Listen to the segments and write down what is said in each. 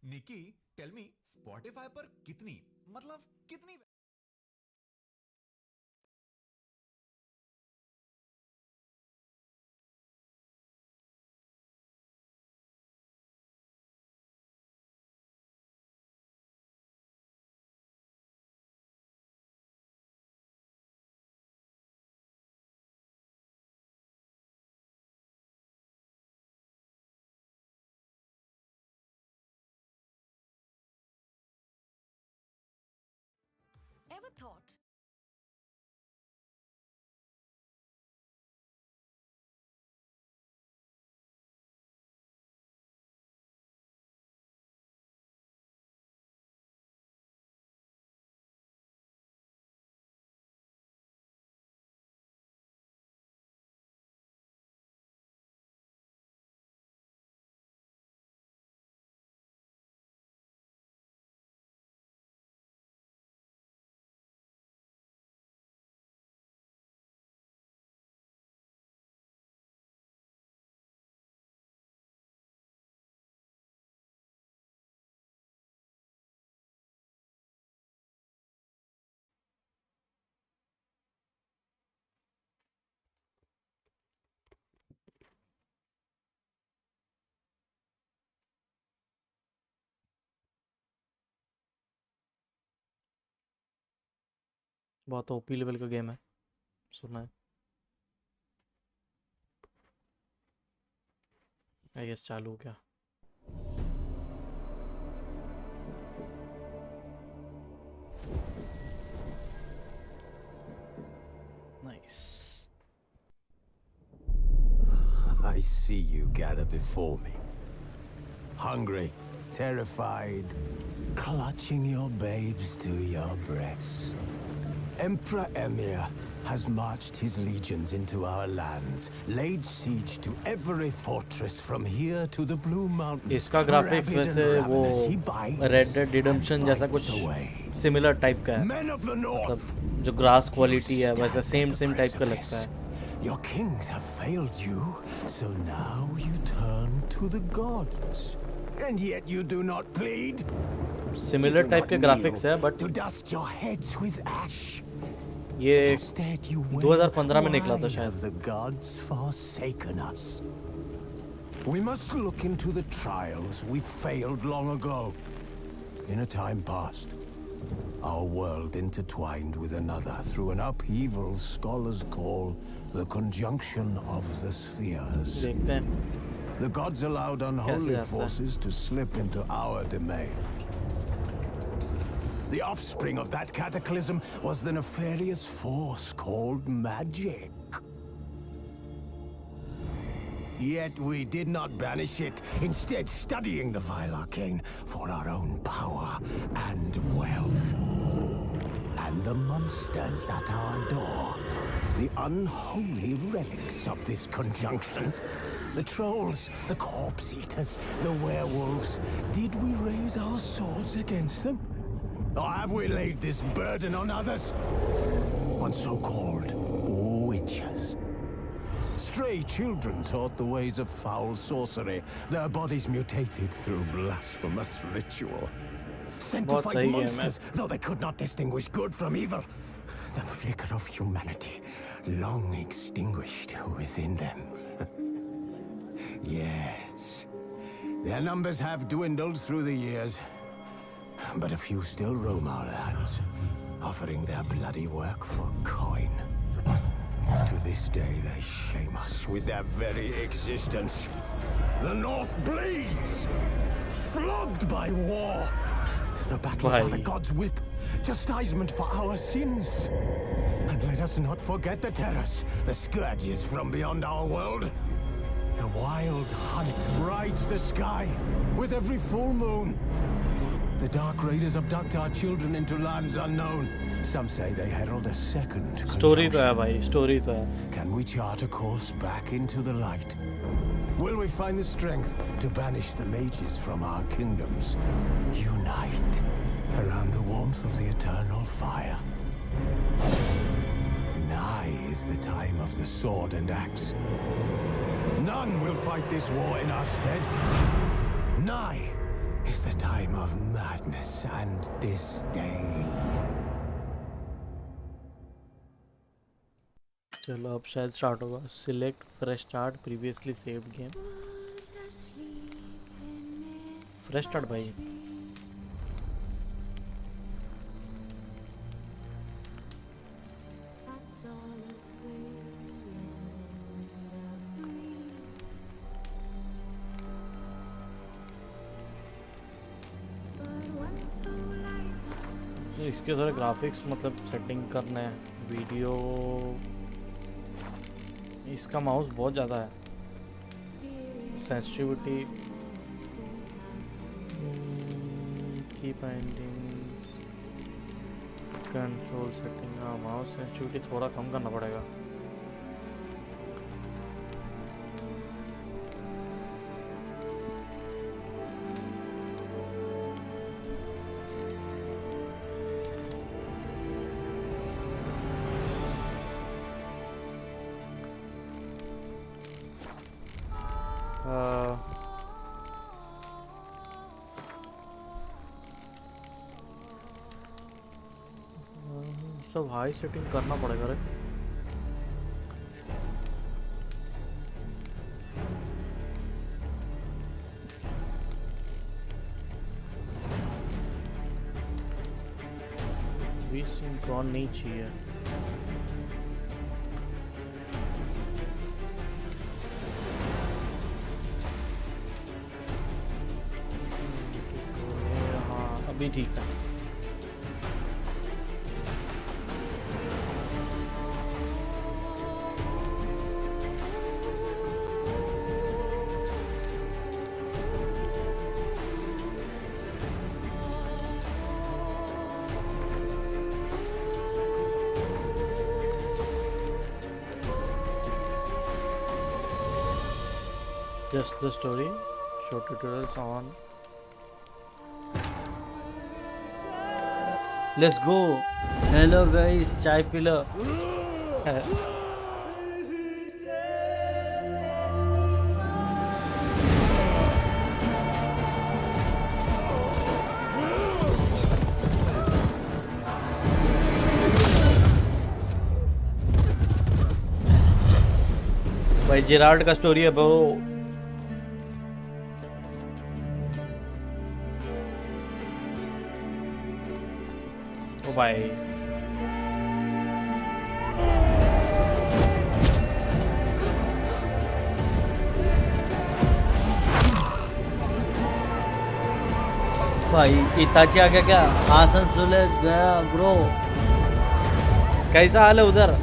निकी tell me Spotify पर कितनी मतलब कितनी Ever thought? बहुत ओपी लेवल का गेम है, सुना है। आई गेस चालू हो गया। Nice. I see you gather before me. Hungry, terrified, clutching your babes to your breast. Emperor Emir has marched his legions into our lands, laid siege to every fortress from here to the Blue Mountains. इसका graphics वैसे वो red dead redemption जैसा कुछ similar type का है, मतलब जो grass quality है वैसा सेम टाइप का लगता है। Your kings have failed you, so now you turn to the gods. And yet you do not plead. Similar type के ग्राफिक्स है, but to dust your heads with ash. ये Instead you 2015 में निकला था why शायद। have the gods forsaken us? We must look into the trials we failed long ago. In a time past, our world intertwined with another through an upheaval scholars call the conjunction of the spheres. देखते हैं The gods allowed unholy forces to slip into our domain. The offspring of that cataclysm was the nefarious force called magic. Yet we did not banish it, instead studying the vile arcane for our own power and wealth. And the monsters at our door, the unholy relics of this conjunction, the trolls, the corpse eaters, the werewolves, did we raise our swords against them? Or have we laid this burden on others? On so-called witches. Stray children taught the ways of foul sorcery, their bodies mutated through blasphemous ritual. Sent to fight monsters, though they could not distinguish good from evil. The flicker of humanity long extinguished within them. Yes, their numbers have dwindled through the years. But a few still roam our lands, offering their bloody work for coin. To this day, they shame us with their very existence. The North bleeds, flogged by war. The battles are the gods' whip, chastisement for our sins. And let us not forget the terrors, the scourges from beyond our world. The wild hunt rides the sky with every full moon. The Dark Raiders abduct our children into lands unknown. Some say they herald a second story तो है भाई, story तो है। Can we chart a course back into the light? Will we find the strength to banish the mages from our kingdoms? Unite around the warmth of the eternal fire. Nigh is the time of the sword and axe. None will fight this war in our stead. Nigh is the time of madness and disdain. चलो अब शायद start होगा. Select fresh start previously saved game. Fresh start भाई. तो इसके सारे graphics मतलब setting करना है. वीडियो इसका माउस बहुत ज़्यादा है. सेंसिटिविटी की पेंटिंग्स कंट्रोल सेटिंग. हाँ माउस सेंसिटिविटी थोड़ा कम करना पड़ेगा. सब हाई सेटिंग करना पड़ेगा रे. सिंक्रोन नहीं चाहिए. हाँ अभी ठीक है. Just the story. Show tutorials on. Let's go. Hello guys, chai pila. भाई जेरार्ड का स्टोरी है ब्रो. भाई इताची आ गया क्या? आसनसोल गया ब्रो. कैसा हाल है उधर?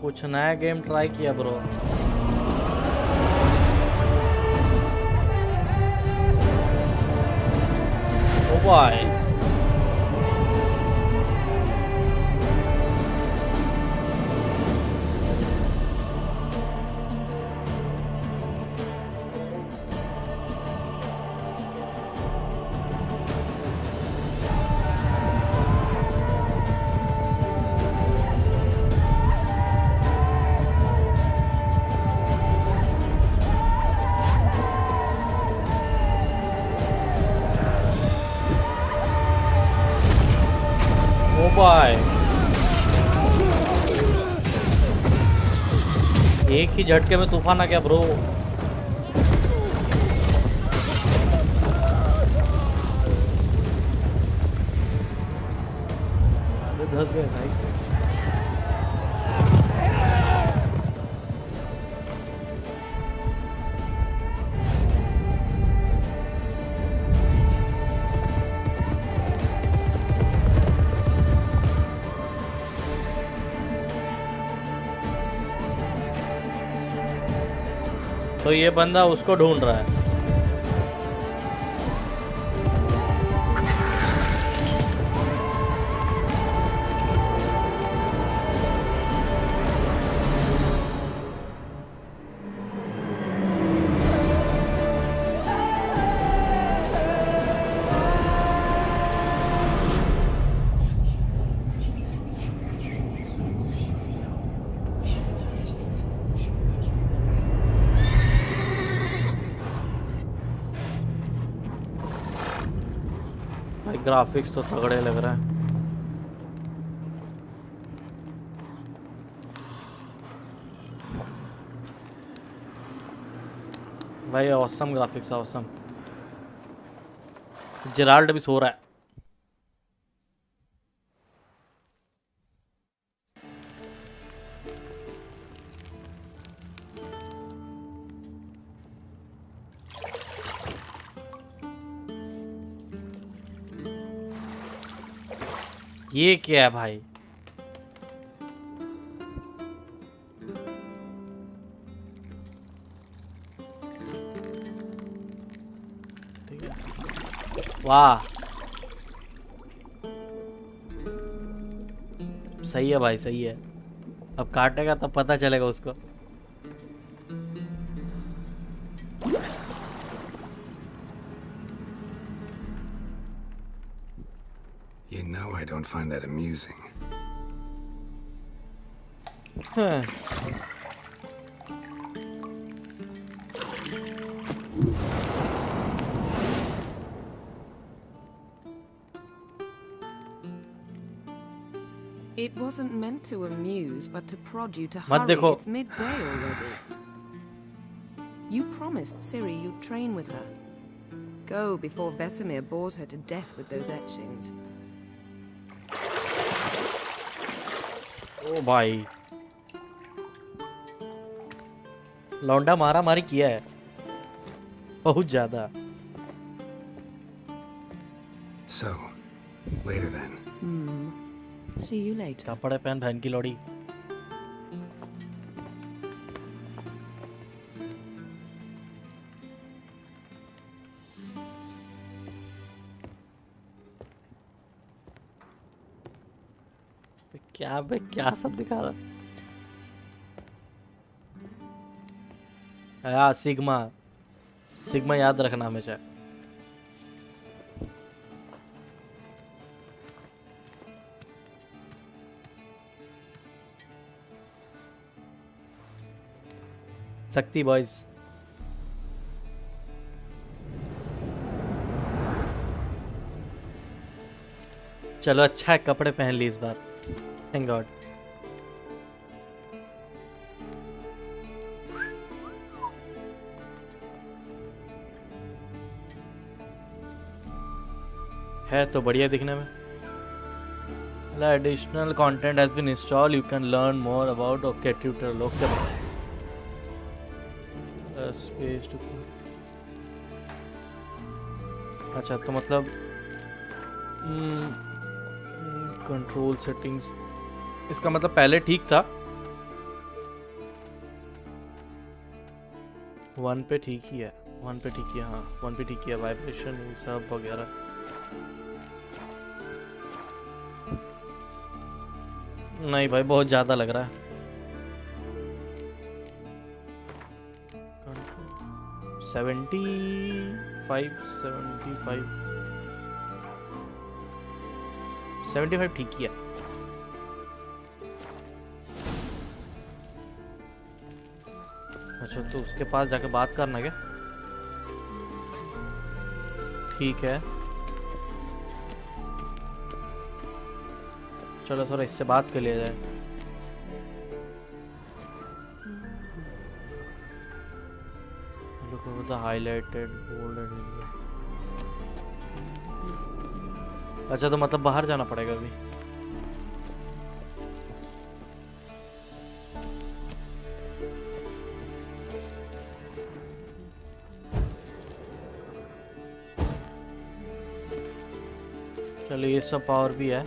कुछ नया गेम ट्राई किया ब्रो. ओ भाई एक ही झटके में तूफान आ गया ब्रो. धस गए भाई. तो ये बंदा उसको ढूंढ रहा है. ग्राफिक्स तो तगड़े लग रहा है भाई। Awesome graphics, awesome. जेराल्ड भी सो रहा है। ये क्या है भाई? वाह, सही है भाई, सही है। अब काटेगा तब पता चलेगा उसको। You know I don't find that amusing. It wasn't meant to amuse, but to prod you to मत hurry. देखो। It's midday already. You promised Ciri you'd train with her. Go before Vesemir bores her to death with those etchings. ओ भाई, लौंडा मारा मारी किया है बहुत ज्यादा। So, later then. See you later. कपड़े पहन बहन की लौड़ी। क्या बे, क्या सब दिखा रहा है? हाँ, सिग्मा, सिग्मा याद रखना हमेशा। शक्ति बॉयज। चलो अच्छा है, कपड़े पहन ली इस बार, थैंक गॉड। है तो बढ़िया दिखने में। Additional content has been installed, you can learn more about okay tutorial. Okay space two, अच्छा तो मतलब कंट्रोल सेटिंग्स, इसका मतलब पहले ठीक था, 1 पे ठीक ही है, 1 पे ठीक ही है। हाँ 1 पे ठीक ही है, वाइब्रेशन सब वगैरह। नहीं भाई बहुत ज़्यादा लग रहा है। 75 ठीक ही है। अच्छा तो उसके पास जाके बात करना क्या? ठीक है चलो थोड़ा इससे बात कर लिया जाए। Look over the highlighted bolded area. अच्छा तो मतलब बाहर जाना पड़ेगा अभी। चलो ये सब पावर भी है।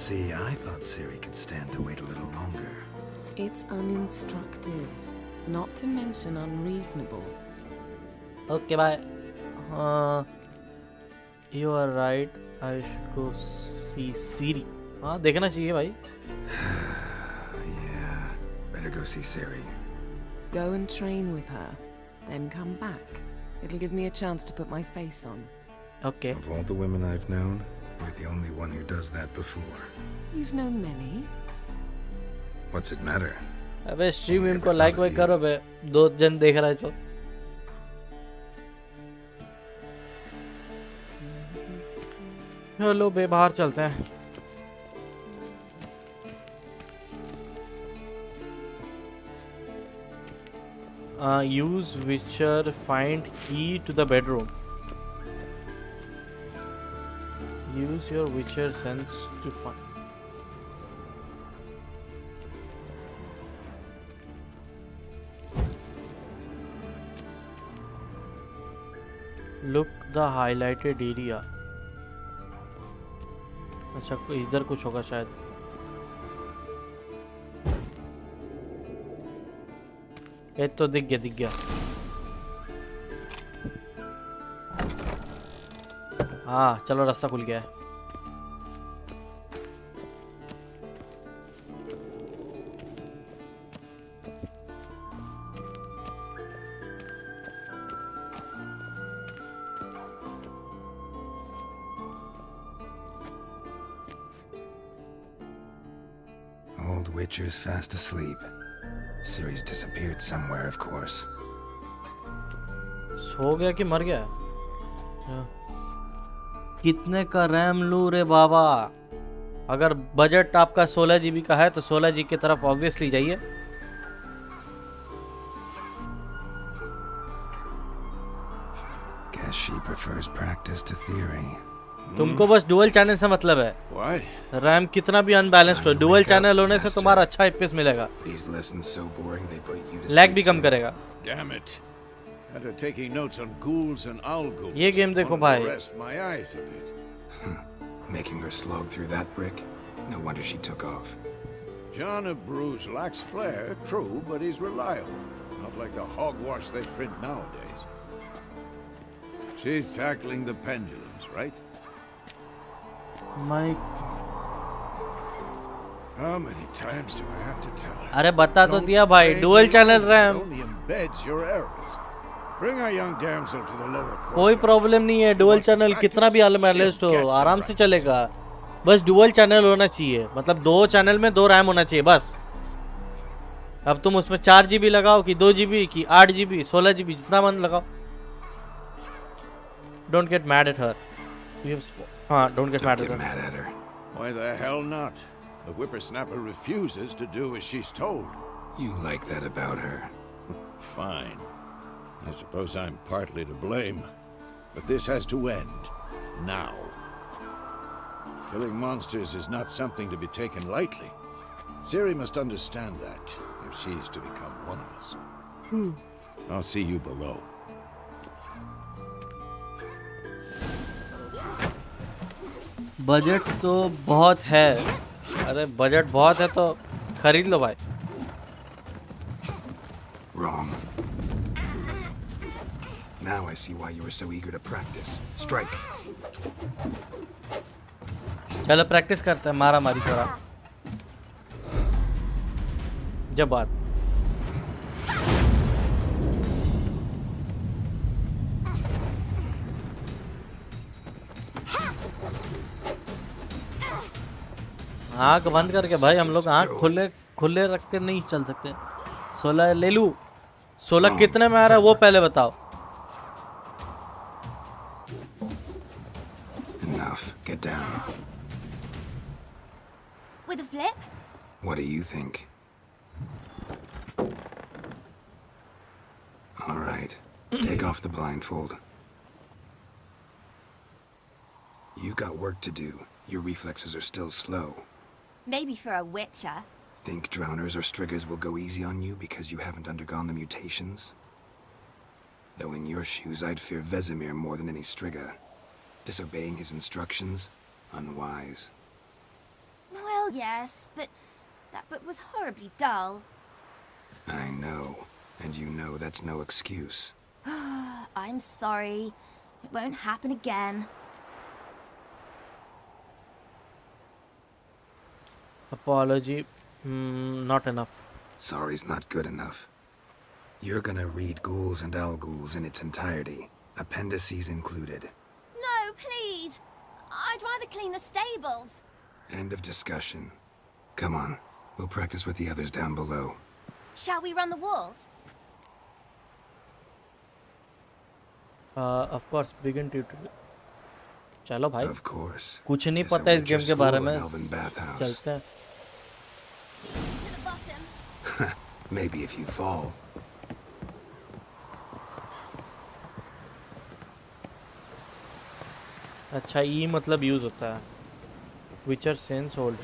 See, I thought Ciri could stand to wait a little longer. It's uninstructive, not to mention unreasonable. Okay, bye. You are right. I should go see Ciri. हाँ देखना चाहिए भाई। Yeah, better go see Ciri. Go and train with her, then come back. It'll give me a chance to put my face on. Okay. Of all the women I've known, you're the only one who does that before. You've known many. What's it matter? अबे stream को like वाइक करो बे, 2 जन देख रहा है जो। चलो बे बाहर चलते हैं। Use Witcher find key to the bedroom. Use your Witcher sense to find. Look the highlighted area. अच्छा इधर कुछ होगा शायद। ये तो दिख गया। हाँ चलो रास्ता खुल गया है। Old Witcher's fast asleep. Ciri's disappeared somewhere, of course. सो गया कि मर गया? कितने का रैम लूं रे बाबा? अगर बजट आपका 16 GB का है तो 16 GB की तरफ ऑब्वियसली जाइए। Guess she prefers practice to theory. तुमको बस डुअल चैनल से मतलब है। रैम कितना भी अनबैलेंस्ड हो, डुअल चैनल होने से तुम्हारा अच्छा FPS मिलेगा। लैग भी कम करेगा। ये गेम देखो भाई। Making her slog through that brick? No wonder she took off. John of Bruges lacks flair, true, but he's reliable. Not like the hogwash they print nowadays. She's tackling the pendulums, right? My... How many times do I have to tell her? अरे बता तो दिया भाई, dual channel RAM. Only embeds your errors. Bring our young damsel to the lower court. कोई problem नहीं है, dual channel कितना भी अनबैलेंस्ड हो आराम से चलेगा। बस डुअल चैनल होना चाहिए, मतलब 2 चैनल में 2 रैम होना चाहिए बस। अब तुम उसमें 4 GB लगाओ कि 2 GB की 8 GB 16 GB जितना मन लगाओ। Don't get mad at her. हाँ, don't get mad at her. Why the hell not? The whippersnapper refuses to do as she's told. You like that about her? Fine. I suppose I'm partly to blame, but this has to end now. Killing monsters is not something to be taken lightly. Ciri must understand that if she's to become one of us. I'll see you below. Budget तो बहुत है। अरे budget बहुत है तो खरीद लो भाई। Wrong. Now I see why you were so eager to practice. Strike. चलो प्रैक्टिस करते हैं, मारा मारी थोड़ा। जब बात आँख बंद करके भाई, हम लोग आँख खुले रख के नहीं चल सकते। 16 ले लूं? 16 कितने में आ रहा है वो पहले बताओ। Enough. Get down. With a flip? What do you think? All right. Take off the blindfold. You've got work to do. Your reflexes are still slow. Maybe for a witcher. Think drowners or striggers will go easy on you because you haven't undergone the mutations? Though in your shoes, I'd fear Vesemir more than any strigger. Disobeying his instructions? Unwise. Well, yes, but that book was horribly dull. I know. And you know that's no excuse. I'm sorry. It won't happen again. Apology. Not enough. Sorry's not good enough. You're gonna read Ghouls and Ghouls in its entirety, appendices included. No, please. I'd rather clean the stables. End of discussion. Come on, we'll practice with the others down below. Shall we run the walls? Of course, begin tutorial. चलो भाई, Of course. कुछ नहीं It's a पता इस Redgear game के बारे school में, in Elven bathhouse. चलते हैं। To the bottom. Maybe if you fall. अच्छा, ई मतलब यूज होता है। विचर सेंस होल्ड।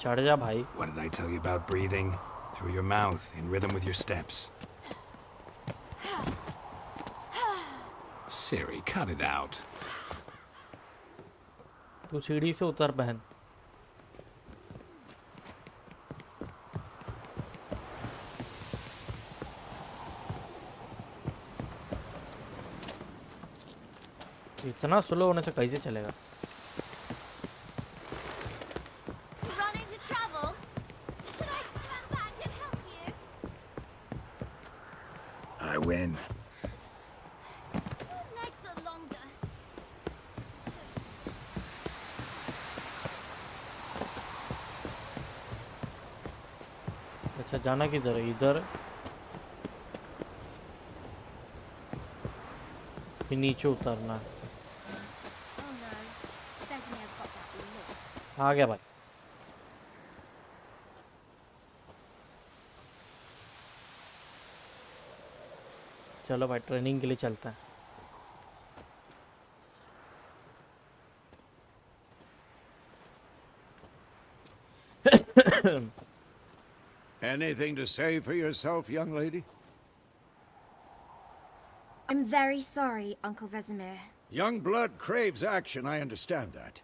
चढ़ जा भाई। What did I tell you about breathing? Through your mouth, in rhythm with your steps. Siri, cut it out. तू सीढ़ी से उतर बहन। इतना स्लो होने से कैसे चलेगा? Run into trouble? Should I turn back and help you? I win. Your legs are longer. अच्छा, जाना किधर है? इधर फिर नीचे उतरना है। Oh no, Vesemir's got that look. आ गया भाई। चलो भाई, ट्रेनिंग के लिए चलते हैं। Anything to say for yourself, young lady? I'm very sorry, Uncle Vesemir. Young blood craves action, I understand that.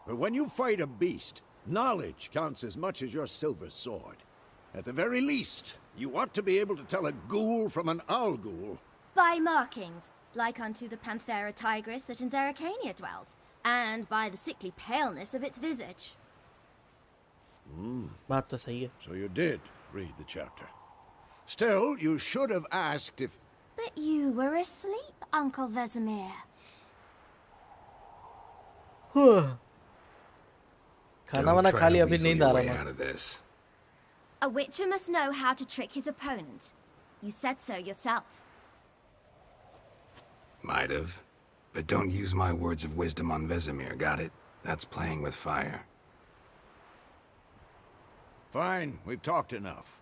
But when you fight a beast, knowledge counts as much as your silver sword. At the very least, you ought to be able to tell a ghoul from an owl ghoul. By markings, like unto the Panthera tigris that in Zeracania dwells, and by the sickly paleness of its visage. बात तो सही है। So you did read the chapter. Still, you should have asked if... But you were asleep, Uncle Vesemir. खाना वाना खा लिया, अभी नींद आ way रहा out है। of this. A witcher must know how to trick his opponent. You said so yourself. Might have. But don't use my words of wisdom on Vesemir, got it? That's playing with fire. Fine, we've talked enough.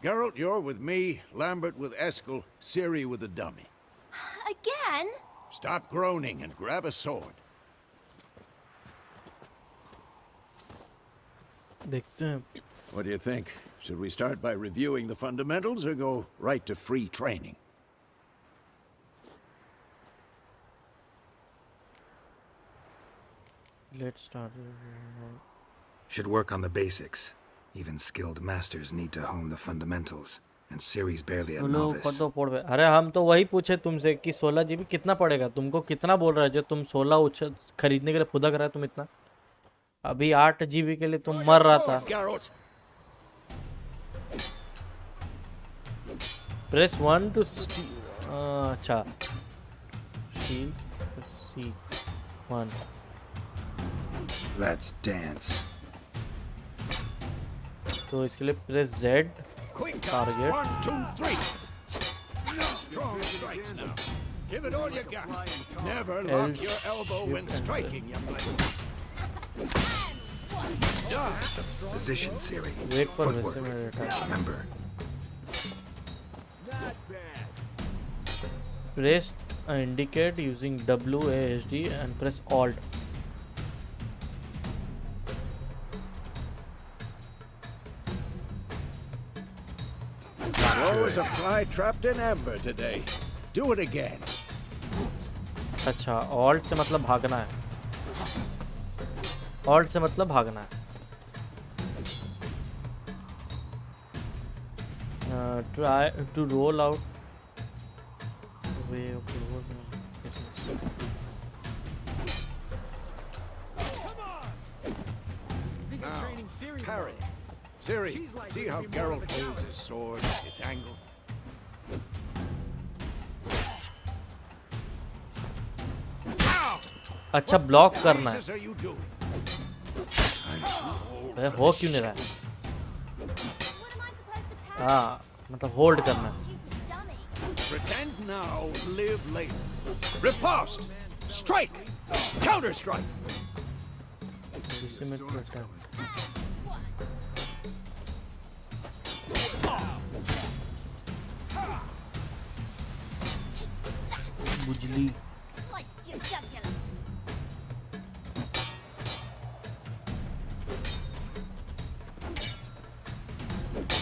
Geralt, you're with me, Lambert with Eskel, Ciri with the dummy. Again? Stop groaning and grab a sword. देखते हैं। What do you think? Should we start by reviewing the fundamentals or go right to free training? Let's start. Should work on the basics. Even skilled masters need to hone the fundamentals. And Ciri's barely a बोलो novice. पढ़ो पढ़। अरे हम तो वही पूछे तुमसे कि 16 GB कितना पड़ेगा? तुमको कितना बोल रहा है जो तुम 16 खरीदने के लिए फुदक रहा है तुम इतना? अभी 8 GB के लिए तुम मर रहा था। Press 1 to अच्छा shield C1। Let's dance. तो इसके लिए press Z target। 1, 2, 3. Strong strikes now. Give it all you got. Never lock your elbow when striking, young lady. Position, Ciri. Wait for Footwork. Vesemir attack। Remember. Press indicate using WASD and press Alt। Slow as a fly trapped in amber today. Do it again. अच्छा, Alt से मतलब भागना है। Alt से मतलब भागना है। Try to roll out way of Parry. Ciri, see how Geralt holds his sword, its angle? अच्छा, ब्लॉक करना What are you doing? है। हो क्यों नहीं रहा है? हाँ मतलब होल्ड करना। Pretend now, live later. Riposte! Strike! Counter strike! Decimate per turn. बुजली।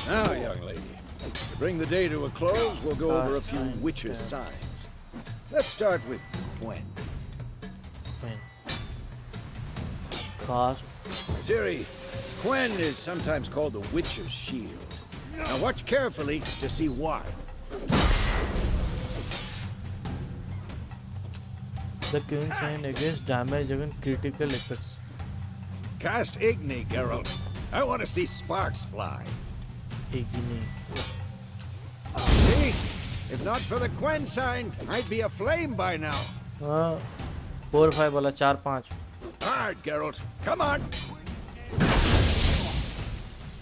Now, young lady, to bring the day to a close, we'll go over a few witches' signs. Let's start with Gwen. Cast. Siri, Gwen is sometimes called the Witcher's Shield. Now watch carefully to see why. The king sign against damage against critical effects. Cast Igni, Geralt. I want to see sparks fly. Igni. See? If not for the Gwen sign, I'd be aflame by now. हाँ 4-5 वाला 4-5 Hard, Geralt. Come on.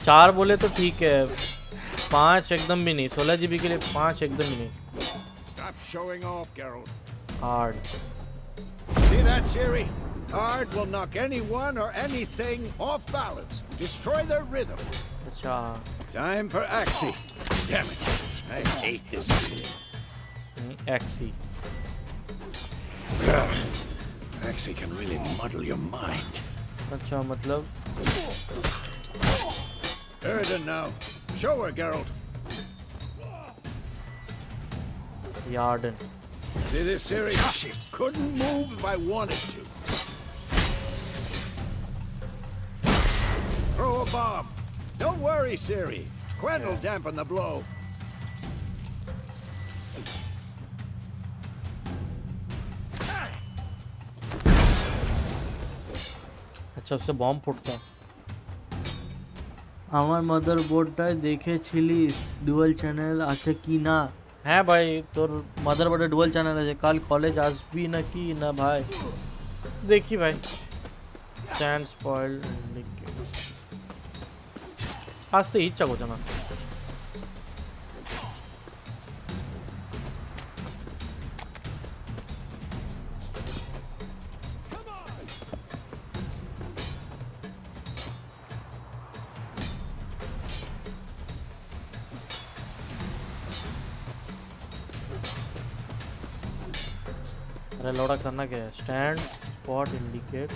4 बोले तो ठीक है 5 एकदम भी नहीं 16 GB के लिए 5 एकदम भी नहीं Stop showing off, Geralt. Hard See that, Siri? Hard will knock anyone or anything off balance. Destroy their rhythm. अच्छा Time for Axie. Damn it. I hate this feeling. Axie Axie can really muddle your mind. अच्छा मतलब Erden now. Show her, Geralt. यार्डन See this, Siri? She couldn't move if I wanted to. Throw a bomb. Don't worry, Siri. Gwen will dampen the blow. अच्छा उससे bomb फूटता আমার মাদারবোর্ডটা দেখেছিলিস dual channel আছে কি না হ্যাঁ ভাই তোর মাদারবোর্ডে ডুয়াল চ্যানেল আছে কাল কলেজ আসবি নাকি না ভাই দেখি ভাই স্ট্যান্ড স্পয়েল আসতে ইচ্ছা করছে না अरे लौड़ा करना क्या है स्टैंड स्पॉट इंडिकेट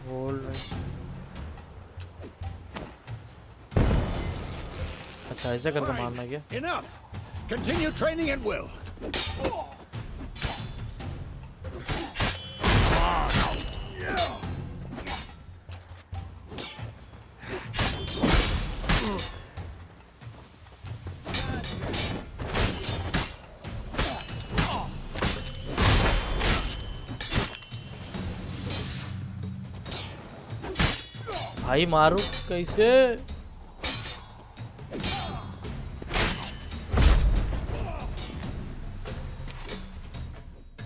होल्ड अच्छा ऐसे करके मारना है क्या Enough. Continue training at will. भाई मारू कैसे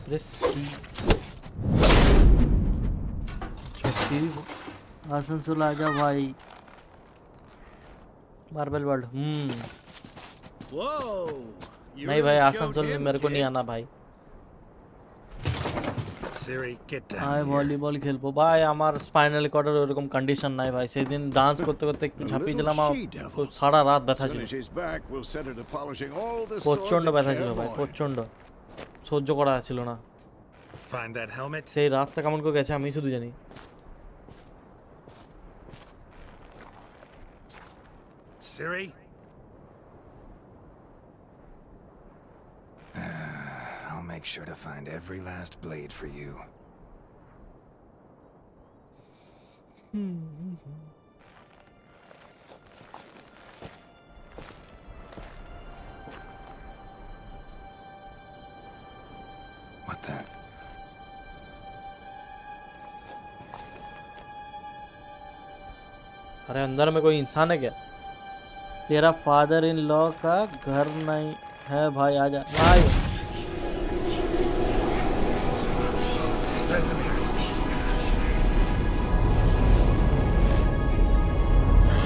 प्रेस आसनसोल आजा भाई मार्बल वर्ल्ड नहीं भाई आसनसोल में मेरे को नहीं आना भाई Siri, get down. আয় ভলিবল খেলবো ভাই আমার স্পাইনাল কর্ডের ওরকম কন্ডিশন নাই ভাই সেদিন ডান্স করতে করতে একটু ঝাঁপিয়েছিলাম তো সারা রাত ব্যথা ছিল প্রচন্ড ব্যথা ছিল ভাই প্রচন্ড সহ্য করা ছিল না Find that helmet. সেই রাতটা কেমন করে গেছে আমি শুধু জানি Siri? I'll make sure to find every last blade for you. What that? अरे अंदर में कोई इंसान है क्या तेरा फादर इन लॉ का घर नहीं है भाई आजा भाई Vesemir.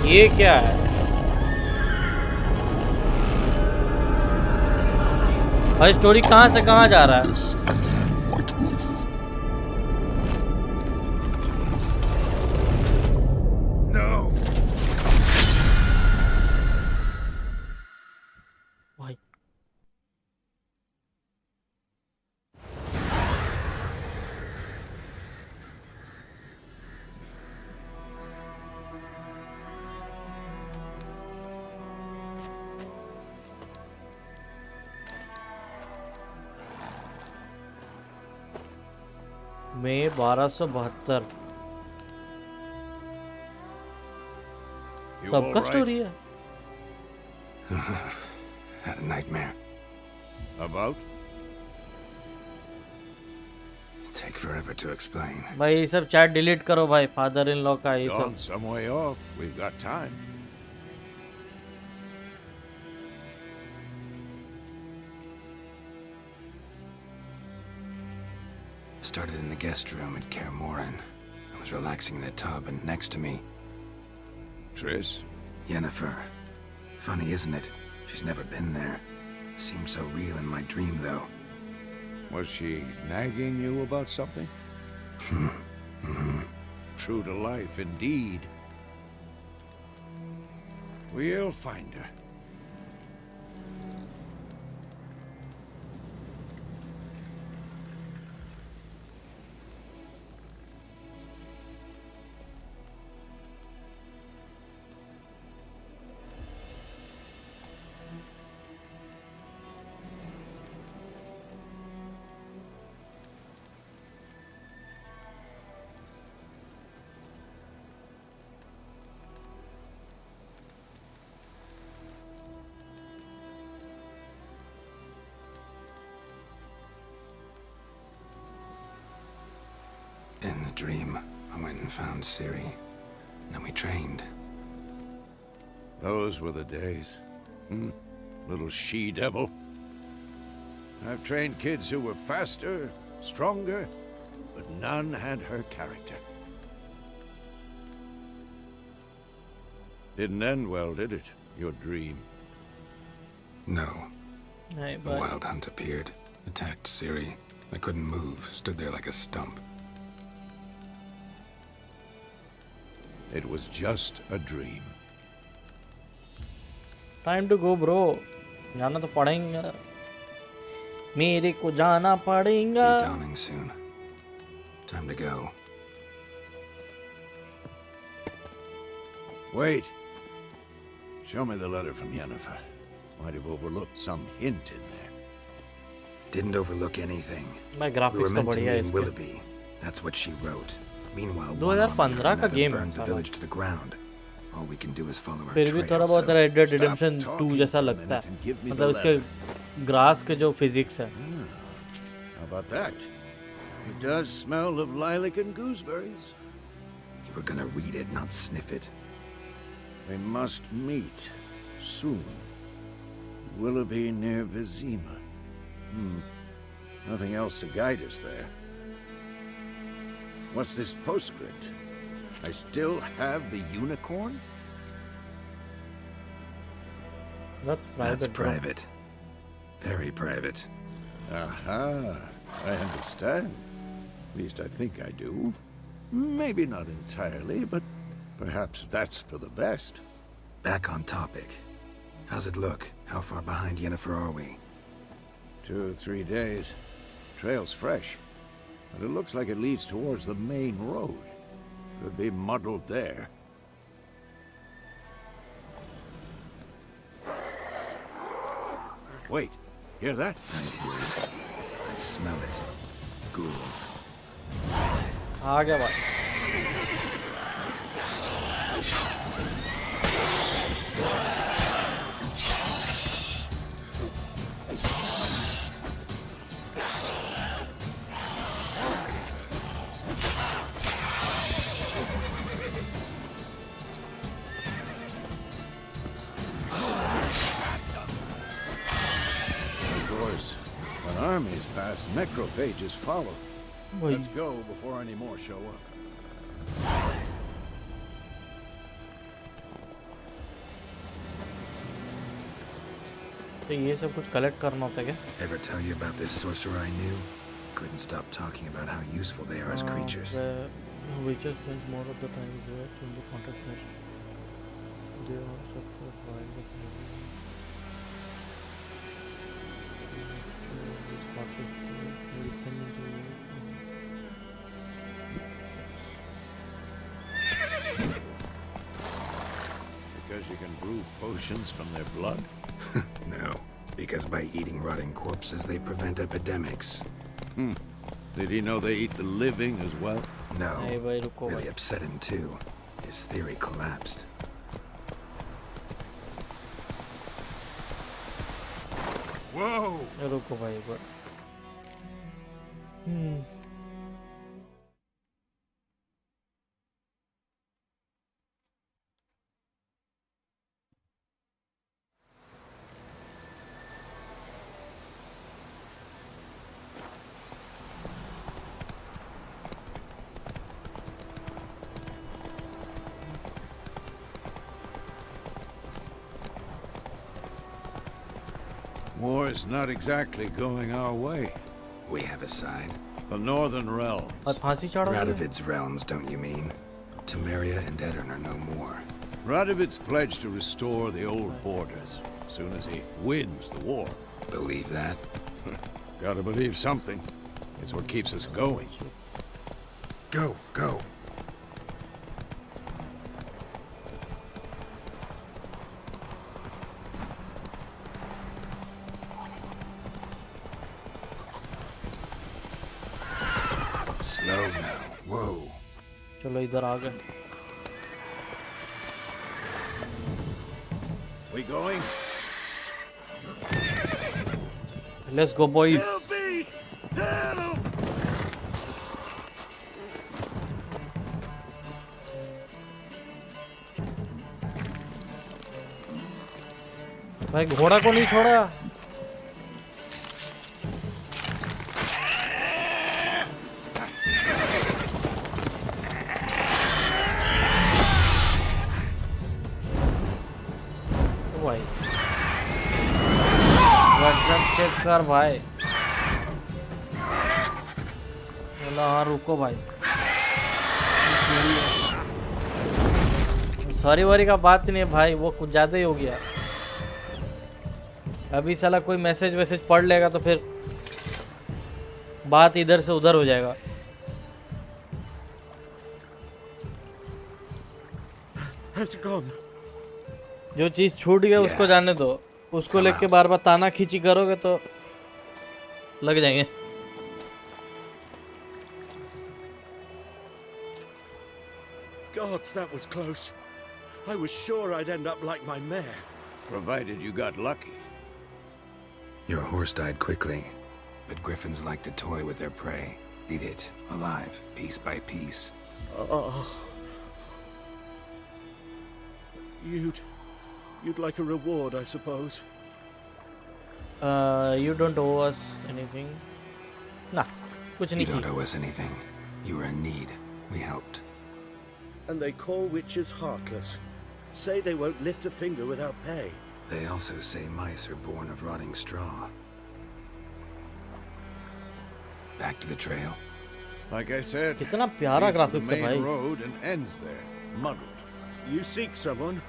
ये क्या है भाई? स्टोरी कहाँ से कहाँ जा रहा है? भाई मई 1272 सबका स्टोरी है। Had a nightmare. About? Take forever to explain. भाई ये सब चैट डिलीट करो भाई, फादर इन लॉ का ये सब। Gone some way off. We've got time. Started in the guest room at Kaer Morhen. I was relaxing in the tub, and next to me, Triss? Yennefer. Funny, isn't it? She's never been there. Seemed so real in my dream, though. Was she nagging you about something? True to life, indeed. We'll find her. In the dream, I went and found Ciri. Then we trained. Those were the days. Little she-devil. I've trained kids who were faster, stronger, but none had her character. Didn't end well, did it? Your dream? No. नहीं A भाई wild hunt appeared, attacked Ciri. I couldn't move, stood there like a stump. It was just a dream. Time to go bro, जाना तो पड़ेगा, मेरे को जाना पड़ेगा। Dawning soon. Time to go. Wait. Show me the letter from Yennefer. Might have overlooked some hint in there. Didn't overlook anything. भाई We were graphics तो meant to बढ़िया meet है in इसके। Willoughby. That's what she wrote. Meanwhile, 2015 का game है burned the साला। village to the ground. All we can do is follow our फिर भी trail. थोड़ा बहुत so- Red Dead Stop Redemption 2 talking जैसा for a लगता minute है, and give me the मतलब इसके ग्रास के जो फिजिक्स है। How about that? It does smell of lilac and gooseberries. You were gonna read it, not sniff it. We must meet soon. Willoughby near Vizima. Nothing else to guide us there. What's this postscript? I still have the unicorn? That's private. Very private. Aha, I understand. At least I think I do. Maybe not entirely, but perhaps that's for the best. Back on topic. How's it look? How far behind Yennefer are we? 2 or 3 days. Trail's fresh, but it looks like it leads towards the main road. Could be muddled there. Wait, hear that? I hear it. I smell it. Ghouls. आ गया भाई। Of course, when armies pass, necrophages follow. Let's go before any more show up. तो ये सब कुछ collect करना होता है क्या? Ever tell you about this sorcerer I knew? Couldn't stop talking about how useful they are as creatures. Witcher spends more of the time there in the context mission. They are success while the Because you can brew potions from their blood? No, because by eating rotting corpses they prevent epidemics. Did he know they eat the living as well? No, Hey, bhai, ruko really bhai. upset him too. His theory collapsed. Whoa! रुको भाई एक बार. War is not exactly going our way. We have a side. The Northern Realms. और फांसी चढ़ा दिया? Radovid's realms, don't you mean? Temeria and Edirn are no more. Radovid's pledged to restore the old borders as soon as he wins the war. Believe that? Gotta believe something. It's what keeps us going. Go, go. Slow now. Whoa. चलो इधर आ गए. We going? Let's go boys. Help me! Help! भाई घोड़ा को नहीं छोड़ा. भाई check कर भाई. बोला हाँ रुको भाई. सॉरी वॉरी का बात नहीं है भाई, वो कुछ ज़्यादा ही हो गया. अभी साला कोई मैसेज वैसेज पढ़ लेगा तो फिर बात इधर से उधर हो जाएगा. Has gone. जो चीज़ छूट गया उसको जाने दो. उसको लेके बार बार ताना खींची करोगे तो लग जाएंगे. Gods, that was close. I was sure I'd end up like my mare. Provided you got lucky. Your horse died quickly, but griffins like to toy with their prey. Eat it, alive, piece by piece. Oh. You'd like a reward, I suppose. You don't owe us anything. Nah, कुछ You नहीं don't चाहिए. owe us anything. You were in need. We helped. And they call witches heartless. Say they won't lift a finger without pay. They also say mice are born of rotting straw. Back to the trail. Like I said, कितना प्यारा leads to the graphics है main भाई. road and ends there, muddled. You seek someone?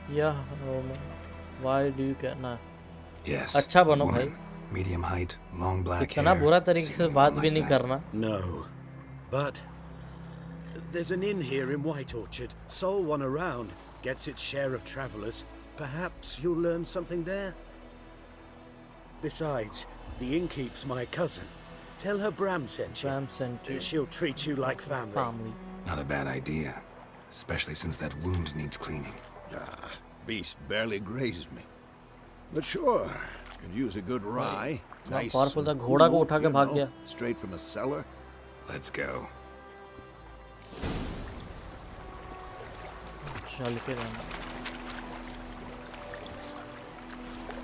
Yeah, why do you care? ना. Yes. अच्छा बनो woman, भाई. medium height, long black hair. इतना बुरा तरीके से Seemed बात more भी like नहीं that. करना. No. But there's an inn here in White Orchard. Sole one around. Gets its share of travelers. Perhaps you'll learn something there. Besides, the innkeep's my cousin. Tell her Bram sent you. Bram sent you. She'll treat you like family. Family. Not a bad idea. Especially since that wound needs cleaning. Ah, beast barely grazed me. But sure, could use a good rye. Nice powerful था, and घोड़ा को cool, उठा के you भाग know, गया. straight from a cellar. Let's go. चल के रहना.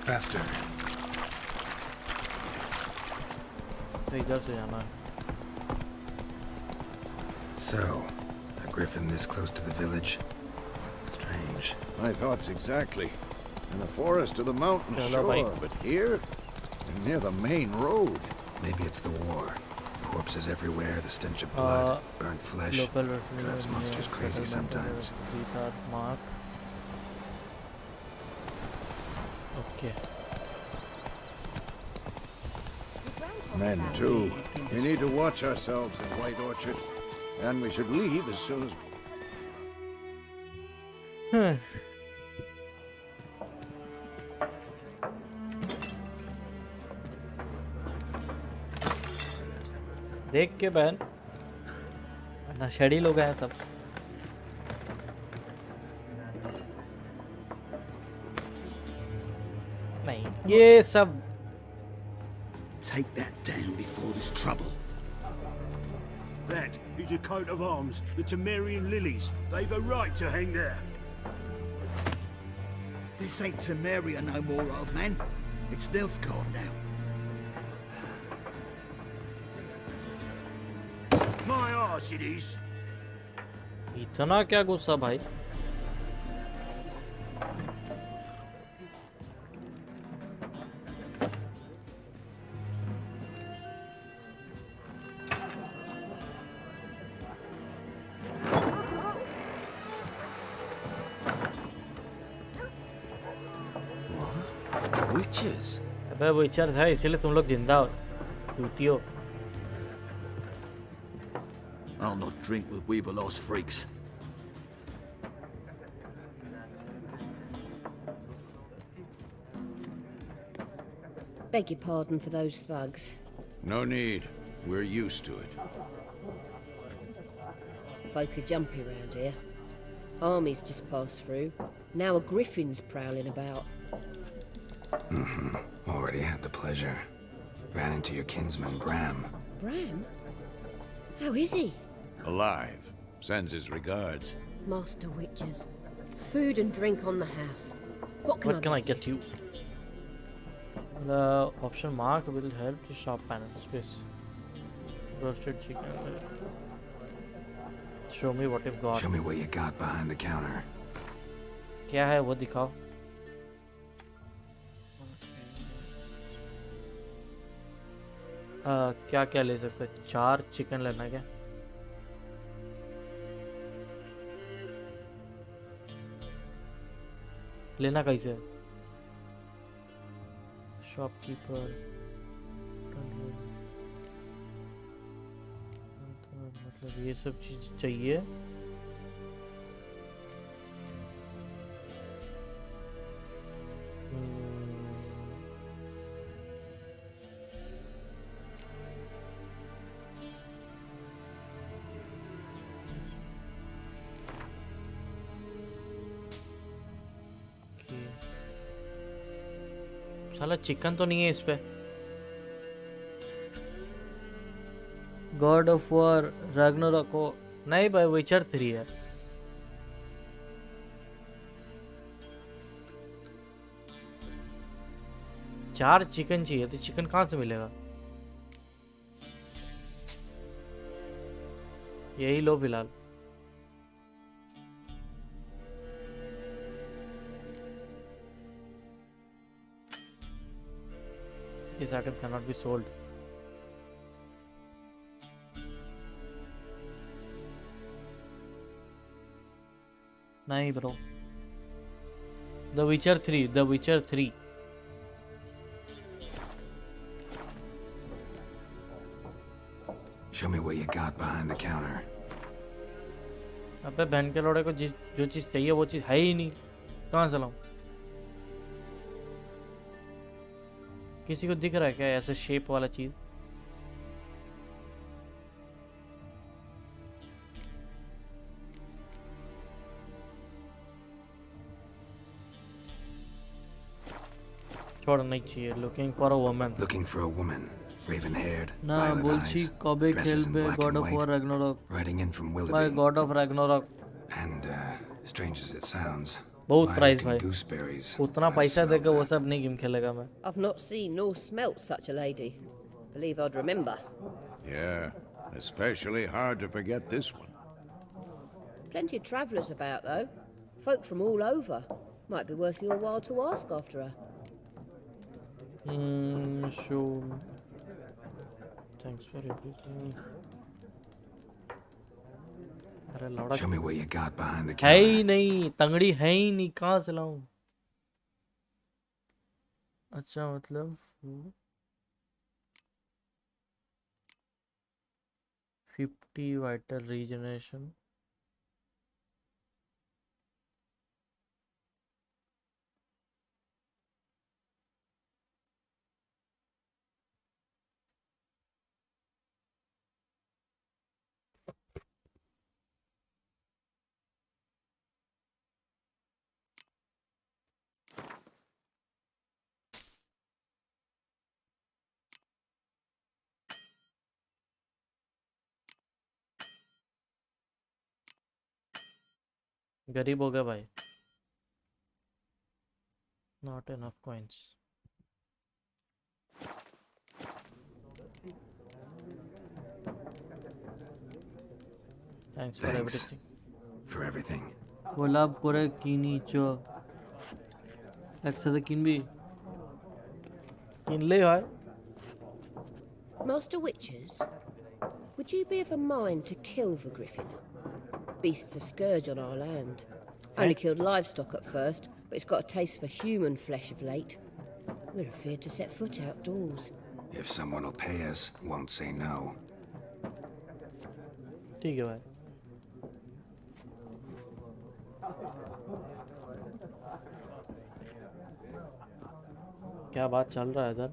Faster. तो इधर से जाना है. So, a griffin this close to the village? Strange. My thoughts exactly. In the forest or the mountain Chalo, bhai. shore, but here, near the main road. Maybe it's the war. Corpses everywhere, the stench of blood, burnt flesh. Local Drives monsters crazy sometimes. These are marked. Okay. Men too. We need to watch ourselves in White Orchard, and we should leave as soon as. देख के बहन नशेड़ी लोग हैं सब. नहीं ये सब Take that down before there's trouble. That is a coat of arms, the Temerian lilies. They've a right to hang there. This ain't Temeria no more, old man. It's Nilfgaard now. My arse it is. इतना क्या गुस्सा भाई. Witches? अबे वो इच्छा था इसीलिए तुम लोग जिंदा हो. चूतियो. I'll not drink with Weaverlost freaks. Beg your pardon for those thugs. No need. We're used to it. Folk are jumpy round here. Armies just passed through. Now a griffin's prowling about. Already had the pleasure. Ran into your kinsman, Bram. Bram? How is he? Alive. Sends his regards. Master witches. Food and drink on the house. What can I get you? The option marked will help to shop panel space. Roasted chicken. Show me what you've got. Show me what you got behind the counter. क्या है वो दिखाओ. क्या क्या ले सकते हैं. 4 chicken लेना है क्या. लेना कैसे. शॉपकीपर मतलब ये सब चीज चाहिए. साला चिकन तो नहीं है इस पे. गॉड ऑफ वॉर रैग्नारोक नहीं भाई विचर 3 है. चार चिकन चाहिए तो चिकन कहाँ से मिलेगा. यही लो फिलहाल. This item cannot be sold. नहीं bro. The Witcher 3. The Witcher 3. Show me what you got behind the counter. अबे बहन के लोड़े को जो चीज चाहिए वो चीज है ही नहीं. कहाँ से लाऊं. किसी को दिख रहा है क्या ऐसे शेप वाला चीज. छोड़ नहीं चाहिए. Looking for a woman. Looking for a woman. Raven-haired, ना violet बोलची eyes, कबे dresses खेल in बे black God and of War white, Ragnarok. riding in from By Willoughby. God of Ragnarok. And, strange as it sounds, बहुत price lilac and भाई. gooseberries. उतना I've पैसा smelled देकर वो that. सब नहीं गेम खेलेगा मैं. I've not seen nor smelt such a lady. Believe I'd remember. Yeah, especially hard to forget this one. Plenty of travellers about, though. Folk from all over. Might be worth your while to ask after her. Sure. Thanks for everything. Show me what you got behind the है ही counter. नहीं, तंगड़ी है ही नहीं, कहाँ से लाऊं? अच्छा मतलब 50 vital regeneration. गरीब हो गया भाई. Not enough coins. Thanks for everything. For everything. Volab kore kini cho. Eksa kin bhi. Kin le hai. Master Witchers, would you be of a mind to kill the griffin? Beast's a scourge on our land. Only killed livestock at first, but it's got a taste for human flesh of late. We're afraid to set foot outdoors. If someone will pay us, won't say no. ठीक है भाई. क्या बात चल रहा है इधर?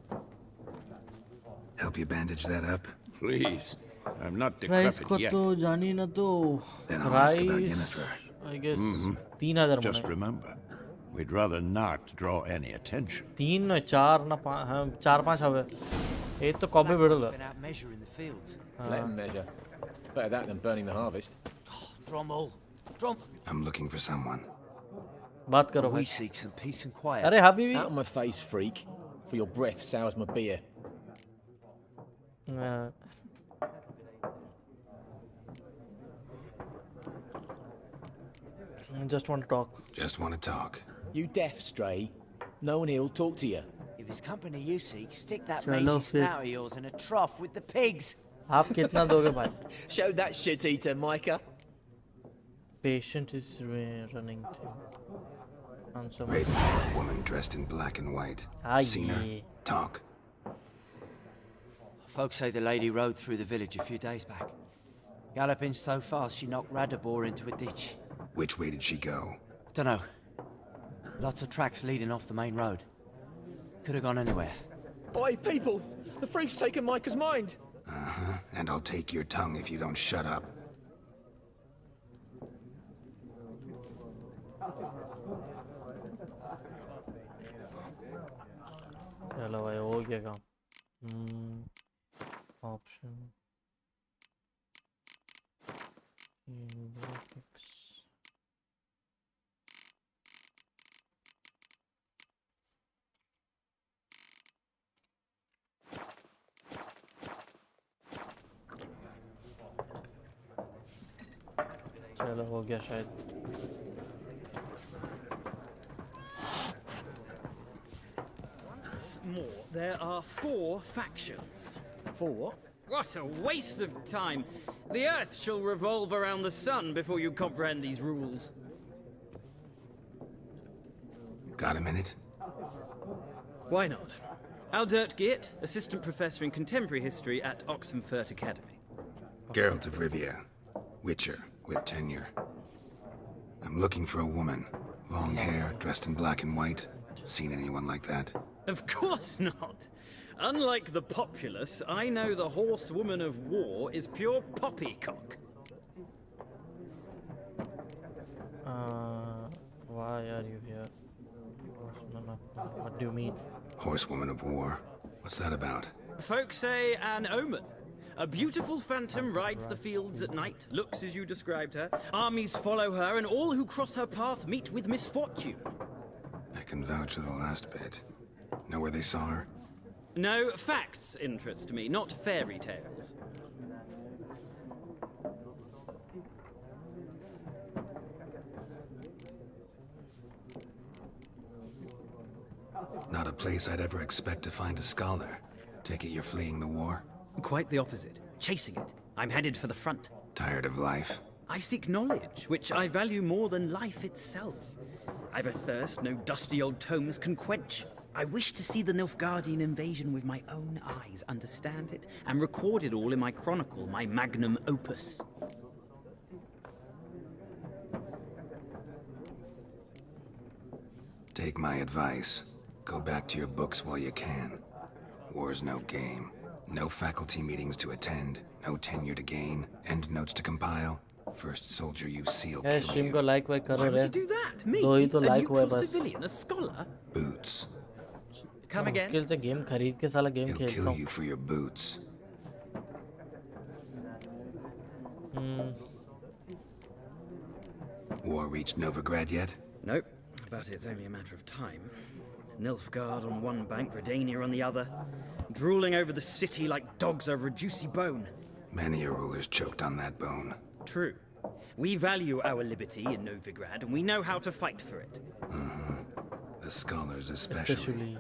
Help you bandage that up? Please. I'm not rice decrepit को yet. तो जानी ना तो. Then I'll ask about rice Yennefer. I guess 3000 Just remember, we'd rather not draw any attention. 3 ना 4 ना 5 हाँ 4-5 हवे. ये तो कब भी बढ़ेगा? Been out measuring the fields. Let him measure. Better that than burning the harvest. Drommel. Drom. I'm looking for someone. बात करो We भाई. seek some peace and quiet. अरे Habibi. Out of my face, freak. For your breath sours my beer. Just want to talk. Just want to talk. You deaf, stray. No one here will talk to you. If it's company you seek, stick that Chalo mangy फिर. snout of yours in a trough with the pigs. आप कितना दोगे भाई? Show that shit eater, Micah. Patient is running through. Answer. Wait, woman dressed in black and white. Ah, Seen her? yeah. Talk. Folks say the lady rode through the village a few days back. Galloping so fast she knocked Radabor into a ditch. Which way did she go? Dunno. Lots of tracks leading off the main road. Could have gone anywhere. Oi, people! The freak's taken Micah's mind. Uh-huh. And I'll take your tongue if you don't shut up. चलो भाई हो गया काम. Option. Graphics. चलो हो गया शायद. More. There are 4 factions. 4 what? What a waste of time! The Earth shall revolve around the sun before you comprehend these rules. Got a minute? Why not? Aldert Geert, Assistant Professor in Contemporary History at Oxenfurt Academy. Geralt of Rivia. Witcher, with tenure. I'm looking for a woman. Long hair, dressed in black and white. Seen anyone like that? Of course not! Unlike the populace, I know the horsewoman of war is pure poppycock. Why are you here? What do you mean? Horsewoman of war. What's that about? Folks say an omen. A beautiful phantom rides the fields at night, looks as you described her. Armies follow her, and all who cross her path meet with misfortune. I can vouch for the last bit. Know where they saw her? No, facts interest me, not fairy tales. Not a place I'd ever expect to find a scholar. Take it you're fleeing the war? Quite the opposite. Chasing it. I'm headed for the front. Tired of life? I seek knowledge, which I value more than life itself. I've a thirst no dusty old tomes can quench. I wish to see the Nilfgaardian invasion with my own eyes, understand it, and record it all in my chronicle, my magnum opus. Take my advice. Go back to your books while you can. War's no game. No faculty meetings to attend, no tenure to gain, end notes to compile. First soldier you seal, kill stream you. को like वाइक करो Why रे. would you do that? Me? दो ही तो a like हुआ है neutral बस. civilian, a scholar? Boots. Come again? मुश्किल से गेम खरीद के साला गेम He'll खेलता kill हूँ. you for your boots. War reached Novigrad yet? Nope, but it's only a matter of time. Nilfgaard on one bank, Redania on the other, drooling over the city like dogs over a juicy bone. Many a ruler's choked on that bone. True. We value our liberty in Novigrad, and we know how to fight for it. The scholars especially.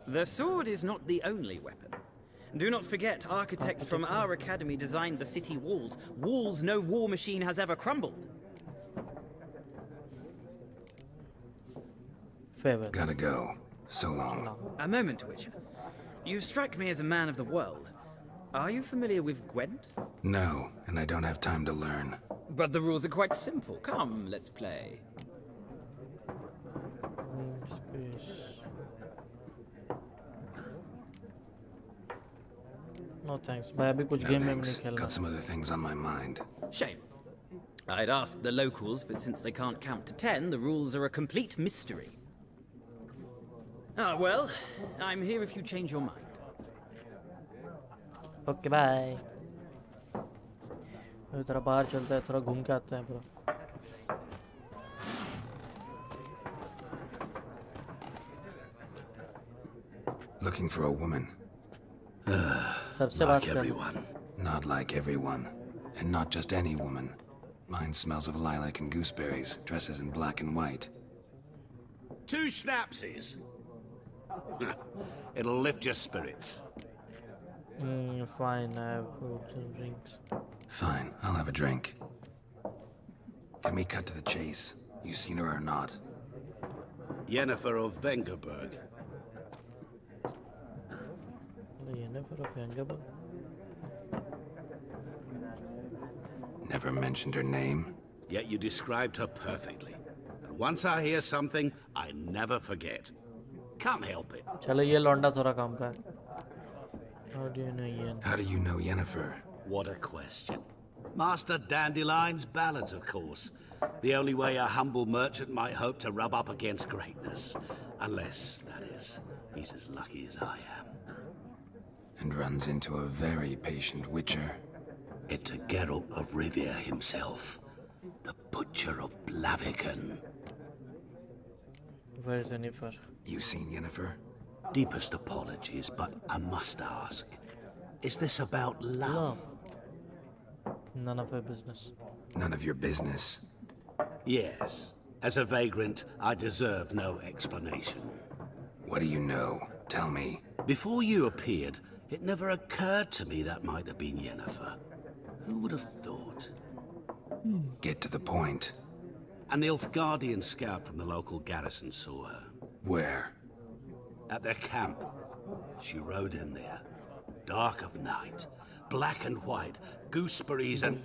The sword is not the only weapon. Do not forget, architects from our academy designed the city walls. Walls no war machine has ever crumbled. Favor. Gotta go. So long. A moment, Witcher. You strike me as a man of the world. Are you familiar with Gwent? No, and I don't have time to learn. But the rules are quite simple. Come, let's play. No thanks. भाई अभी कुछ game में नहीं खेलना. Got some other things on my mind. Shame. I'd ask the locals, but since they can't count to 10, the rules are a complete mystery. Ah, well, I'm here if you change your mind. Okay, bye. अभी थोड़ा बाहर चलता है, थोड़ा घूम के आता है bro. Looking for a woman. सबसे बात Like everyone. Not like everyone. And not just any woman. Mine smells of lilac and gooseberries, dresses in black and white. 2 schnapsies. It'll lift your spirits. Fine, I have food and drinks. Fine, I'll have a drink. Can we cut to the chase? You seen her or not? Yennefer of Vengerberg. Never mentioned her name? Yet you described her perfectly. And once I hear something, I never forget. Can't help it. चलो ये लौंडा थोड़ा काम का. How do you know Yen? How do you know Yennefer? What a question. Master Dandelion's ballads, of course. The only way a humble merchant might hope to rub up against greatness. Unless, that is, he's as lucky as I am. And runs into a very patient witcher. It's a Geralt of Rivia himself. The Butcher of Blaviken. Where's Yennefer? You seen Yennefer? Deepest apologies, but I must ask. Is this about love? None of her business. None of your business. Yes. As a vagrant, I deserve no explanation. What do you know? Tell me. Before you appeared, it never occurred to me that might have been Yennefer. Who would have thought? Get to the point. An Nilfgaardian scout from the local garrison saw her. Where? At their camp. She rode in there. Dark of night. Black and white. Gooseberries and...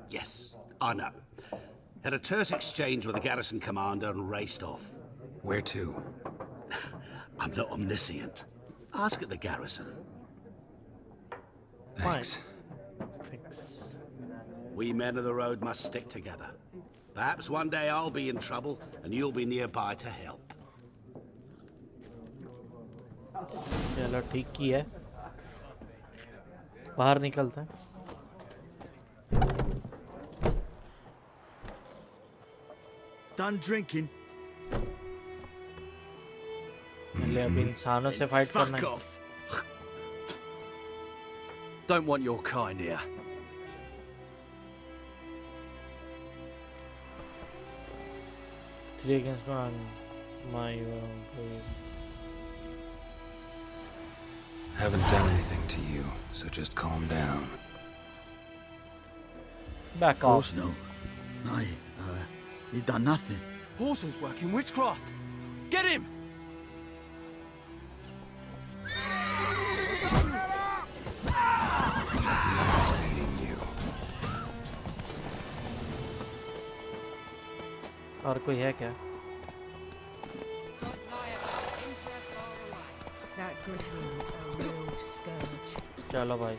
Yes, I know. Had a terse exchange with the garrison commander and raced off. Where to? I'm not omniscient. Ask at the garrison. Thanks. Thanks. We men of the road must stick together. Perhaps one day I'll be in trouble and you'll be nearby to help. चलो ठीक ही है. बाहर निकलते हैं. Done drinking? ले गया अब इंसानों से फाइट करना है। Don't want your kind here. Three against one. My Haven't done anything to you, so just calm down. Back Of course not. No, you've done nothing. Horson's working witchcraft. Get him! Nice meeting you. और कोई है क्या? That griffin's a real scourge. चलो भाई.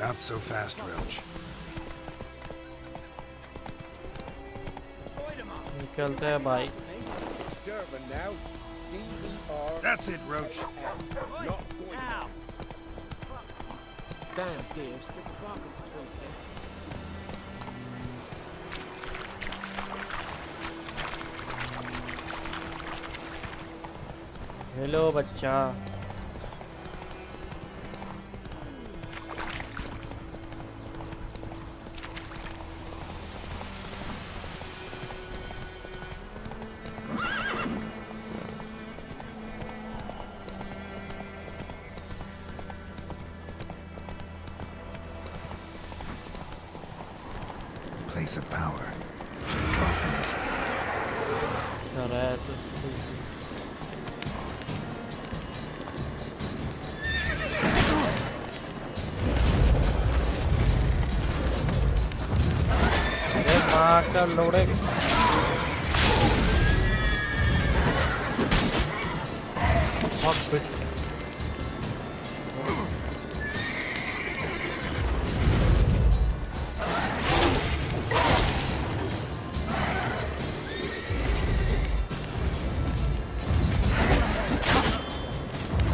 Not so fast, Roach. निकलते हैं भाई. That's it, Roach. Damn, dear, stick a bargain between them. Hello बच्चा. Place of power. Should draw from it. Loading.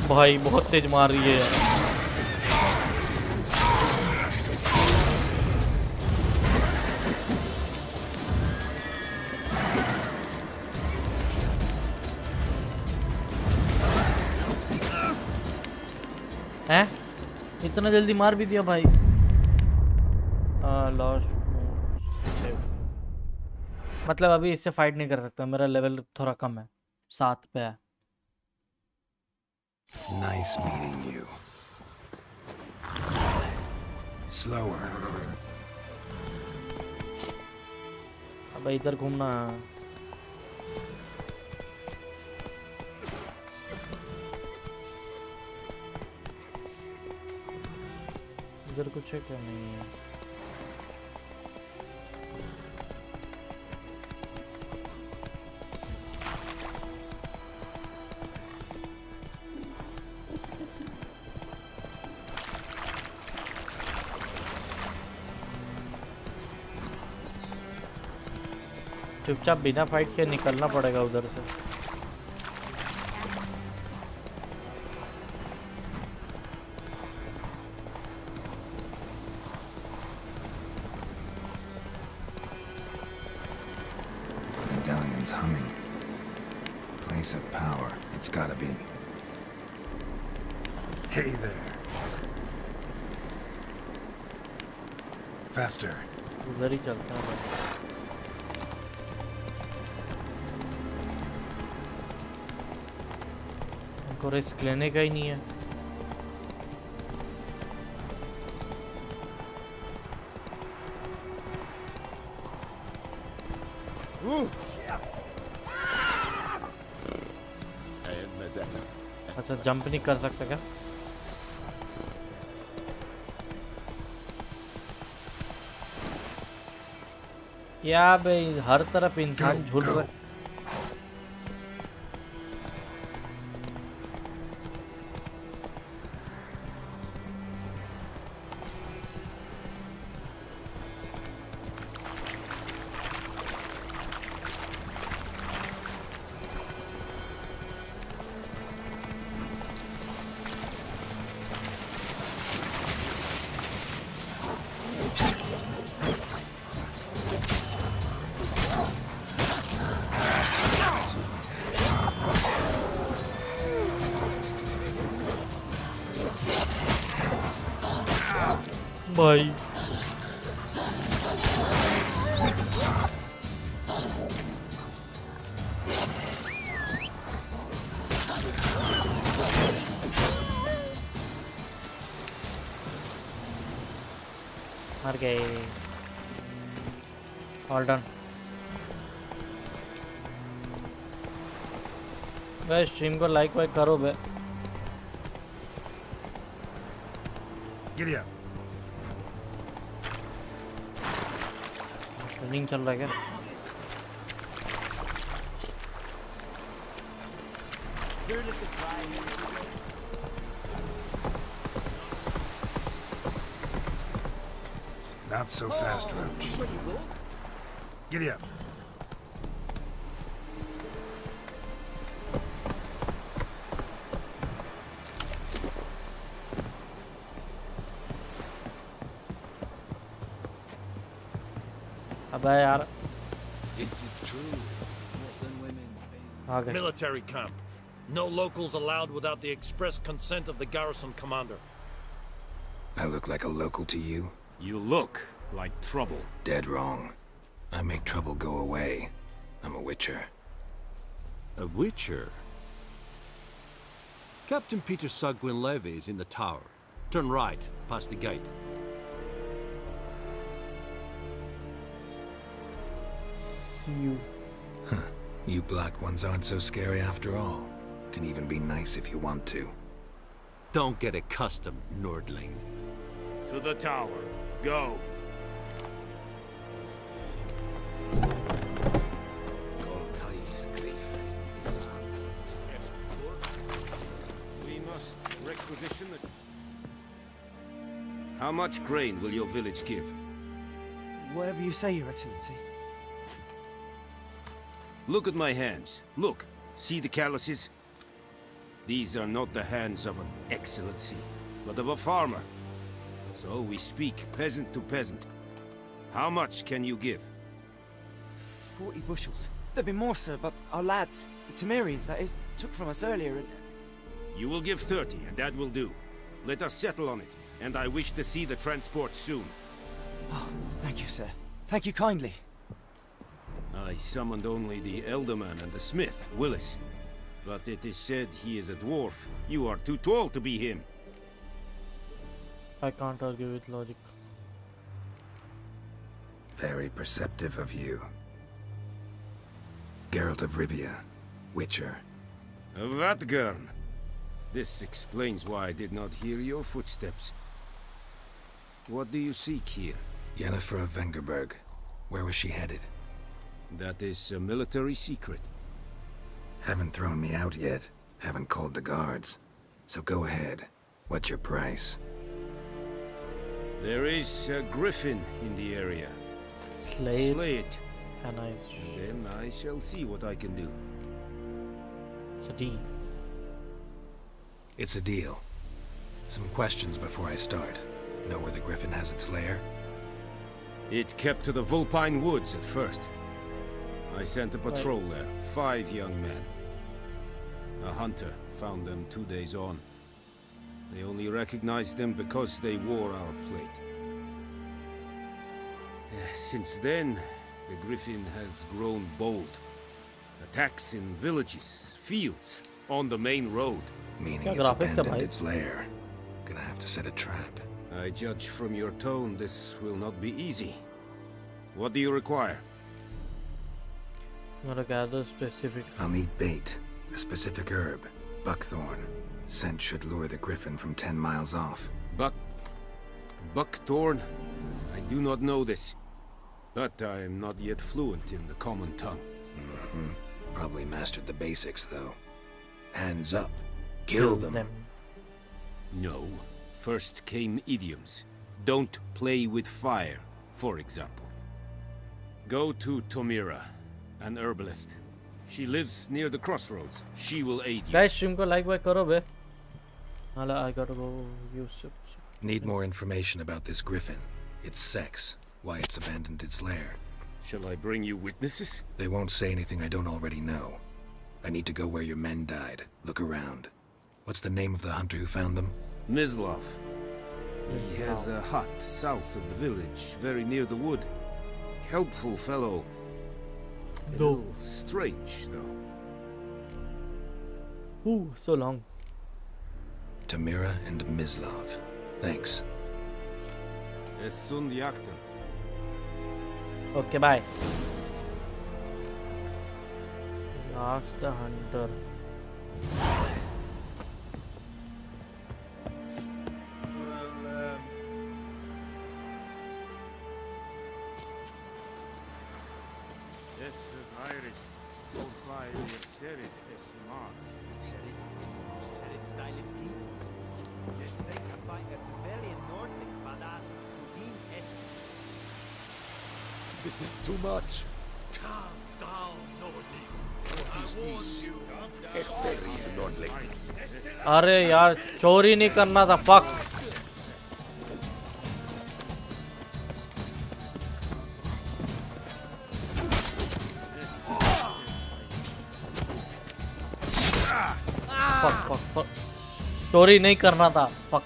भाई बहुत तेज मार रही है यार. हैं? इतना जल्दी मार भी दिया भाई. लॉस्ट. मतलब अभी इससे फाइट नहीं कर सकता. मेरा लेवल थोड़ा कम है. 7 पे है. Nice meeting you. Slower. अब इधर घूमना. इधर कुछ है क्या? नहीं है. चुपचाप बिना फाइट के निकलना पड़ेगा उधर से. Medallion's humming. Place of power. It's gotta be. Hey there. Faster. उधर ही चलता है. रिस्क लेने का ही नहीं है. अच्छा जंप नहीं कर सकता क्या? क्या भाई हर तरफ इंसान झूल रहा है. भाई मर गए। All done. भाई स्ट्रीम को लाइक वाइक करो बे। Giddy up. रनिंग चल रहा है क्या? Not so fast, Roach. Giddy up. अबे यार Is it true? आगे Military camp. No locals allowed without the express consent of the garrison commander. I look like a local to you? You look like trouble. Dead wrong. I make trouble go away. I'm a witcher. A witcher? Captain Peter Sugwin Levy is in the tower. Turn right, past the gate. See you. Huh. You black ones aren't so scary after all. Can even be nice if you want to. Don't get accustomed, Nordling. To the tower. Go. We must requisition the... How much grain will your village give? Whatever you say, Your Excellency. Look at my hands. Look. See the calluses? These are not the hands of an excellency, but of a farmer. So we speak peasant to peasant. How much can you give? 40 bushels. There'd be more, sir, but our lads, the Temerians, that is, took from us earlier and... You will give 30, and that will do. Let us settle on it, and I wish to see the transport soon. Oh, thank you, sir. Thank you kindly. I summoned only the Elderman and the smith, Willis. But it is said he is a dwarf. You are too tall to be him. I can't argue with logic. Very perceptive of you. Geralt of Rivia, Witcher. Vatgern. This explains why I did not hear your footsteps. What do you seek here? Yennefer of Vengerberg. Where was she headed? That is a military secret. Haven't thrown me out yet. Haven't called the guards. So go ahead. What's your price? There is a griffin in the area. Slay it. And then I shall see what I can do. It's a deal. It's a deal. Some questions before I start. Know where the griffin has its lair? It kept to the Vulpine Woods at first. I sent a patrol there, 5 young men. A hunter found them 2 days on. They only recognized them because they wore our plate. Since then, the griffin has grown bold. Attacks in villages, fields, on the main road. Meaning it's abandoned its lair. Gonna have to set a trap. I judge from your tone this will not be easy. What do you require? Gotta gather specific. I'll need bait, a specific herb, buckthorn. Scent should lure the griffin from 10 miles off. Buckthorn? I do not know this. But I am not yet fluent in the common tongue. Probably mastered the basics, though. Hands up. Kill them. No. First came idioms. Don't play with fire, for example. Go to Tomira, an herbalist. She lives near the crossroads. She will aid you. Guys, stream ko like karo be. I gotta go use it. Need more information about this griffin. Its sex, why it's abandoned its lair. Shall I bring you witnesses? They won't say anything I don't already know. I need to go where your men died. Look around. What's the name of the hunter who found them? Mislov. He has a hut south of the village, very near the wood. Helpful fellow. A little strange, though. Ooh, so long. Tamira and Mislav. Thanks. Es sun jakten. Okay, bye. Ask the hunter. Es wird Irish. Wobei wir Serit es mag. Serit style people. Yes, they can fight at the valley in Nordling, Badass, Ubon es. This is too much. Calm down, Nordling. What is this? Esperi Nordling. अरे यार चोरी नहीं करना था fuck. fuck. चोरी नहीं करना था fuck.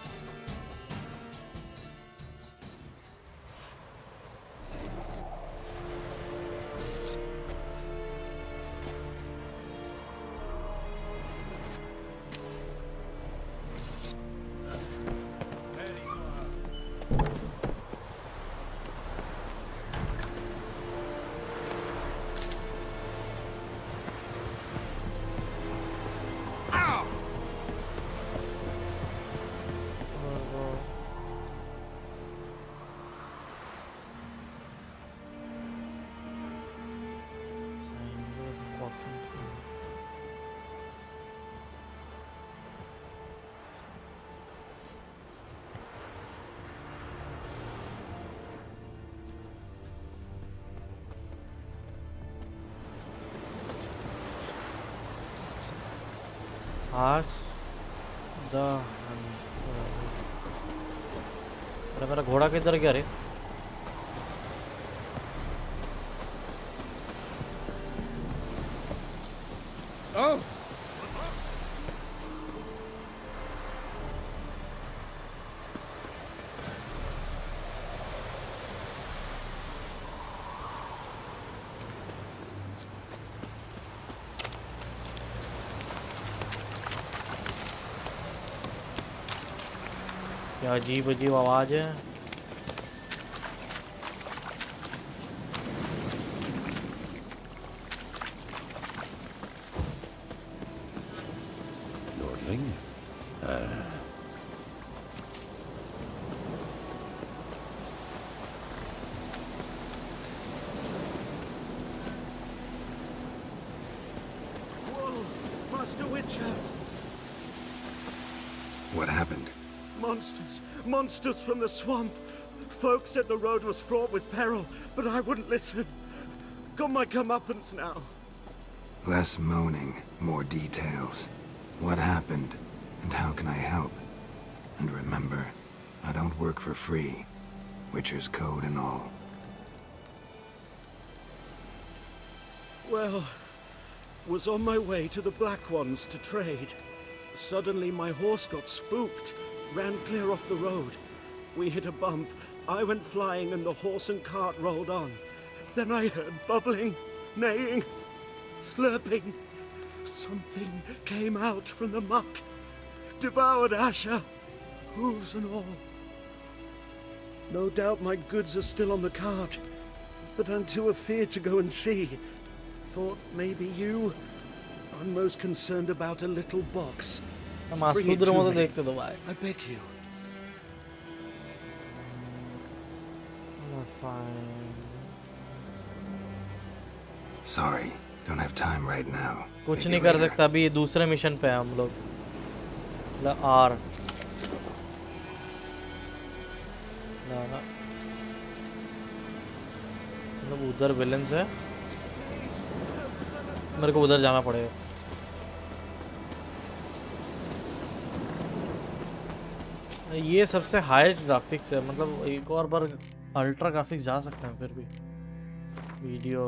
Ask the अरे मेरा घोड़ा किधर गया रे? Oh! क्या अजीब अजीब आवाज है. Nordling? Whoa, Master Witcher! What happened? Monsters from the swamp. Folks said the road was fraught with peril, but I wouldn't listen. Got my comeuppance now. Less moaning, more details. What happened, and how can I help? And remember, I don't work for free. Witcher's code and all. Well, was on my way to the Black Ones to trade. Suddenly my horse got spooked, ran clear off the road. We hit a bump. I went flying and the horse and cart rolled on. Then I heard bubbling, neighing, slurping. Something came out from the muck, devoured Asher, hooves and all. No doubt my goods are still on the cart, but I'm too afeard to go and see. Thought maybe you... I'm most concerned about a little box. Bring it to me. I beg you. Sorry, don't have time right now. कुछ नहीं कर सकता अभी दूसरे mission पे हैं हम लोग. R. ना मतलब उधर विलेंस है. मेरे को उधर जाना पड़ेगा. ये सबसे हाईएस्ट ग्राफिक्स है. मतलब एक और बार अल्ट्रा ग्राफिक्स जा सकते हैं फिर भी. वीडियो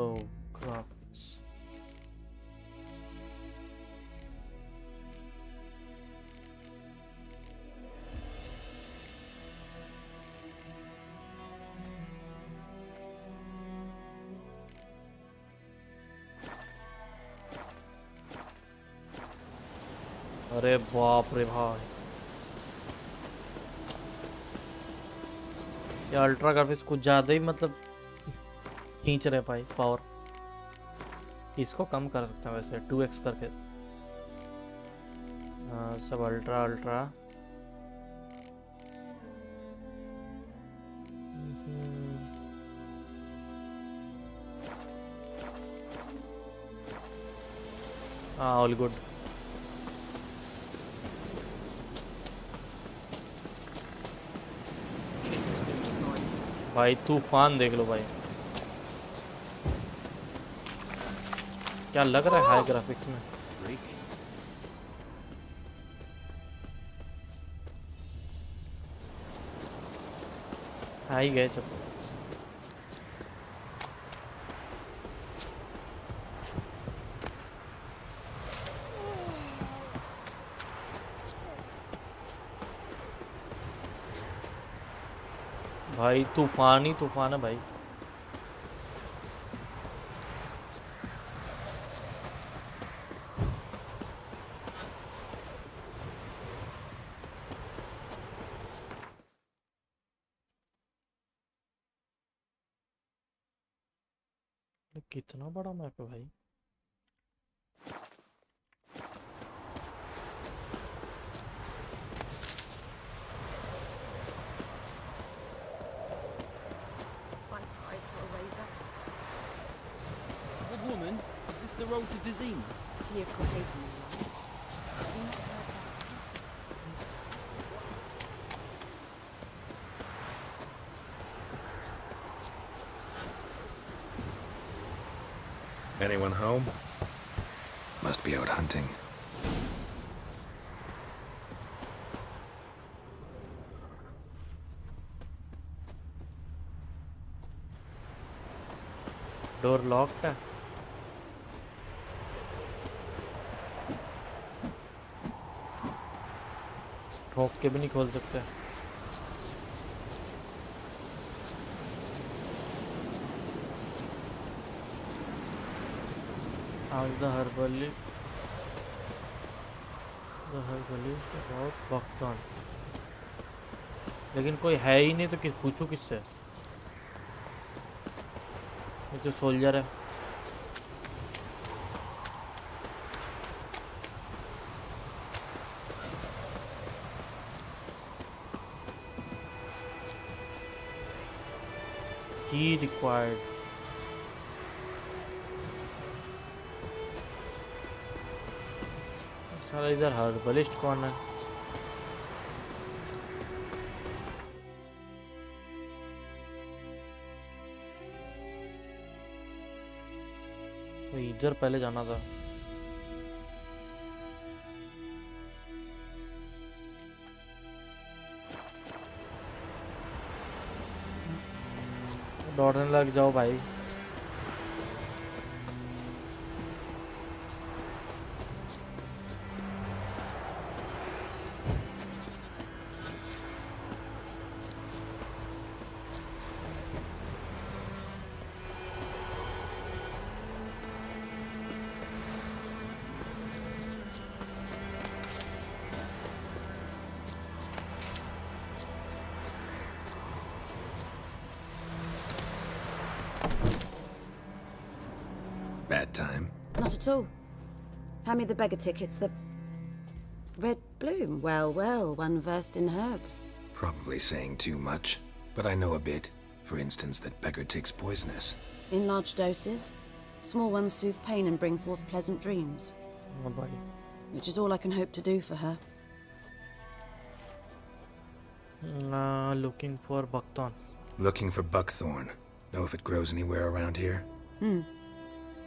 ग्राफिक्स अरे बाप रे भाई, ये अल्ट्रा ग्राफिक्स कुछ ज़्यादा ही मतलब खींच रहे भाई पावर। इसको कम कर सकते हैं वैसे 2x करके। हाँ सब अल्ट्रा अल्ट्रा। हाँ ऑल गुड। भाई तूफान देख लो भाई, क्या लग रहा है हाई ग्राफिक्स में। हाई गए जब भाई तूफान ही तूफान है भाई। कितना बड़ा मैप है भाई। Good woman, is this the road to Vizima? Anyone home? Must be out hunting. Door locked है। ठोक के भी नहीं खोल सकते। The herbalist about Buckthorn। लेकिन कोई है ही नहीं तो किस पूछूं किससे। ये तो सोल्जर है। Key required। साला इधर हर्बलिस्ट कौन है? तो इधर पहले जाना था। दौड़ने लग जाओ भाई। Bad time? Not at all. Hand me the beggar tickets, the... Red bloom. Well, well, one versed in herbs. Probably saying too much, but I know a bit. For instance, that beggar tick's poisonous. In large doses. Small ones soothe pain and bring forth pleasant dreams. Oh boy. Which is all I can hope to do for her. Looking for buckthorn. Looking for buckthorn. Know if it grows anywhere around here?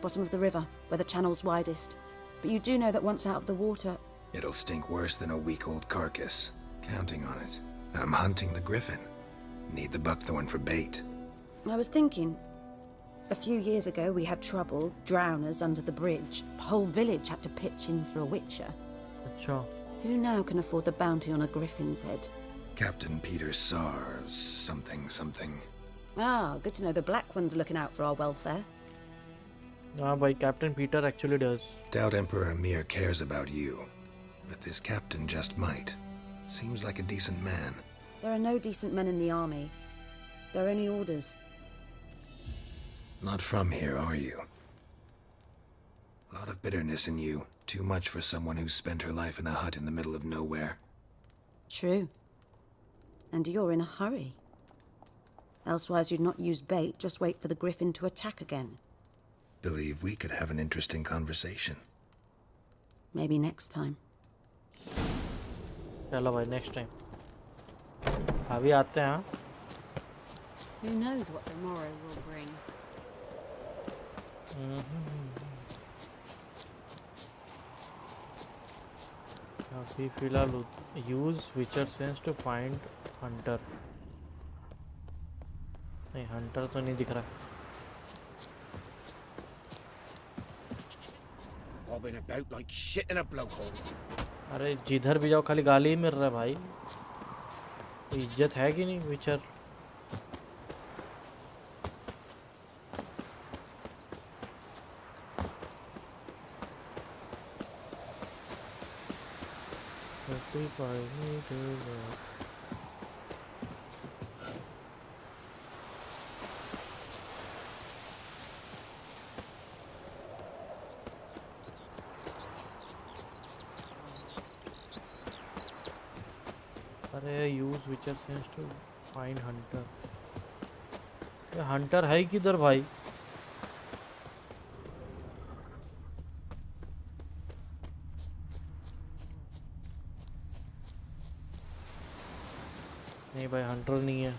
Bottom of the river, where the channel's widest. But you do know that once out of the water... It'll stink worse than a week-old carcass. Counting on it. I'm hunting the griffin. Need the buckthorn for bait. I was thinking... A few years ago we had trouble, drowners under the bridge. The whole village had to pitch in for a witcher. Achha. Who now can afford the bounty on a griffin's head? Captain Peter Sars, something. Ah, good to know the Black One's looking out for our welfare. By Captain Peter actually does. Doubt Emperor Amir cares about you. But this captain just might. Seems like a decent man. There are no decent men in the army. There are only orders. Not from here, are you? A lot of bitterness in you. Too much for someone who's spent her life in a hut in the middle of nowhere. True. And you're in a hurry. Elsewise you'd not use bait, just wait for the griffin to attack again. Believe we could have an interesting conversation. Maybe next time. चलो भाई next time. अभी आते हैं हाँ. Who knows what the morrow will bring? अभी फिलहाल use witcher sense to find hunter. नहीं hunter तो नहीं दिख रहा. Bobbing about like shit in a blowhole. अरे जिधर भी जाओ खाली गाली ही मिल रहा है भाई. इज्जत है कि नहीं विचर? अरे यूज विचर सेंस टू फाइंड हंटर. ये हंटर है किधर भाई? नहीं भाई हंटर नहीं है.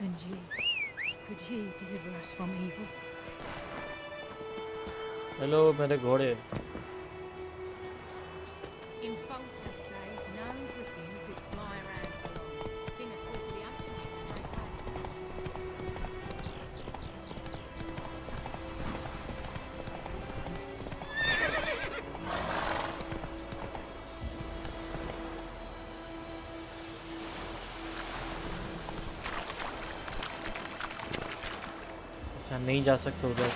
And you, could you deliver us from evil? Hello मेरे घोड़े. In Folter's day, no griffin could fly around for long. Think of all the answers straight back. अच्छा नहीं जा सकते उधर.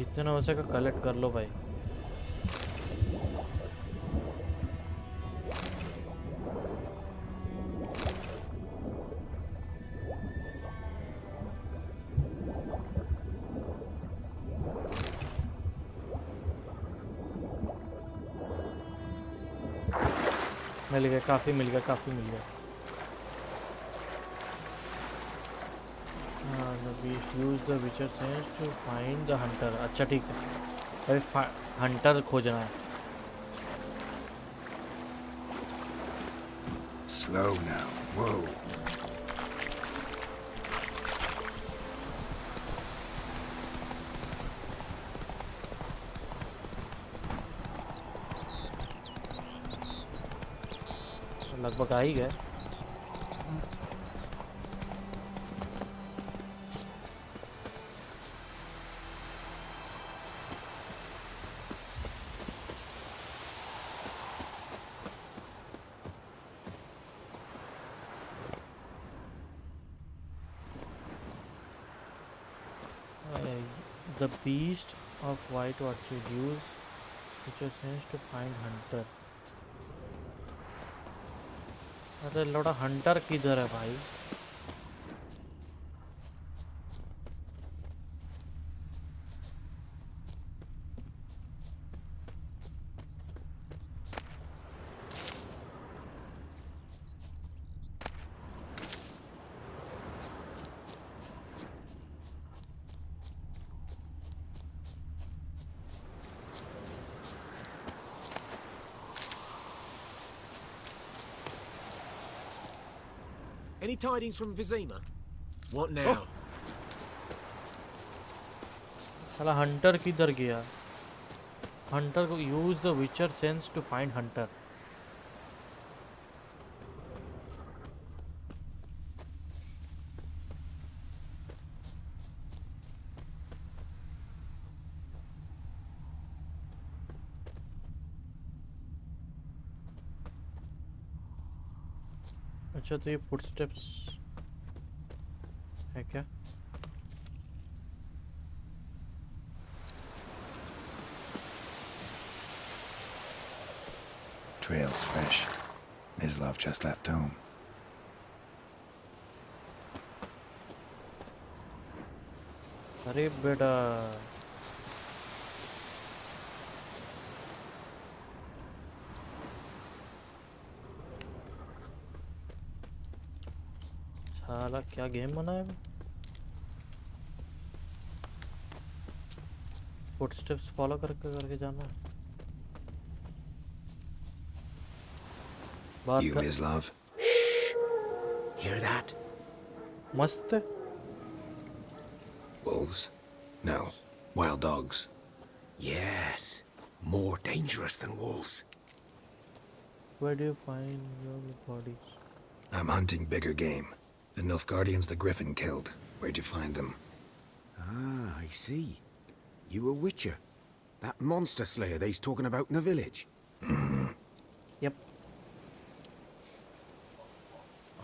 जितना हो सके कलेक्ट कर लो भाई. मिल गया काफ़ी मिल गया काफ़ी मिल गया. The beast use the witcher sense to find the hunter. अच्छा ठीक है. अभी हंटर खोजना है. Slow now. Whoa. लगभग आ ही गए. The beast of white orchid use which is sense to find hunter. अरे लौड़ा हंटर किधर है भाई? Any tidings from Vizima? What now? साला हंटर किधर गया? हंटर को use the Witcher sense to find hunter. अच्छा तो ये फुटस्टेप्स है क्या? Trail's fresh. Mislav just left home. अरे बेटा साला क्या गेम बनाया है? फुटस्टेप्स फॉलो करके जाना है। बात You, कर Mislav. Hear that? मस्त है। Wolves? No. Wild dogs. Yes. More dangerous than wolves. Where do you find your bodies? I'm hunting bigger game. The Nilfgaardians the Griffin killed. Where'd you find them? Ah, I see. You a witcher. That monster slayer they's talking about in the village. Mm-hmm. Yep.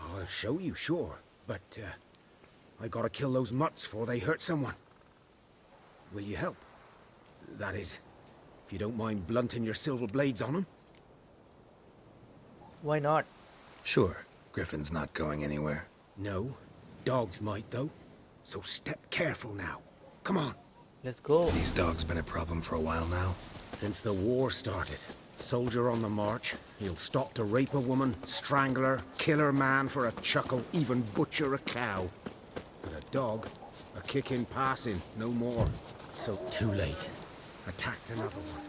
I'll show you, sure. But, I gotta kill those mutts before they hurt someone. Will you help? That is, if you don't mind blunting your silver blades on them. Why not? Sure. Griffin's not going anywhere. No. Dogs might, though. So step careful now. Come on. Let's go. These dogs been a problem for a while now? Since the war started. Soldier on the march. He'll stop to rape a woman, strangle her, kill her man for a chuckle, even butcher a cow. But a dog, a kick in passing, no more. So too late. Attacked another one.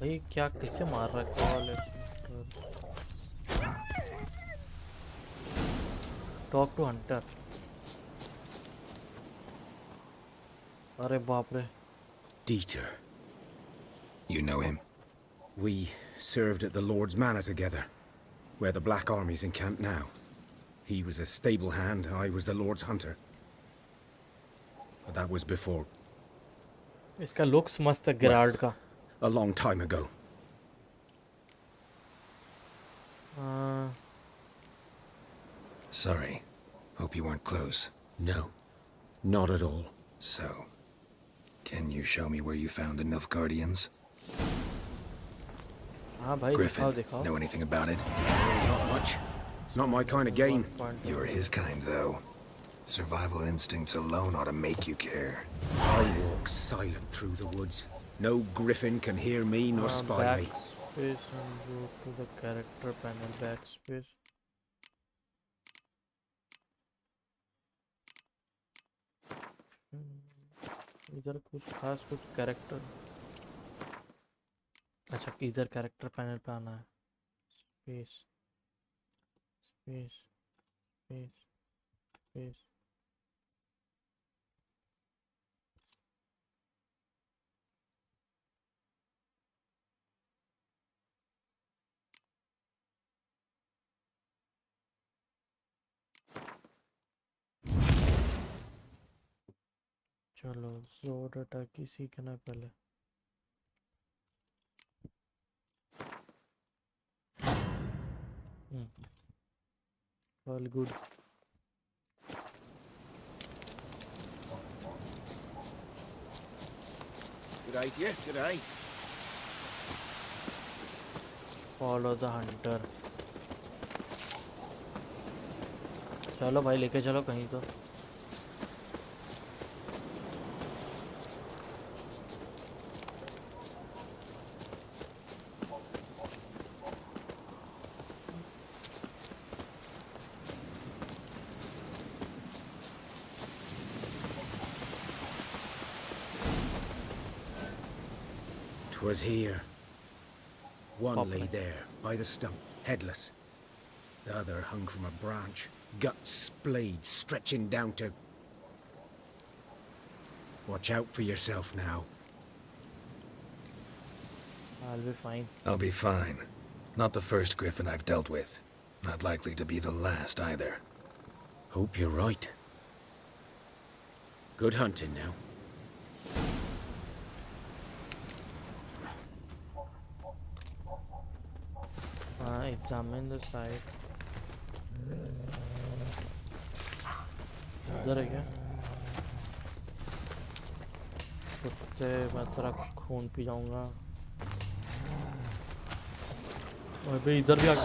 भाई क्या किससे मार रहा है? Call talk to hunter. अरे बाप रे। Dieter. You know him? We served at the Lord's Manor together, where the Black Army's encamped now. He was a stable hand, I was the Lord's hunter. But that was before. इसका looks मस्त है गिरार्ड का। A long time ago. Sorry. Hope you weren't close. No. Not at all. So, can you show me where you found the Nilfgaardians? हाँ भाई Griffin, दिखाओ। know anything about it? Not much. It's not my kind of game. You're his kind, though. Survival instincts alone ought to make you care. I walk silent through the woods. No griffin can hear me nor spy me. Backspace and go to the character panel. Backspace. इधर कुछ खास कुछ character. अच्छा इधर character panel पे आना है। Space space space space. चलो जोर अटैक ही सीखना पहले। All good. Good idea, good eye. Follow the hunter. चलो भाई लेके चलो कहीं तो। 'Twas here. One lay there, by the stump, headless. The other hung from a branch, guts splayed, stretching down to... Watch out for yourself now. I'll be fine. I'll be fine. Not the first griffin I've dealt with. Not likely to be the last either. Hope you're right. Good hunting now. Examine the site. उधर है क्या? कुत्ते मैं तेरा खून P जाऊंगा। और भाई इधर भी आ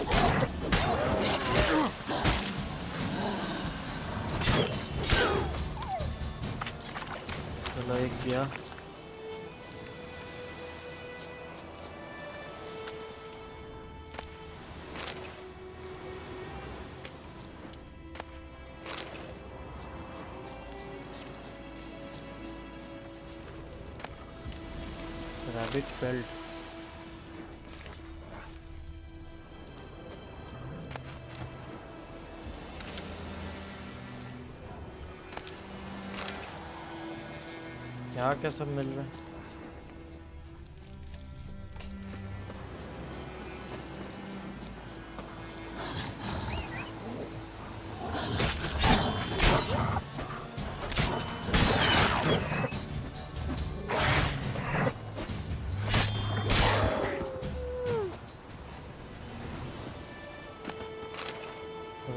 चलो एक गया। Rabbit felt. क्या सब मिल रहा है?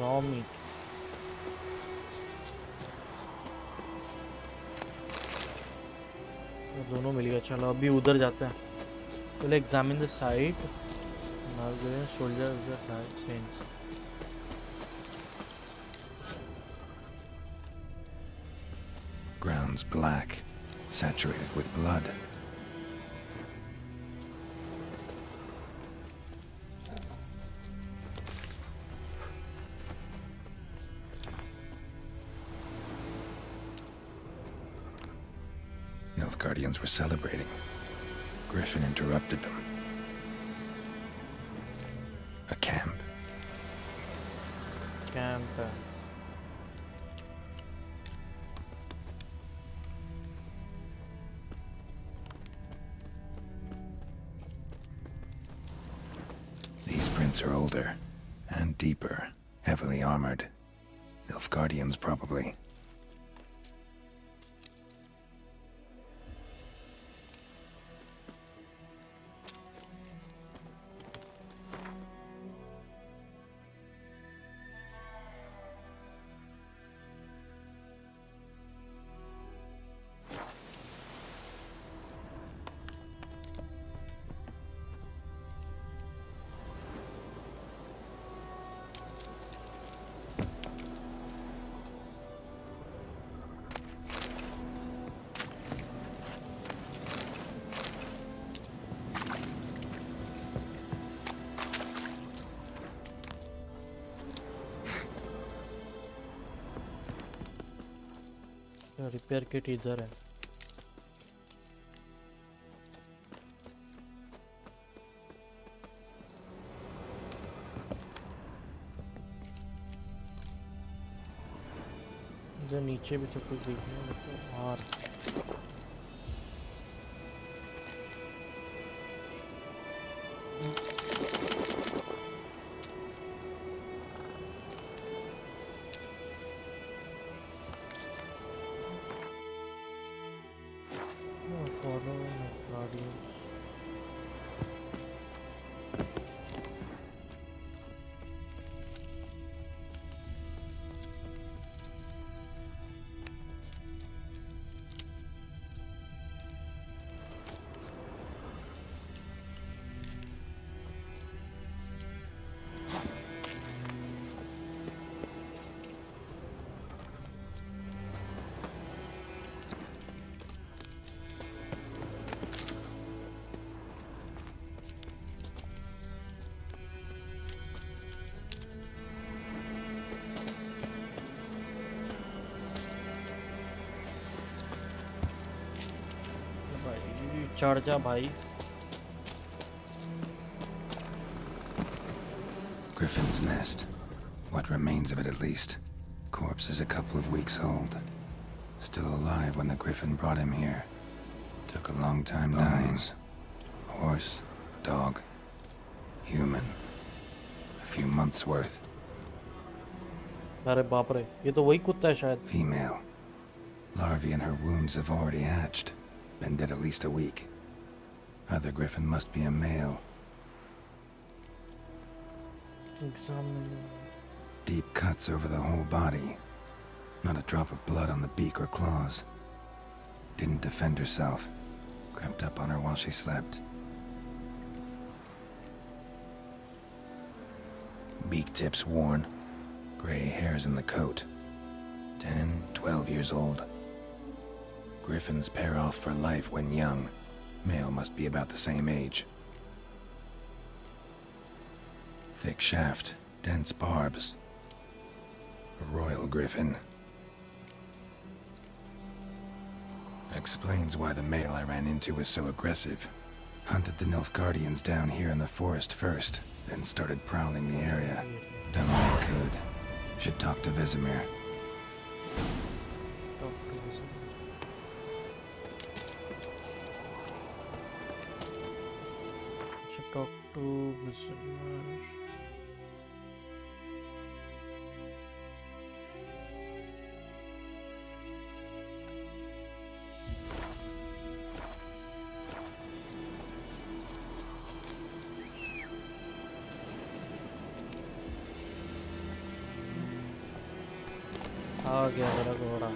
Raw meat. दोनों मिल गया। चलो अभी उधर जाते हैं। पहले examine the site. Soldier sense. Ground's black, saturated with blood. Guardians were celebrating. Griffin interrupted them. A camp. Camp. These prints are older and deeper, heavily armored. Nilfgaardians probably. Repair kit इधर है। इधर नीचे भी सब कुछ देखना है और चढ़ जा भाई। Griffin's nest. What remains of it, at least. Corpse is a couple of weeks old. Still alive when the Griffin brought him here. Took a long time dying. Horse, dog, human. A few months worth. अरे बाप रे, ये तो वही कुत्ता है शायद. Female. Larvae in her wounds have already hatched. Been dead at least a week. Other Griffin must be a male. Examine. Deep cuts over the whole body. Not a drop of blood on the beak or claws. Didn't defend herself. Crept up on her while she slept. Beak tips worn. Gray hairs in the coat. 10, 12 years old. Griffins pair off for life when young. Male must be about the same age. Thick shaft, dense barbs. A royal griffin. Explains why the male I ran into was so aggressive. Hunted the Nilfgaardians down here in the forest first, then started prowling the area. Done all I could. Should talk to Vesemir. Should talk to Vesemir. आ गया मेरा घोड़ा.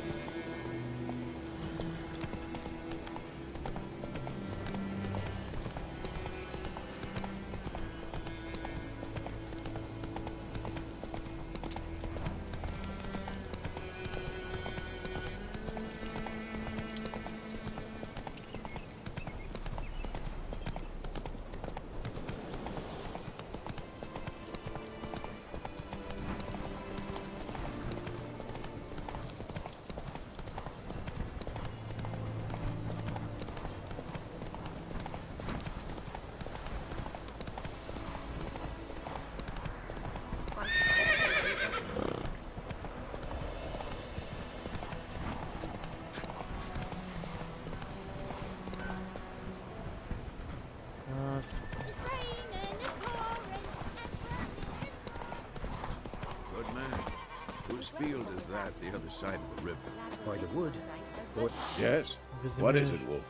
Field is that the other side of the river? By the wood. Yes? What is it, Wolf?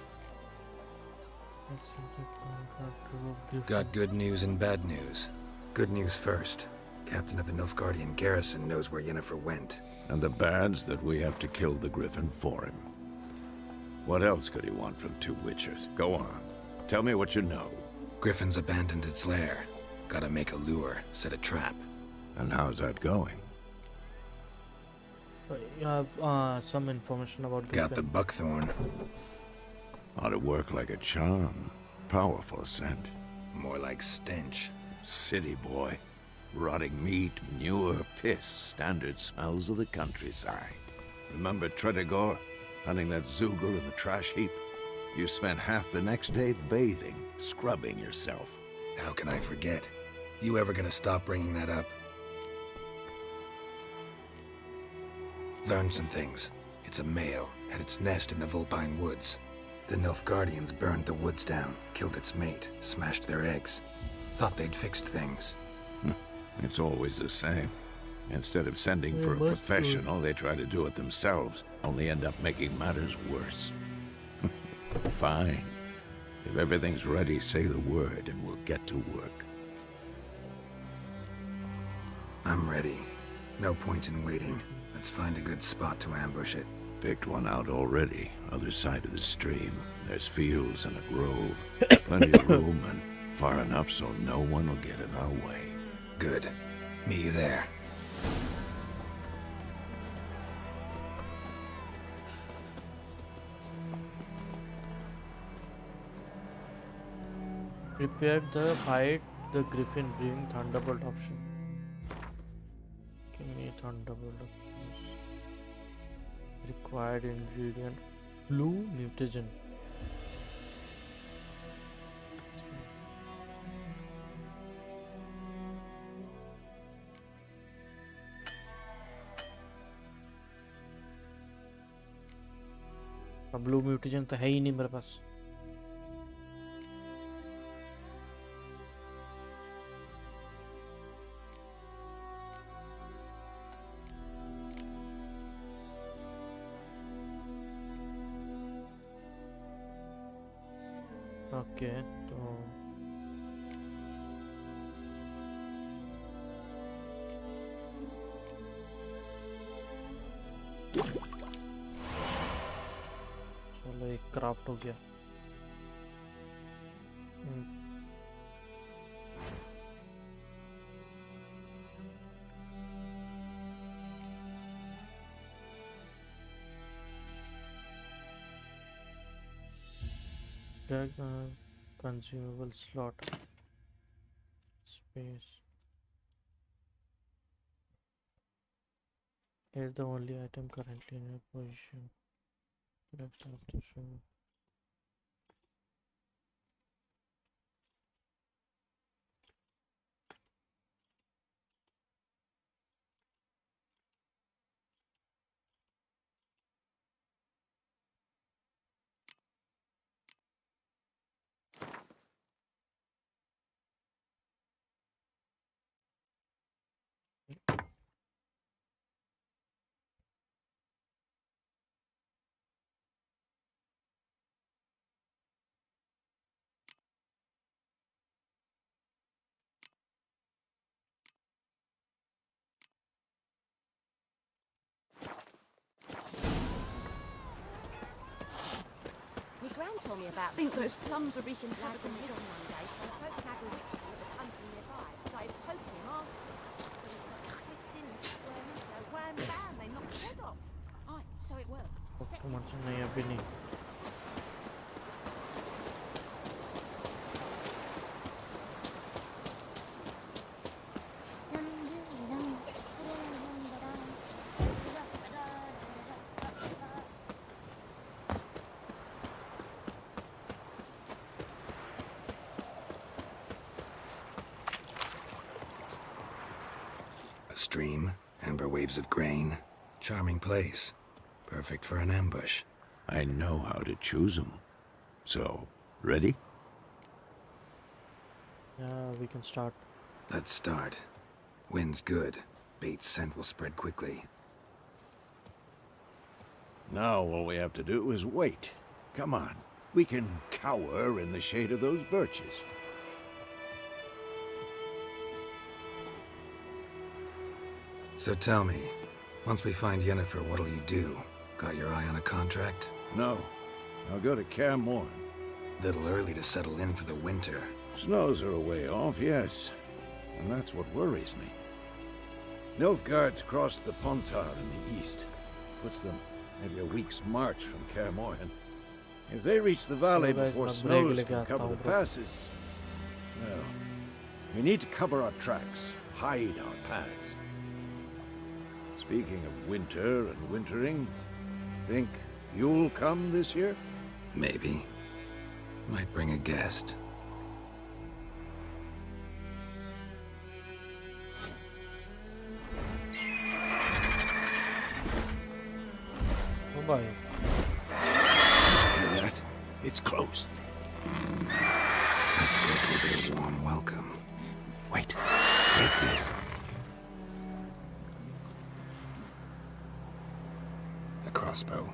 Got good news and bad news. Good news first. Captain of the Nilfgaardian garrison knows where Yennefer went. And the bad's that we have to kill the Griffin for him. What else could he want from two witchers? Go on. Tell me what you know. Griffin's abandoned its lair. Gotta make a lure, set a trap. And how's that going? You have some information about Griffin. Got the buckthorn. Ought to work like a charm. Powerful scent. More like stench. City boy. Rotting meat, manure, piss. Standard smells of the countryside. Remember Tredegor? Hunting that Zoogle in the trash heap? You spent half the next day bathing, scrubbing yourself. How can I forget? You ever gonna stop bringing that up? Learned some things. It's a male, had its nest in the Vulpine Woods. The Nilfgaardians burned the woods down, killed its mate, smashed their eggs. Thought they'd fixed things. It's always the same. Instead of sending for a professional, they try to do it themselves, only end up making matters worse. Fine. If everything's ready, say the word and we'll get to work. I'm ready. No point in waiting. Let's find a good spot to ambush it. Picked one out already, other side of the stream. There's fields and a grove. Plenty of room and far enough so no one will get in our way. Good. Meet you there. Prepare the fight the Griffin, bring Thunderbolt option. Give me Thunderbolt options. Required ingredient blue mutagen. अब blue mutation तो है ही नहीं मेरे पास. Okay तो चलो एक craft हो गया. Drag consumable slot space. Here's the only item currently in your position. Next after show. My gran told me about. I think those plums are wreaking havoc on this one day, so I broke an agriculture that was hunting nearby. Started poking him arse. But he started twisting and squirming, so wham bam, they knocked his head off. Aye, so it worked. नहीं अभी नहीं. A stream, amber waves of grain. Charming place. Perfect for an ambush. I know how to choose them. So, ready? Yeah, we can start. Let's start. Wind's good. Bait's scent will spread quickly. Now all we have to do is wait. Come on. We can cower in the shade of those birches. So tell me, once we find Yennefer, what'll you do? Got your eye on a contract? No. I'll go to Kaer Morhen. Little early to settle in for the winter. Snows are a way off, yes. And that's what worries me. Nilfgaard's crossed the Pontar in the east. Puts them maybe a week's march from Kaer Morhen. If they reach the valley before snows can cover the passes, well, we need to cover our tracks, hide our paths. Speaking of winter and wintering, think you'll come this year? Maybe. Might bring a guest. Oh boy. Hear that? It's close. Let's go give it a warm welcome. Wait. Take this. A crossbow.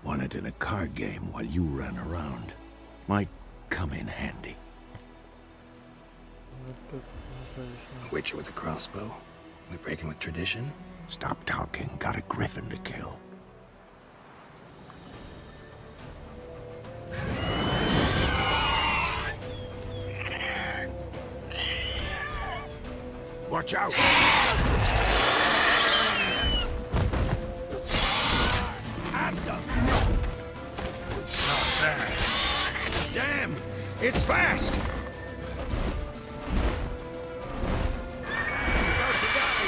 Won it in a card game while you ran around. Might come in handy. A witcher with a crossbow? We breaking with tradition? Stop talking. Got a griffin to kill. Watch out! Not bad. Damn! It's fast! It's about to die!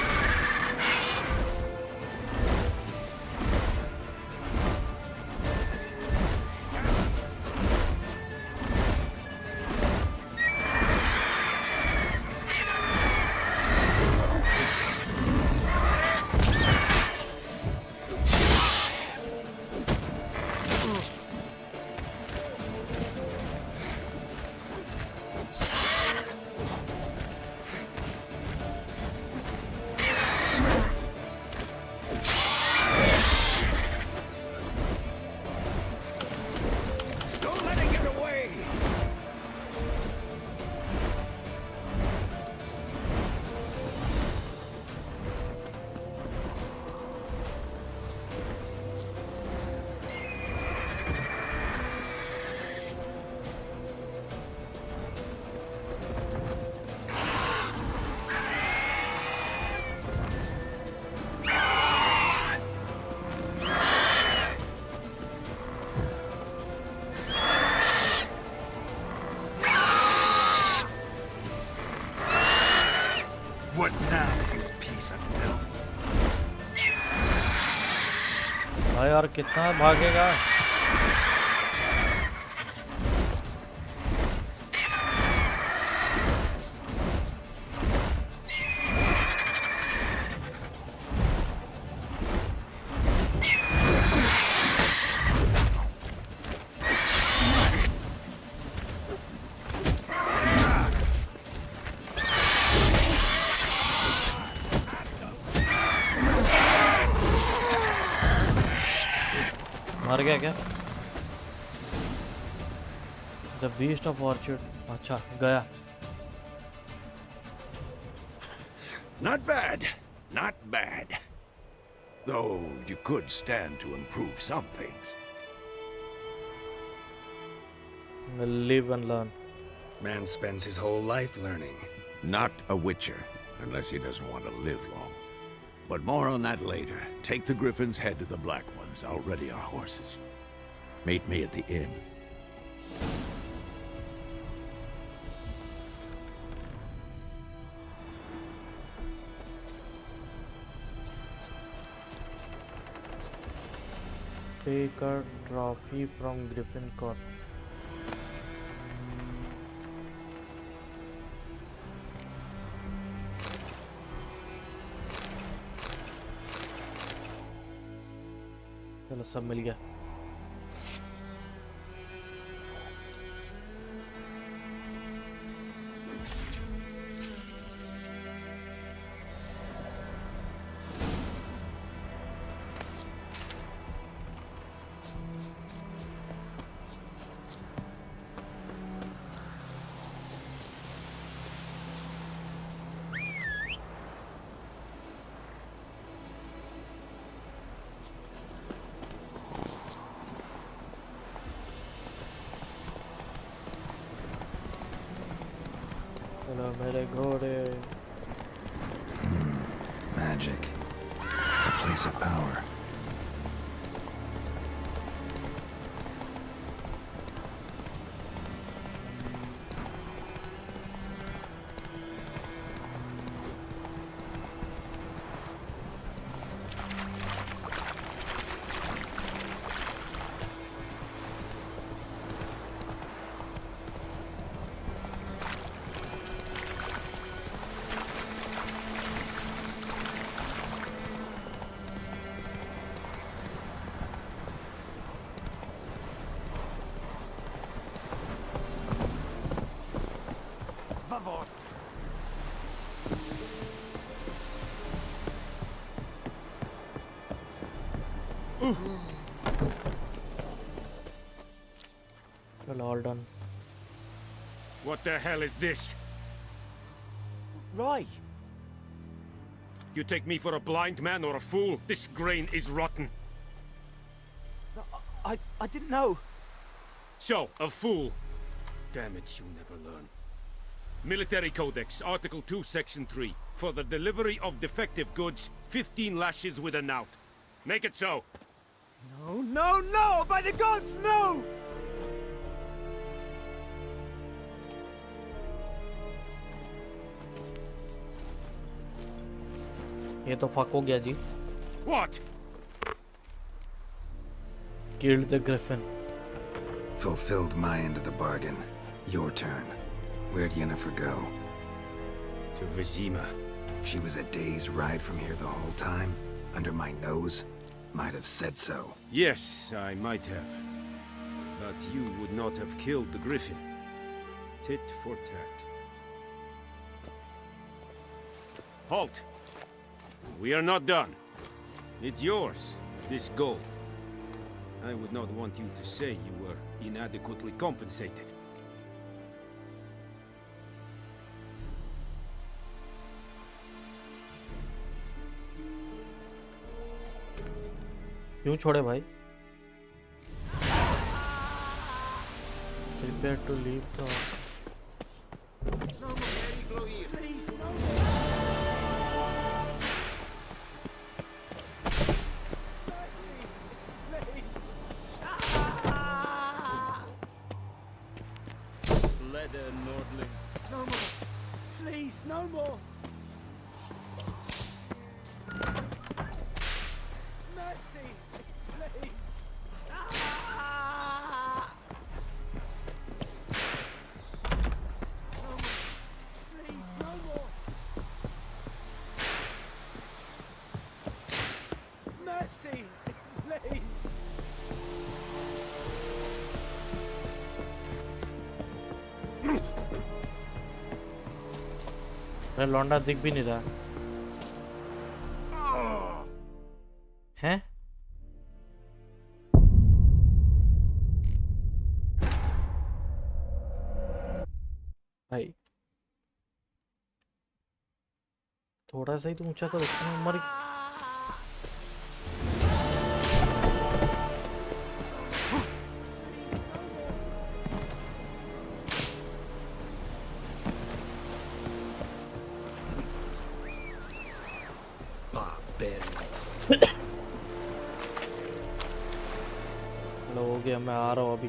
भाई यार कितना भागेगा? मर गया क्या? The Beast of Orchard. अच्छा गया. Not bad, not bad. Though you could stand to improve some things. Live and learn. Man spends his whole life learning. Not a witcher, unless he doesn't want to live long. But more on that later. Take the Griffin's head to the Black Ones. I'll ready our horses. Meet me at the inn. Take a trophy from Griffin Court. चलो सब मिल गया. मेरे घोड़े. Magic. A place of power. Well, all done. What the hell is this? Rye! You take me for a blind man or a fool? This grain is rotten. I didn't know. So, a fool. Damn it, you never learn. Military Codex, Article 2, Section 3. For the delivery of defective goods, 15 lashes with a knout. Make it so. No, no, no! By the gods, no! ये तो fuck हो गया जी. What? Killed the Griffin. Fulfilled my end of the bargain. Your turn. Where'd Yennefer go? To Vizima. She was a day's ride from here the whole time? Under my nose? Might have said so. Yes, I might have. But you would not have killed the Griffin. Tit for tat. Halt! We are not done. It's yours, this gold. I would not want you to say you were inadequately compensated. क्यों छोड़े भाई? Prepare to leave the. No more. Please, no more. Mercy. please. Ah! No more. Please, no more. Mercy, please. अरे लौंडा दिख भी नहीं रहा हैं? भाई थोड़ा सा ही तो ऊंचा तो रखना मर गया। हेलो हो गया मैं आ रहा हूँ अभी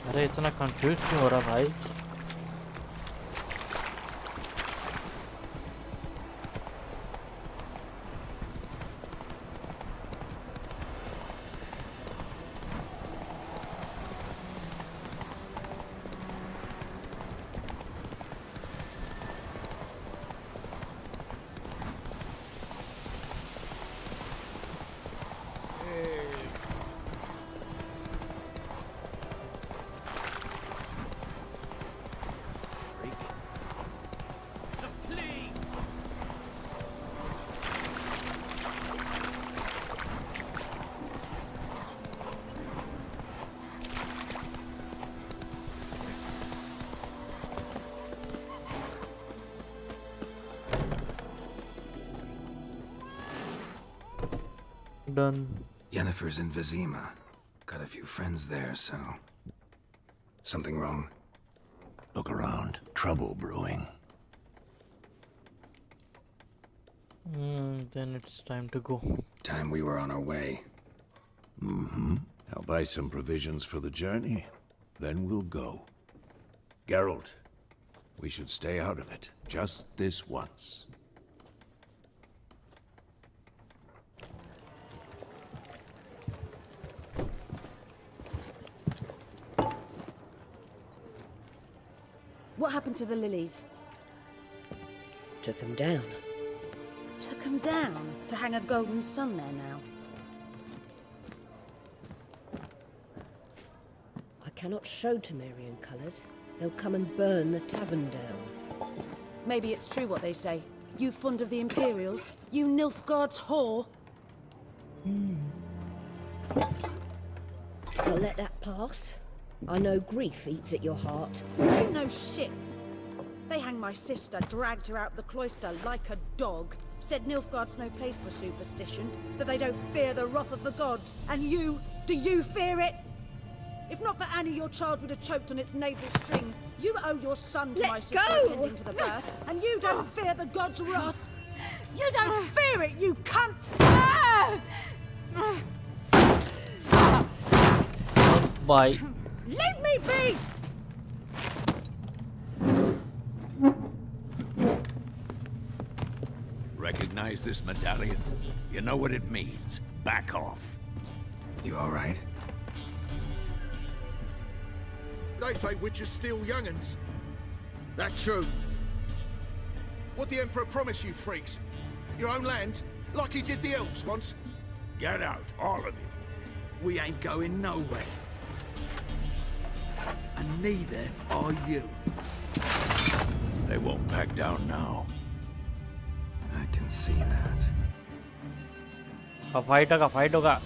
अरे इतना कंफ्यूज क्यों हो रहा भाई done. Yennefer's in Vizima. Got a few friends there, so... Something wrong? Look around. Trouble brewing. Then it's time to go. Time we were on our way. Mm-hmm. I'll buy some provisions for the journey. Then we'll go. Geralt, we should stay out of it. Just this once. What happened to the lilies? Took him down. Took them down to hang a golden sun there now. I cannot show Temerian colours. They'll come and burn the tavern down. Maybe it's true what they say. You fond of the Imperials? You Nilfgaard's whore? I'll let that pass. I know grief eats at your heart. You know shit. They hanged my sister, dragged her out the cloister like a dog. Said Nilfgaard's no place for superstition, that they don't fear the wrath of the gods. And you, do you fear it? If not for Annie, your child would have choked on its navel string. You owe your son to my sister attending to the birth, and you don't fear the gods' wrath. You don't fear it, you cunt! Bye. Leave me be! Recognize this medallion? You know what it means. Back off. You all right? They say witches steal young'uns. That true. What the Emperor promised you, freaks? Your own land? Like he did the elves once? Get out, all of you. We ain't going nowhere. And neither are you. They won't back down now. I can see that. Fight hoga.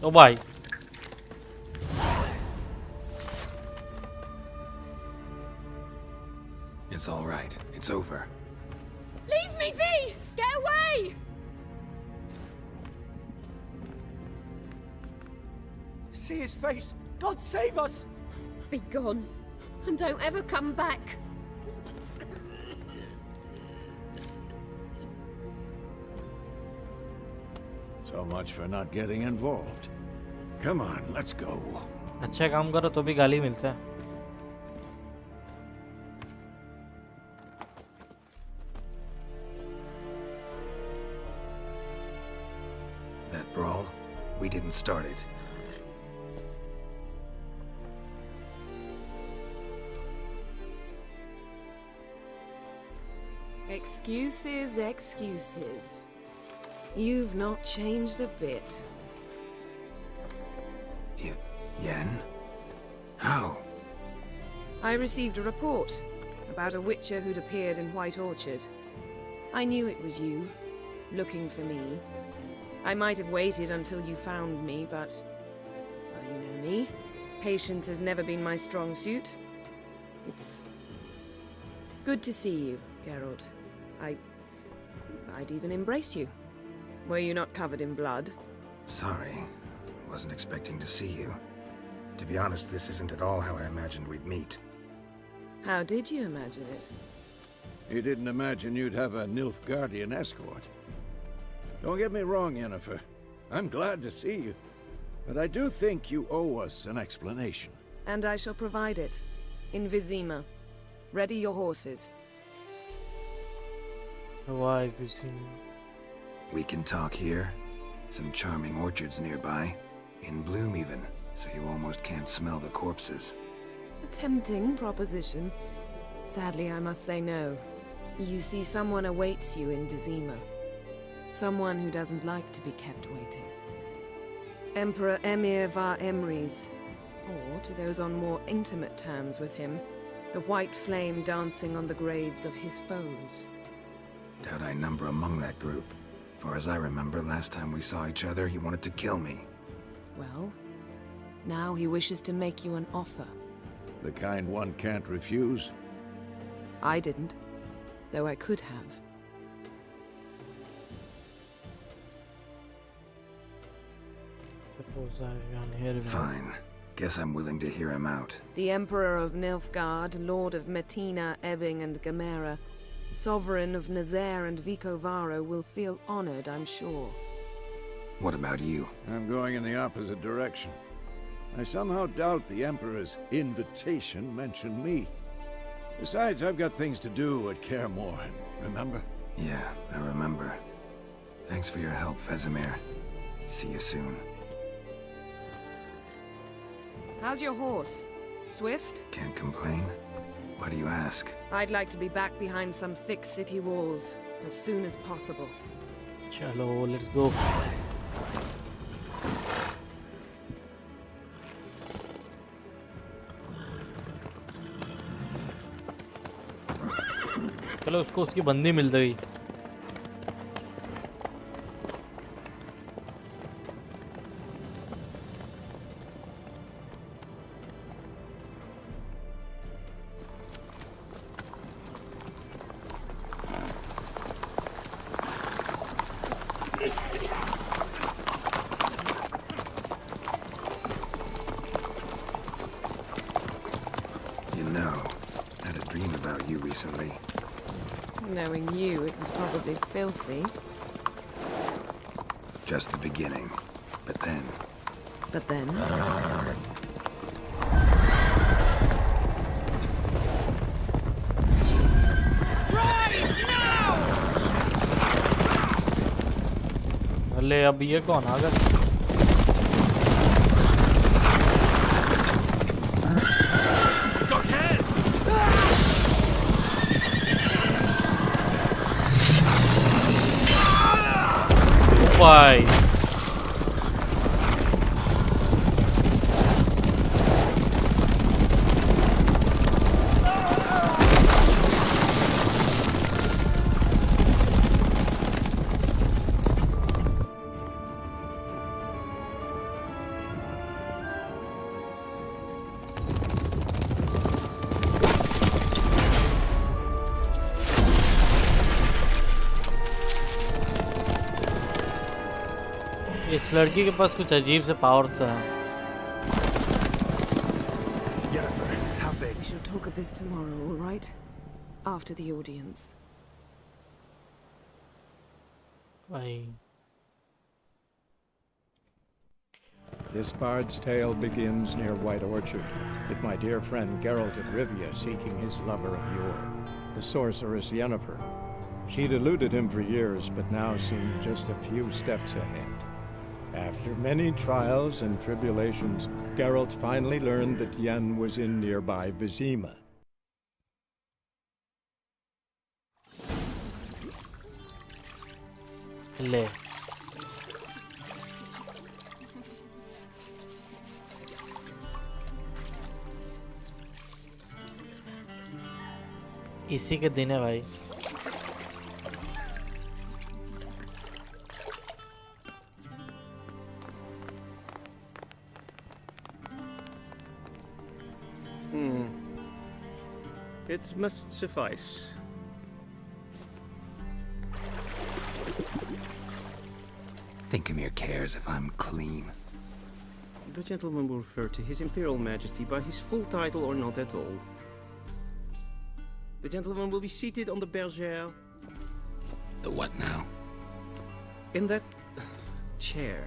Oh bhai. It's all right. It's over. Leave me be! Get away! See his face! God save us! Be gone, and don't ever come back. So much for not getting involved. Come on, let's go. अच्छा काम करो तो भी गाली मिलता है. That brawl, we didn't start it. Excuses, excuses. You've not changed a bit. Yen? How? I received a report about a witcher who'd appeared in White Orchard. I knew it was you, looking for me. I might have waited until you found me, but... well, you know me. Patience has never been my strong suit. It's... good to see you, Geralt. I'd even embrace you. Were you not covered in blood? Sorry. Wasn't expecting to see you. To be honest, this isn't at all how I imagined we'd meet. How did you imagine it? You didn't imagine you'd have a Nilfgaardian escort. Don't get me wrong, Yennefer. I'm glad to see you. But I do think you owe us an explanation. And I shall provide it. In Vizima. Ready your horses. Why Vizima? We can talk here. Some charming orchards nearby. In bloom even, so you almost can't smell the corpses. A tempting proposition. Sadly, I must say no. You see, someone awaits you in Vizima. Someone who doesn't like to be kept waiting. Emperor Emir var Emrys. Or, to those on more intimate terms with him, the white flame dancing on the graves of his foes. Doubt I number among that group. Far as I remember, last time we saw each other, he wanted to kill me. Well, now he wishes to make you an offer. The kind one can't refuse? I didn't, though I could have. Fine. Guess I'm willing to hear him out. The Emperor of Nilfgaard, Lord of Metina, Ebbing and Gamerz, Sovereign of Nazaire and Vicovaro will feel honored, I'm sure. What about you? I'm going in the opposite direction. I somehow doubt the Emperor's invitation mentioned me. Besides, I've got things to do at Kaer Morhen, remember? Yeah, I remember. Thanks for your help, Vesemir. See you soon. How's your horse? Swift? Can't complain. Why do you ask? I'd like to be back behind some thick city walls as soon as possible. Chalo, let's go. चलो उसको उसकी बंदी मिल गई. You know, I had a dream about you recently. Knowing you, it was probably filthy. Just the beginning. But then... But then? अरे अब ये कौन आ गया? Why? इस लड़की के पास कुछ अजीब से पावर्स हैं. We shall talk of this tomorrow, all right? After the audience. भाई. This bard's tale begins near White Orchard, with my dear friend Geralt of Rivia seeking his lover of yore, the sorceress Yennefer. She'd eluded him for years, but now seemed just a few steps ahead. After many trials and tribulations, Geralt finally learned that Yen was in nearby Vizima. ले. इसी के दिन है भाई. It must suffice. Thinkamere cares if I'm clean. The gentleman will refer to His Imperial Majesty by his full title or not at all. The gentleman will be seated on the bergère. The what now? In that chair.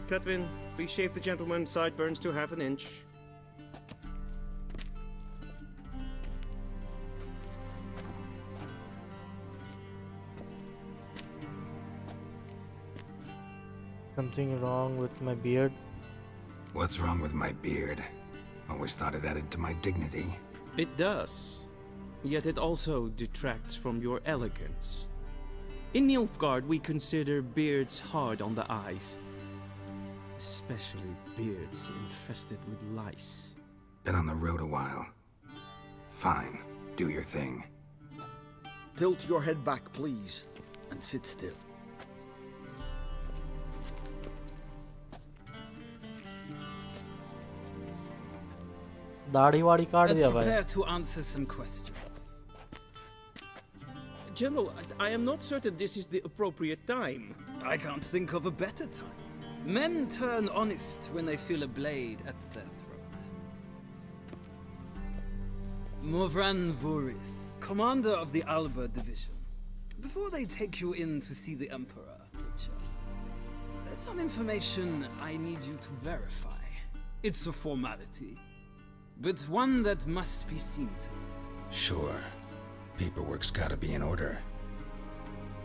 Catwin, please shave the gentleman's sideburns to half an inch. Something wrong with my beard? What's wrong with my beard? Always thought it added to my dignity. It does. Yet it also detracts from your elegance. In Nilfgaard, we consider beards hard on the eyes. Especially beards infested with lice. Been on the road a while. Fine. Do your thing. Tilt your head back, please, and sit still. दाढ़ी वाड़ी काट दिया भाई. Prepare to answer some questions. General, I am not certain this is the appropriate time. I can't think of a better time. Men turn honest when they feel a blade at their throat. Movran Voris, commander of the Alba division. Before they take you in to see the Emperor, Redgear, there's some information I need you to verify. It's a formality, but one that must be seen to. Sure. Paperwork's gotta be in order.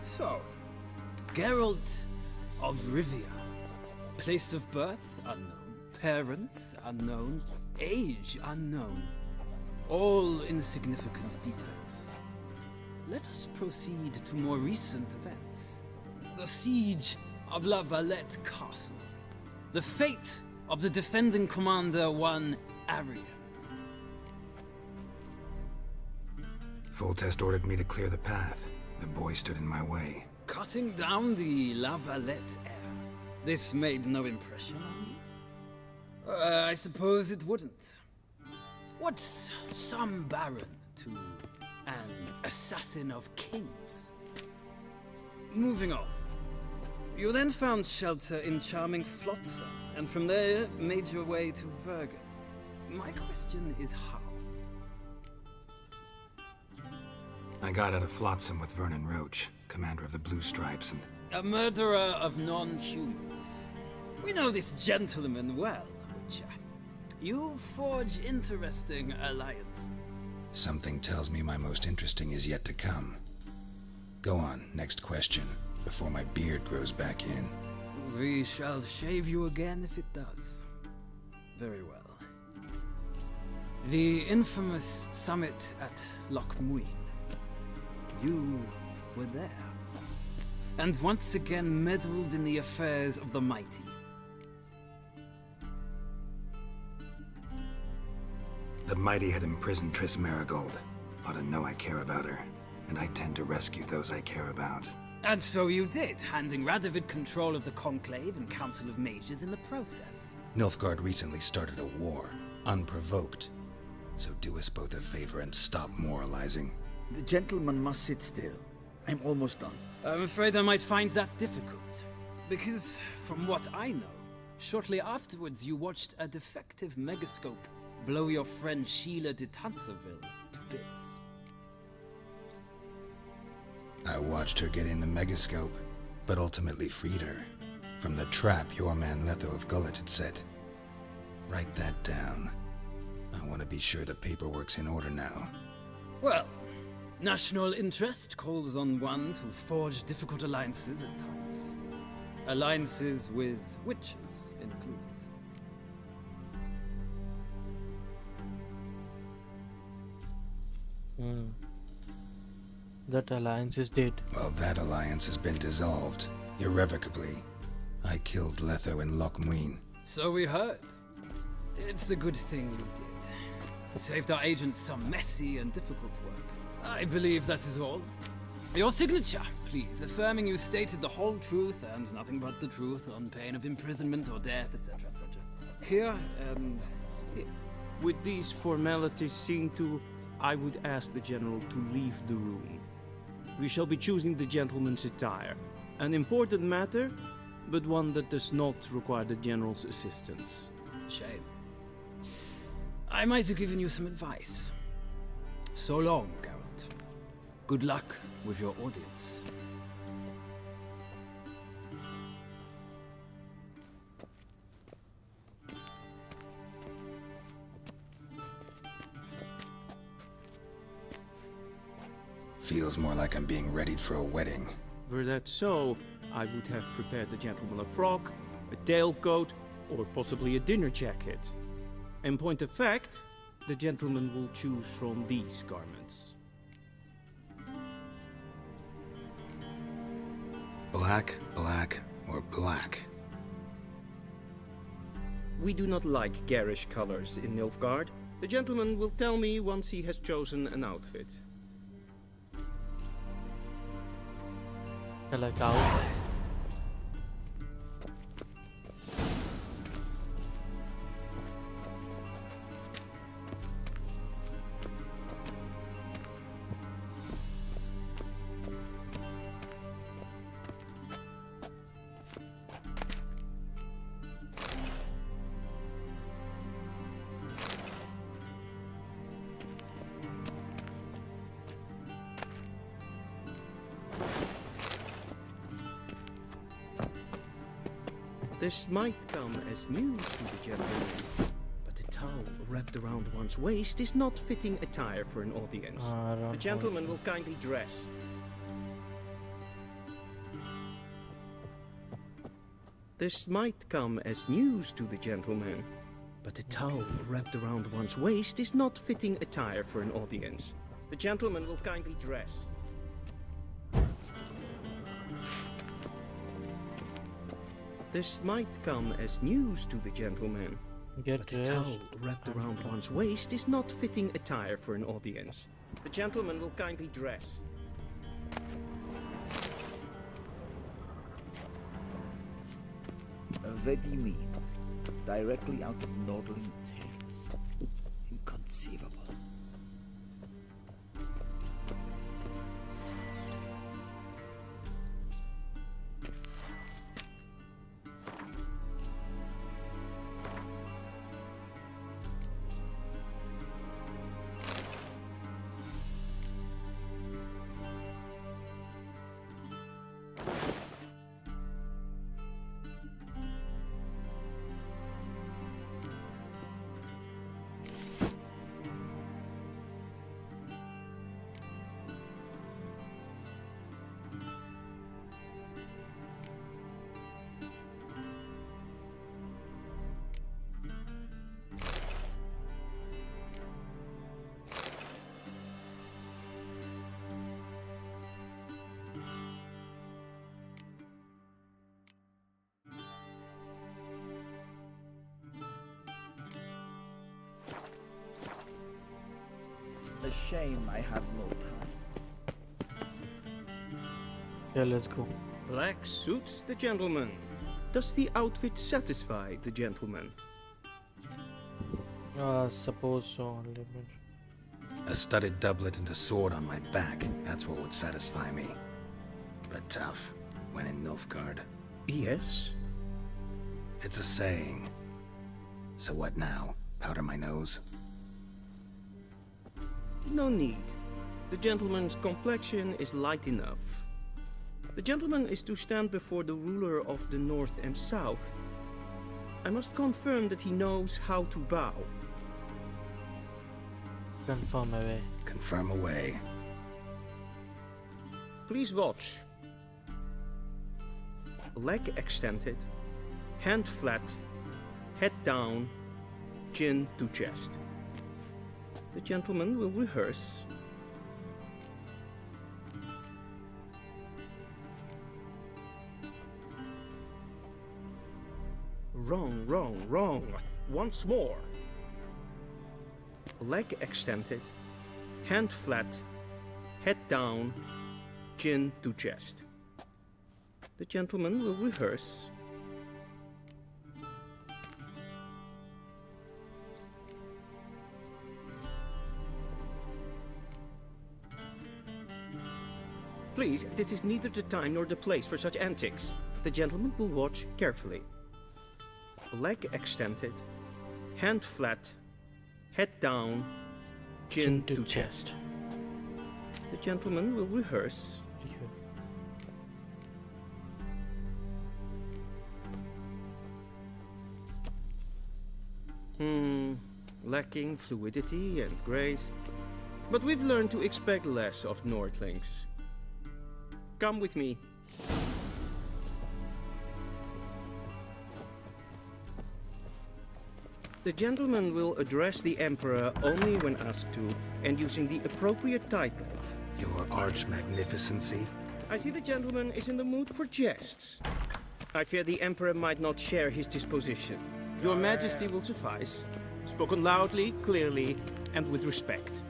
So, Geralt of Rivia. Place of birth unknown, parents unknown, age unknown. All insignificant details. Let us proceed to more recent events. The siege of La Valette Castle. The fate of the defending commander, one Arian. Foltest ordered me to clear the path. The boy stood in my way. Cutting down the La Valette heir. This made no impression on you? I suppose it wouldn't. What's some baron to an assassin of kings? Moving on. You then found shelter in charming Flotsam, and from there made your way to Vergen. My question is how? I got out of Flotsam with Vernon Roach, commander of the Blue Stripes, and... A murderer of non-humans. We know this gentleman well, Witcher. You forge interesting alliances. Something tells me my most interesting is yet to come. Go on, next question, before my beard grows back in. We shall shave you again if it does. Very well. The infamous summit at Loch Muin. You were there. And once again meddled in the affairs of the mighty. The mighty had imprisoned Triss Marigold. Ought to know I care about her, and I tend to rescue those I care about. And so you did, handing Radovid control of the Conclave and Council of Mages in the process. Nilfgaard recently started a war, unprovoked. So do us both a favor and stop moralizing. The gentleman must sit still. I'm almost done. I'm afraid I might find that difficult. Because, from what I know, shortly afterwards you watched a defective megascope blow your friend Sheila de Tanserville to bits. I watched her get in the megascope, but ultimately freed her from the trap your man Letho of Gullet had set. Write that down. I want to be sure the paperwork's in order now. Well, national interest calls on one to forge difficult alliances at times. Alliances with witches included. That alliance is dead. Well, that alliance has been dissolved, irrevocably. I killed Letho in Loch Muin. So we heard. It's a good thing you did. Saved our agent some messy and difficult work. I believe that is all. Your signature, please, affirming you stated the whole truth and nothing but the truth on pain of imprisonment or death, etc., etc. Here and here. With these formalities seen to, I would ask the General to leave the room. We shall be choosing the gentleman's attire. An important matter, but one that does not require the General's assistance. Shame. I might have given you some advice. So long, Geralt. Good luck with your audience. Feels more like I'm being readied for a wedding. Were that so, I would have prepared the gentleman a frock, a tailcoat, or possibly a dinner jacket. In point of fact, the gentleman will choose from these garments. Black, black, or black? We do not like garish colors in Nilfgaard. The gentleman will tell me once he has chosen an outfit. Like out. This might come as news to the gentleman, but a towel wrapped around one's waist is not fitting attire for an audience. The gentleman will kindly dress. This might come as news to the gentleman, but a towel wrapped around one's waist is not fitting attire for an audience. The gentleman will kindly dress. This might come as news to the gentleman, but a towel wrapped around one's waist is not fitting attire for an audience. The gentleman will kindly dress. What do you mean? Directly out of Nordling tales. Inconceivable. A shame I have no time. Okay, let's go. Black suits the gentleman. Does the outfit satisfy the gentleman? Suppose so. A studded doublet and a sword on my back, that's what would satisfy me. But tough, when in Nilfgaard. Yes? It's a saying. So what now? Powder my nose? No need. The gentleman's complexion is light enough. The gentleman is to stand before the ruler of the North and South. I must confirm that he knows how to bow. Confirm away. Confirm away. Please watch. Leg extended, hand flat, head down, chin to chest. The gentleman will rehearse. Wrong, wrong, wrong. Once more. Leg extended, hand flat, head down, chin to chest. The gentleman will rehearse. Please, this is neither the time nor the place for such antics. The gentleman will watch carefully. Leg extended, hand flat, head down, chin to chest. The gentleman will rehearse. Lacking fluidity and grace. But we've learned to expect less of Nordlings. Come with me. The gentleman will address the Emperor only when asked to, and using the appropriate title. Your Arch Magnificency? I see the gentleman is in the mood for jests. I fear the Emperor might not share his disposition. Your Majesty will suffice. Spoken loudly, clearly, and with respect.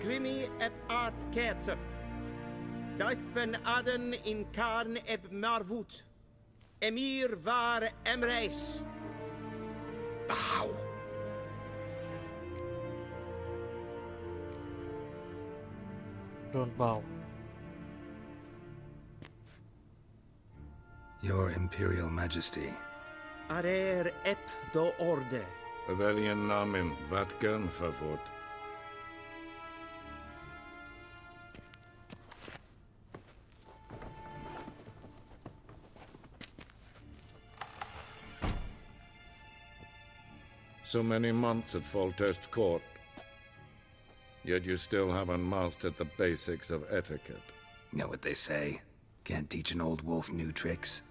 Grimi eb art ketzer. Duifen aden in karn eb marvoet. Emir var emreis. Bow. Don't bow. Your Imperial Majesty. Arer eb the orde. Weljen namen, wat kan favort? So many months at Foltest Court. Yet you still haven't mastered the basics of etiquette. Know what they say? Can't teach an old wolf new tricks.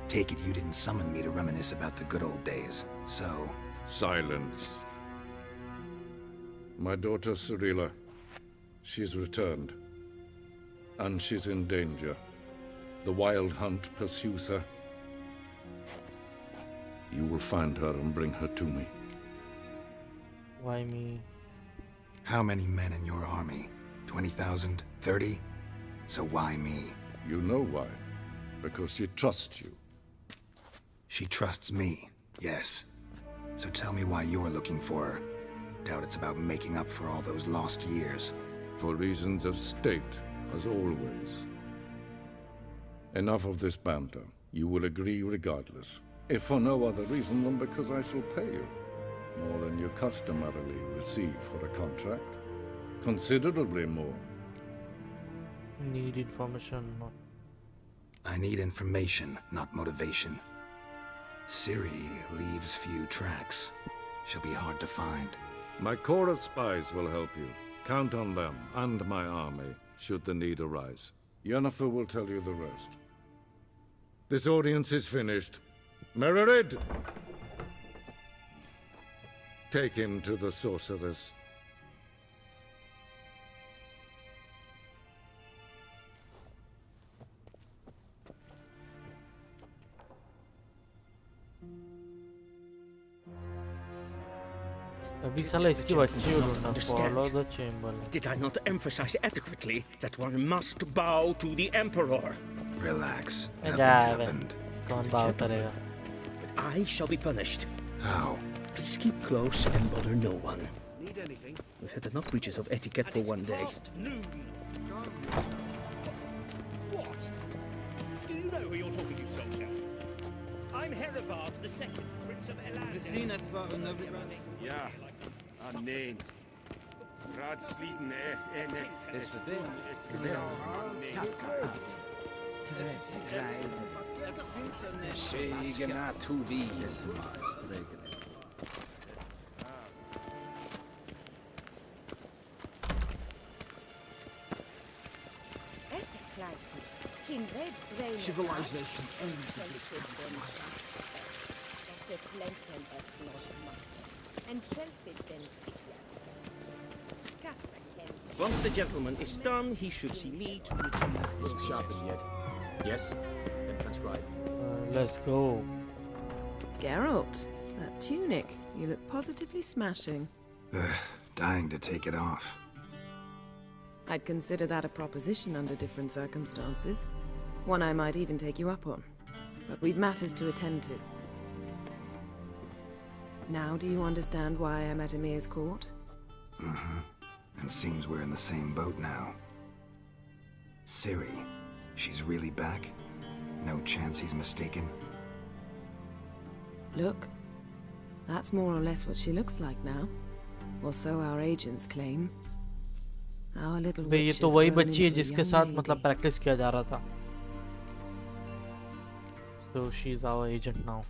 Take it you didn't summon me to reminisce about the good old days, so... Silence. My daughter Cirilla, she's returned. And she's in danger. The Wild Hunt pursues her. You will find her and bring her to me. Why me? How many men in your army? 20,000? 30? So why me? You know why. Because she trusts you. She trusts me, yes. So tell me why you're looking for her. Doubt it's about making up for all those lost years. For reasons of state, as always. Enough of this banter. You will agree regardless. If for no other reason than because I shall pay you. More than you customarily receive for a contract. Considerably more. Need information, not... I need information, not motivation. Ciri leaves few tracks. She'll be hard to find. My corps of spies will help you. Count on them, and my army, should the need arise. Yennefer will tell you the rest. This audience is finished. Mererid! Take him to the sorceress. अभी साला इसकी बच्ची को ढूंढना follow the chamber. Did I not emphasize adequately that one must bow to the Emperor? Relax. Nothing happened. कौन bow करेगा? But I shall be punished. How? Please keep close and bother no one. Need anything? We've had enough breaches of etiquette for one day. Noon. What? Do you know who you're talking to, soldier? I'm Herivard the Second, Prince of Elan. We seen as far as Novigrad. Ja, nee. Ratsliden nicht. Es wird Shegana tuvi esma stregene. Civilization ends in this Once the gentleman is done, he should see me to retrieve his sharpened yet. Yes? Then transcribe. Let's go. Geralt, that tunic. You look positively smashing. Dying to take it off. I'd consider that a proposition under different circumstances. One I might even take you up on. But we've matters to attend to. Now do you understand why I'm at Emir's court? Mm-hmm. And seems we're in the same boat now. Ciri, she's really back? No chance he's mistaken? Look, that's more or less what she looks like now. Or so our agents claim. Our little बे ये तो वही बच्ची है जिसके साथ मतलब practice किया जा रहा था. So she's our agent now.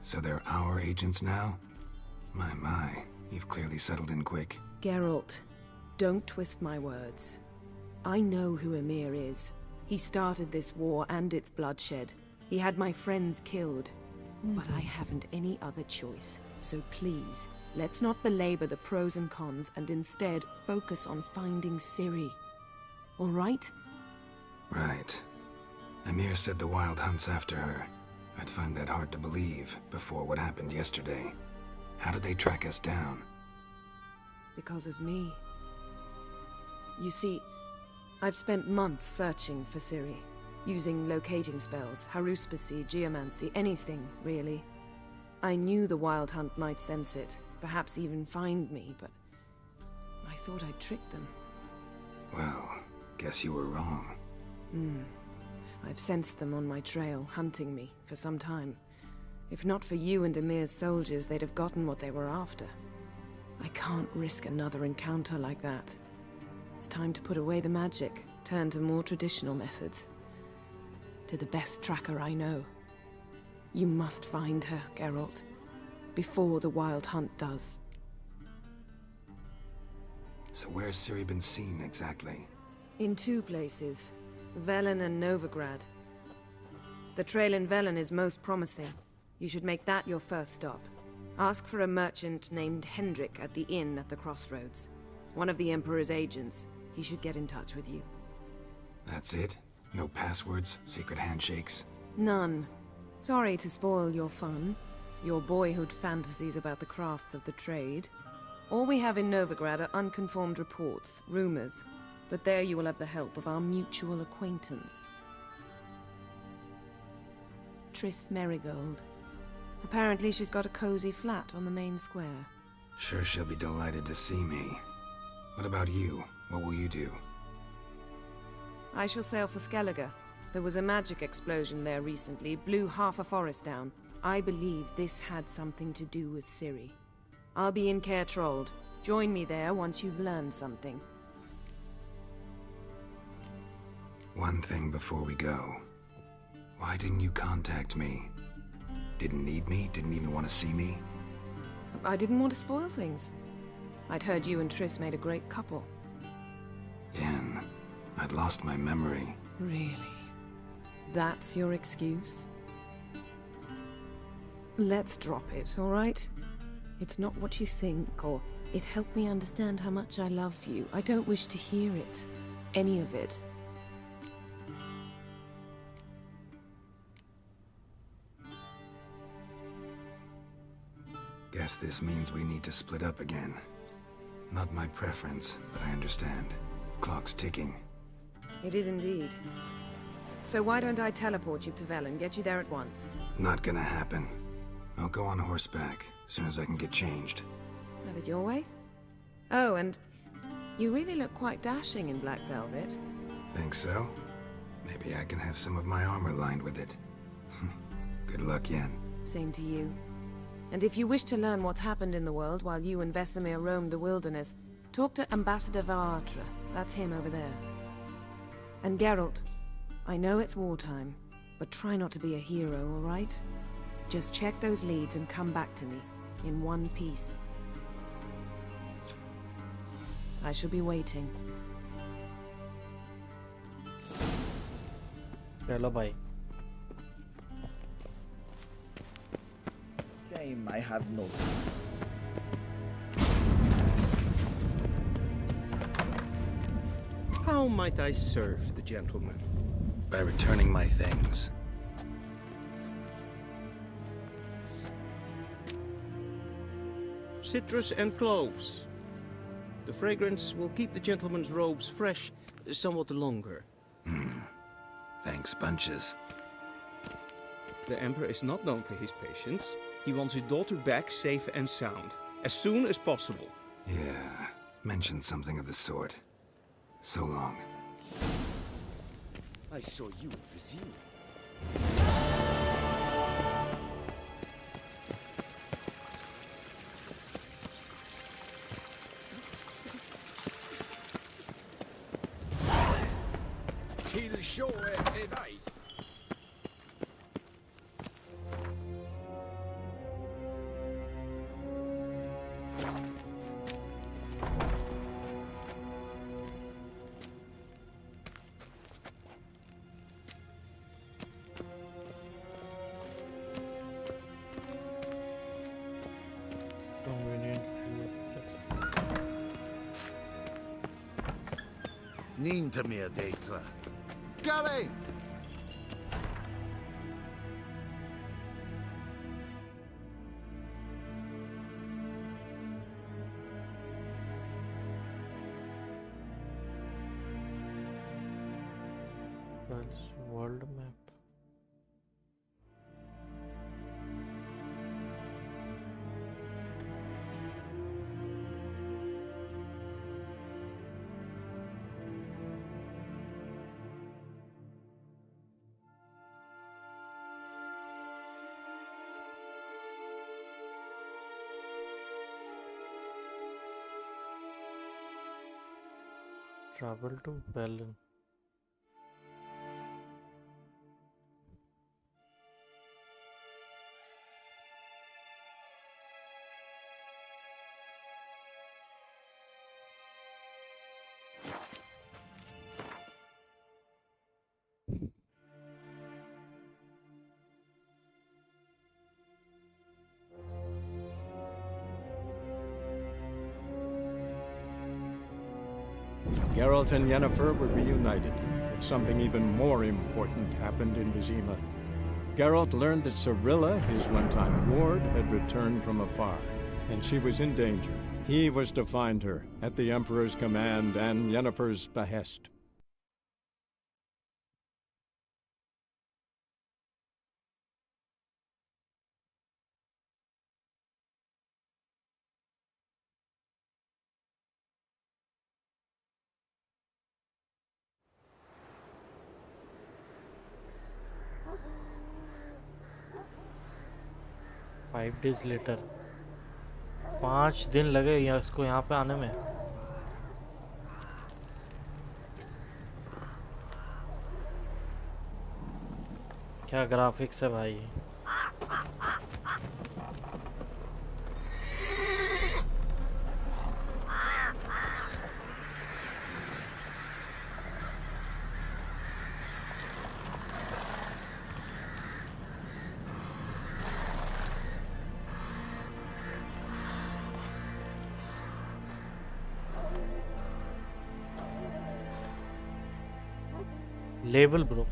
So they're our agents now? My, you've clearly settled in quick. Geralt, don't twist my words. I know who Emir is. He started this war and its bloodshed. He had my friends killed. But I haven't any other choice. So please, let's not belabor the pros and cons and instead focus on finding Ciri. All right? Right. Emir said the Wild Hunt's after her. I'd find that hard to believe before what happened yesterday. How did they track us down? Because of me. You see, I've spent months searching for Ciri. Using locating spells, haruspicy, geomancy, anything, really. I knew the Wild Hunt might sense it, perhaps even find me, but I thought I'd tricked them. Well, guess you were wrong. I've sensed them on my trail, hunting me, for some time. If not for you and Emir's soldiers, they'd have gotten what they were after. I can't risk another encounter like that. It's time to put away the magic, turn to more traditional methods. to the best tracker I know. You must find her, Geralt, before the Wild Hunt does. So where's Ciri been seen exactly? In 2 places, Velen and Novigrad. The trail in Velen is most promising. You should make that your first stop. Ask for a merchant named Hendrik at the inn at the crossroads. One of the Emperor's agents. He should get in touch with you. That's it? No passwords, secret handshakes? None. Sorry to spoil your fun, your boyhood fantasies about the crafts of the trade. All we have in Novigrad are unconfirmed reports, rumors, but there you will have the help of our mutual acquaintance. Triss Merigold. Apparently she's got a cozy flat on the main square. Sure she'll be delighted to see me. What about you? What will you do? I shall sail for Skellige. There was a magic explosion there recently, blew half a forest down. I believe this had something to do with Ciri. I'll be in Caer Trolde. Join me there once you've learned something. One thing before we go. Why didn't you contact me? Didn't need me? Didn't even want to see me? I didn't want to spoil things. I'd heard you and Triss made a great couple. Yen, I'd lost my memory. Really? That's your excuse? Let's drop it, all right? It's not what you think, or it helped me understand how much I love you. I don't wish to hear it. Any of it. Guess this means we need to split up again. Not my preference, but I understand. Clock's ticking. It is indeed. So why don't I teleport you to Velen, get you there at once? Not gonna happen. I'll go on horseback, as soon as I can get changed. Have it your way? Oh, and you really look quite dashing in black velvet. Think so? Maybe I can have some of my armor lined with it. Good luck, Yen. Same to you. And if you wish to learn what's happened in the world while you and Vesemir roamed the wilderness, talk to Ambassador Varatra. That's him over there. And Geralt, I know it's wartime, but try not to be a hero, all right? Just check those leads and come back to me, in one piece. I shall be waiting. Hello, bye. Shame I have no. How might I serve the gentleman? By returning my things. Citrus and cloves. The fragrance will keep the gentleman's robes fresh somewhat longer. Thanks, bunches. The Emperor is not known for his patience. He wants his daughter back safe and sound, as soon as possible. Yeah, mentioned something of the sort. So long. I saw you in Vizima. Till shore evade. Ninta mir deitra. Gully! That's world map. Travel to Berlin. Geralt and Yennefer were reunited, but something even more important happened in Vizima. Geralt learned that Cirilla, his one-time ward, had returned from afar, and she was in danger. He was to find her, at the Emperor's command and Yennefer's behest. Five days later, 5 दिन लगे इसको यहाँ पे आने में. क्या graphics है भाई. Label, bro.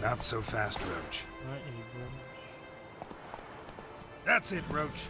Not so fast, Roach. That's it, Roach.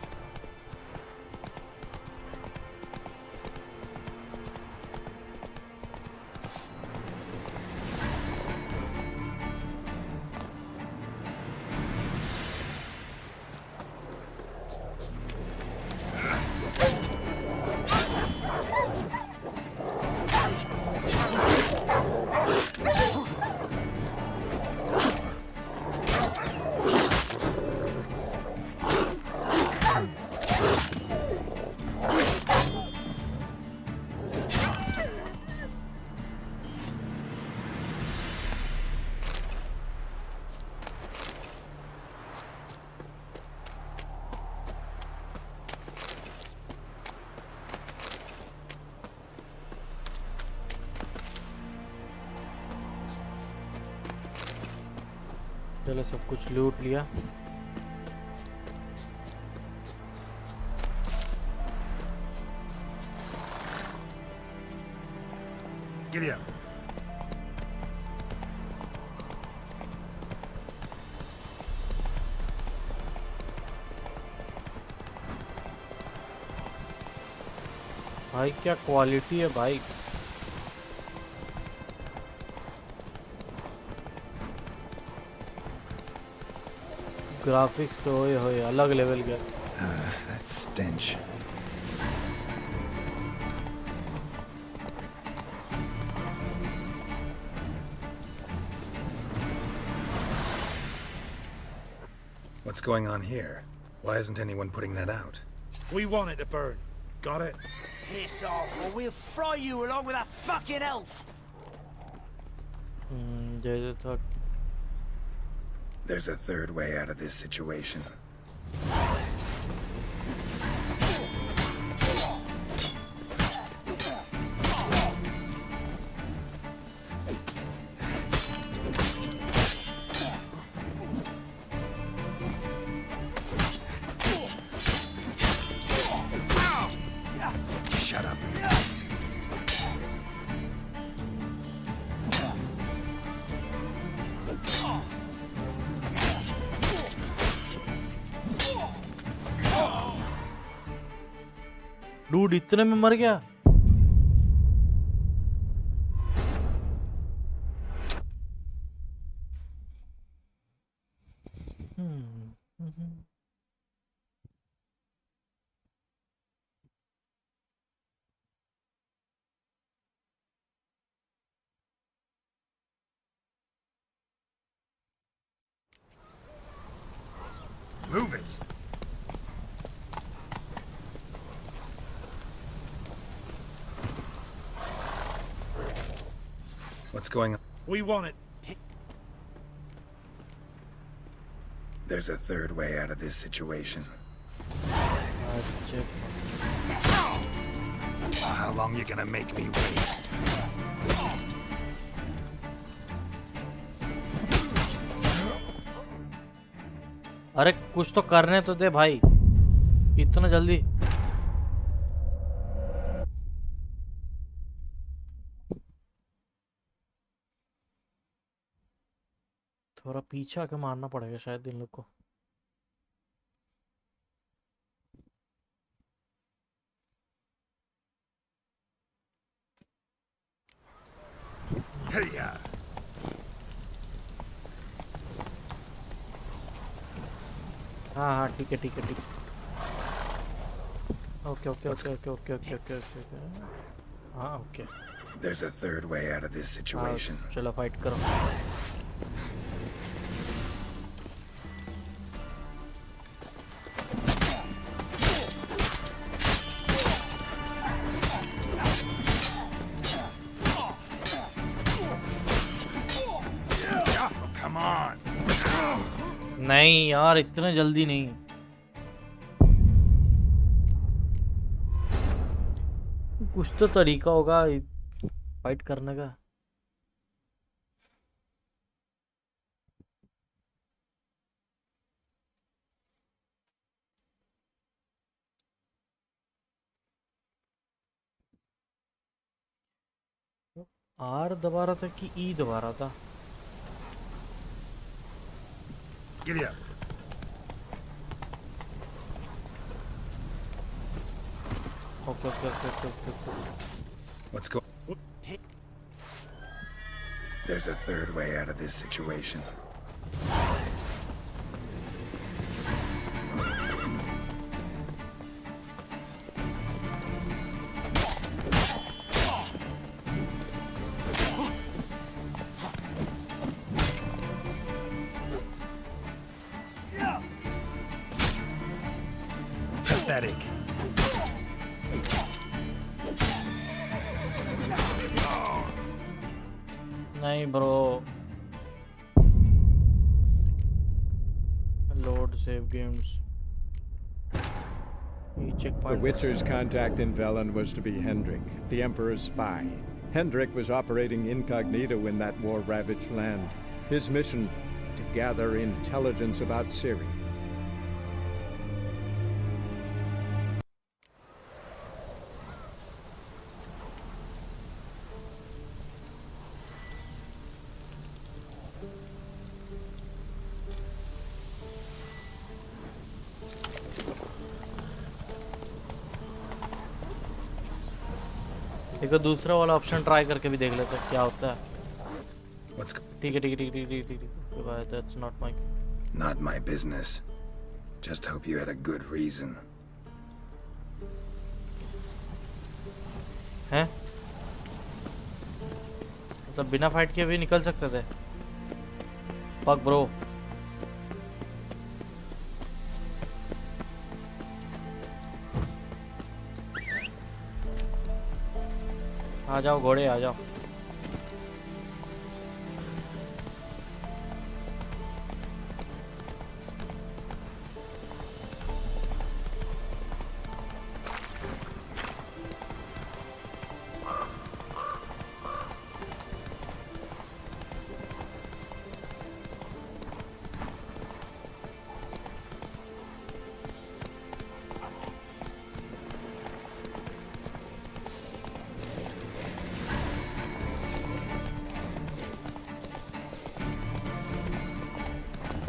चलो सब कुछ लूट लिया. Giddy up. भाई क्या क्वालिटी है भाई. ग्राफिक्स तो होए अलग लेवल के. That stench. What's going on here? Why isn't anyone putting that out? We want it to burn. Got it? Piss off, or we'll fry you along with that fucking elf! There's a third way out of this situation. Shut up. Dude इतने में मर गया. Move it. What's going on? We want it. There's a third way out of this situation. How long you gonna make me wait? अरे कुछ तो करने तो दे भाई, इतना जल्दी। थोड़ा पीछे आके मारना पड़ेगा शायद इन लोग को। हाँ हाँ ठीक है ठीक है ठीक है। Okay okay okay okay okay okay okay okay. हाँ okay. There's a third way out of this situation. चलो फाइट करो। Come on. नहीं यार इतने जल्दी नहीं। कुछ तो तरीका होगा फाइट करने का। आर दबा रहा था कि ई दबा रहा था? Giddy up. Okay, okay, okay, okay, okay. What's going? There's a third way out of this situation. Pathetic. नहीं bro. Load save games. The Witcher's contact in Velen was to be Hendrik, the Emperor's spy. Hendrik was operating incognito in that war-ravaged land. His mission, to gather intelligence about Ciri. एक दूसरा वाला option try करके भी देख लेते हैं क्या होता है। ठीक है ठीक है ठीक है ठीक है ठीक है। That's not my. Not my business. Just hope you had a good reason. हैं? मतलब बिना फाइट किए भी निकल सकते थे? Fuck bro. आ जाओ घोड़े आ जाओ।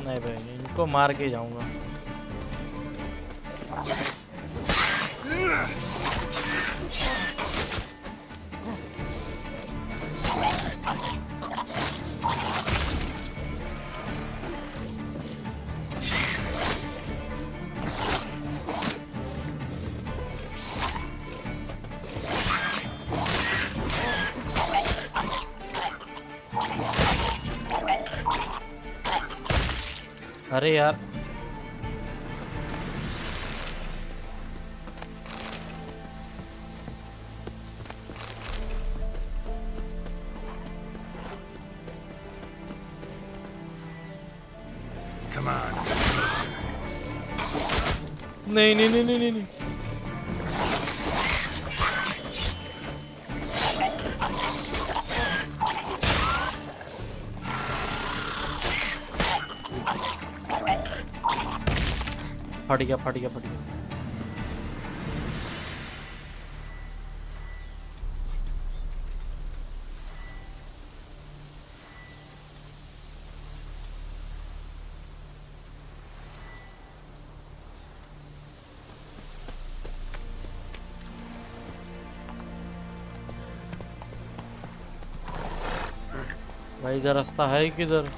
नहीं भाई इनको मार के जाऊंगा। अरे यार Come on. नहीं नहीं नहीं नहीं नहीं फट गया भाई इधर रास्ता है किधर?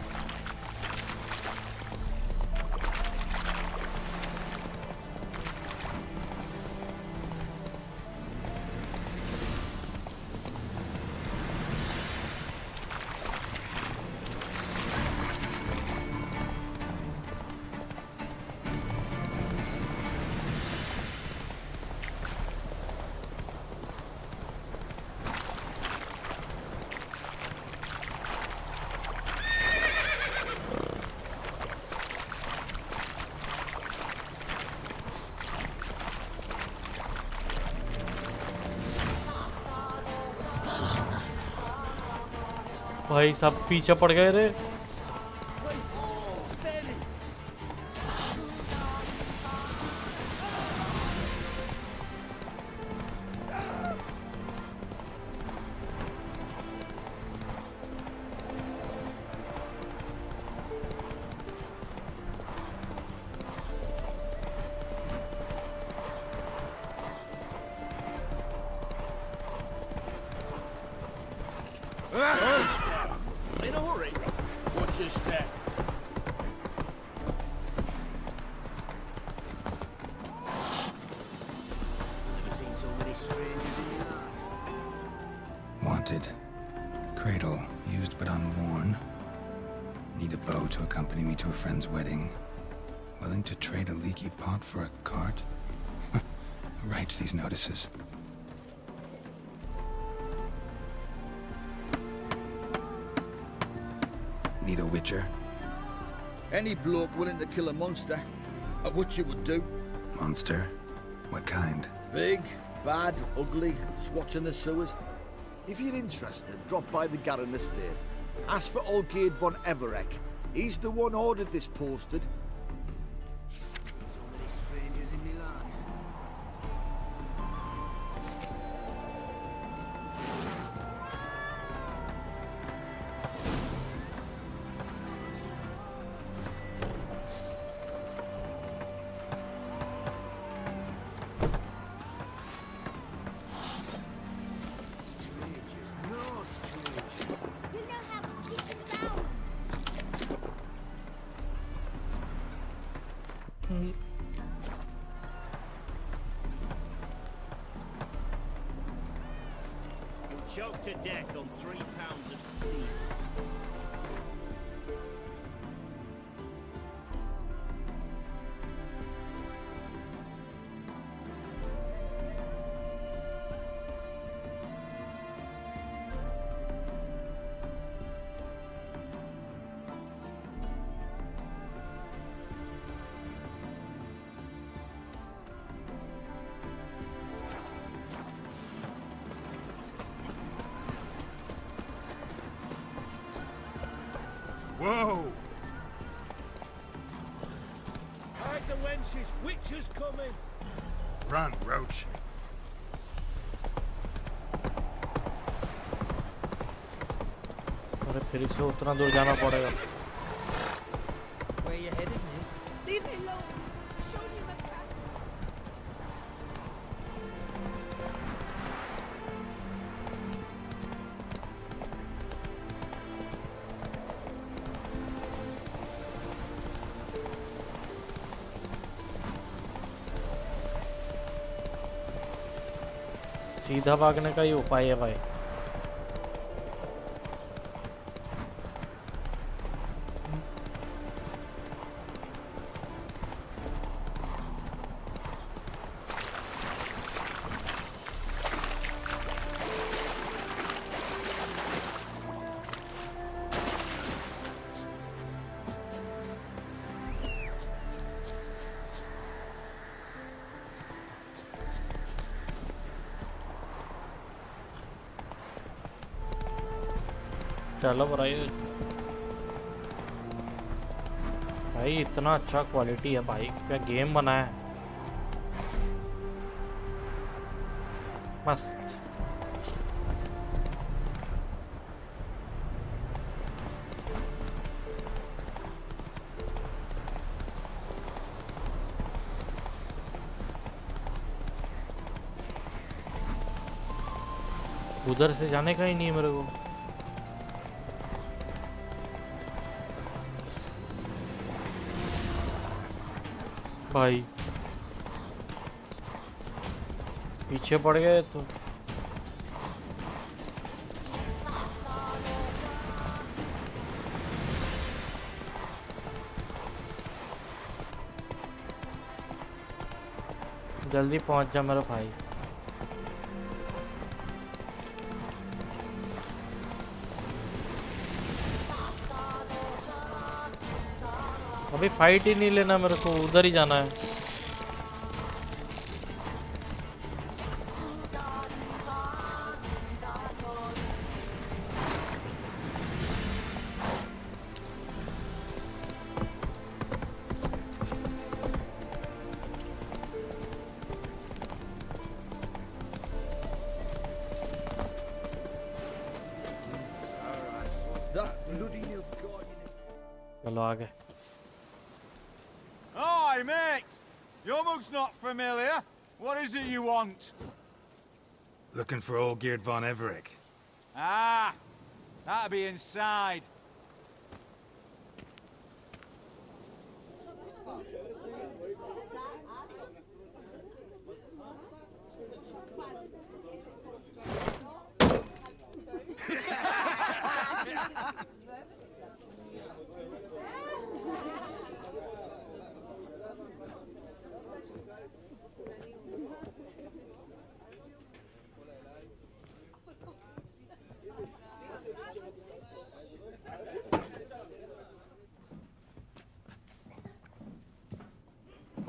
भाई सब पीछे पड़ गए रे। In a hurry. Watch your step. Never seen so many strangers in my life. Wanted. Cradle, used but unworn. Need a bow to accompany me to a friend's wedding. Willing to trade a leaky pot for a cart? Who writes these notices? Need a witcher? Any bloke willing to kill a monster, a witcher would do. Monster? What kind? Big, bad, ugly, squatching the sewers. If you're interested, drop by the Gamerz estate. Ask for Olgierd von Evereck. He's the one ordered this posted. Seen so many strangers in my life. Strangers, no strangers. You know how to kiss the ground. Choked to death on 3 pounds of steel. Whoa! Hide the wenches! Witcher's coming! Run, Roach. अरे फिर से उतना दूर जाना पड़ेगा। Where you headed, miss? Leave me alone. Show me my tracks. सीधा भागने का ही उपाय है भाई। चलो भाई भाई इतना अच्छा क्वालिटी है भाई, क्या गेम बना है, मस्त। उधर से जाने का ही नहीं है मेरे को। भाई पीछे पड़ गए तो जल्दी पहुंच जा मेरा भाई। अभी फाइट ही नहीं लेना मेरे को, उधर ही जाना है। चलो आगे। Hi, mate! Your mug's not familiar. What is it you want? Looking for old Geert von Everett. Ah, that'll be inside.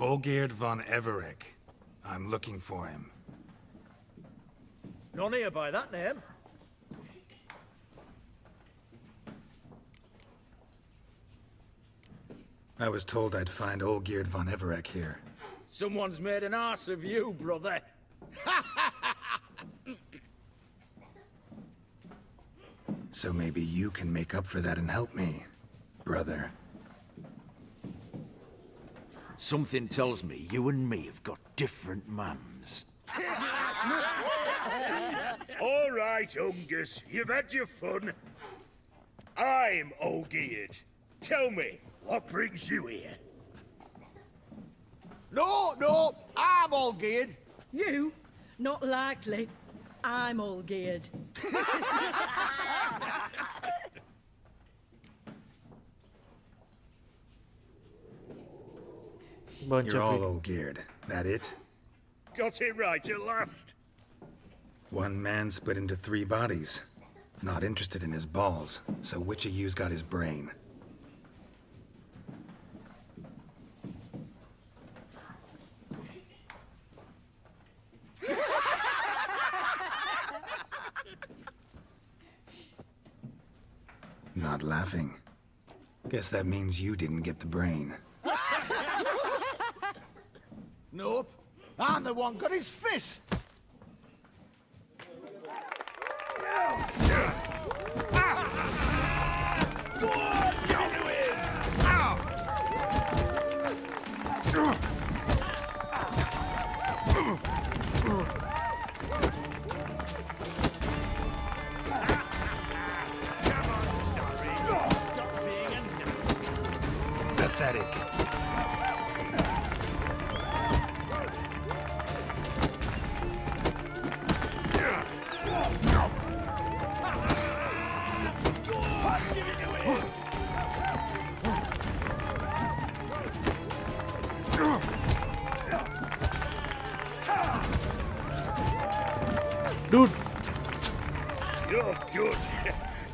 Olgierd von Everett. I'm looking for him. None here by that name. I was told I'd find Olgierd von Everett here. Someone's made an arse of you, brother. So maybe you can make up for that and help me, brother. Something tells me you and me have got different mums. All right, Ungus, you've had your fun. I'm Olgierd. Tell me, what brings you here? No, I'm Olgierd. You? Not likely. I'm all geared. You're all Olgierd. That it? Got it right at last. One man split into 3 bodies. Not interested in his balls, so which of you's got his brain? Not laughing. Guess that means you didn't get the brain. Nope. I'm the one got his fists. Pathetic. Dude. You're good.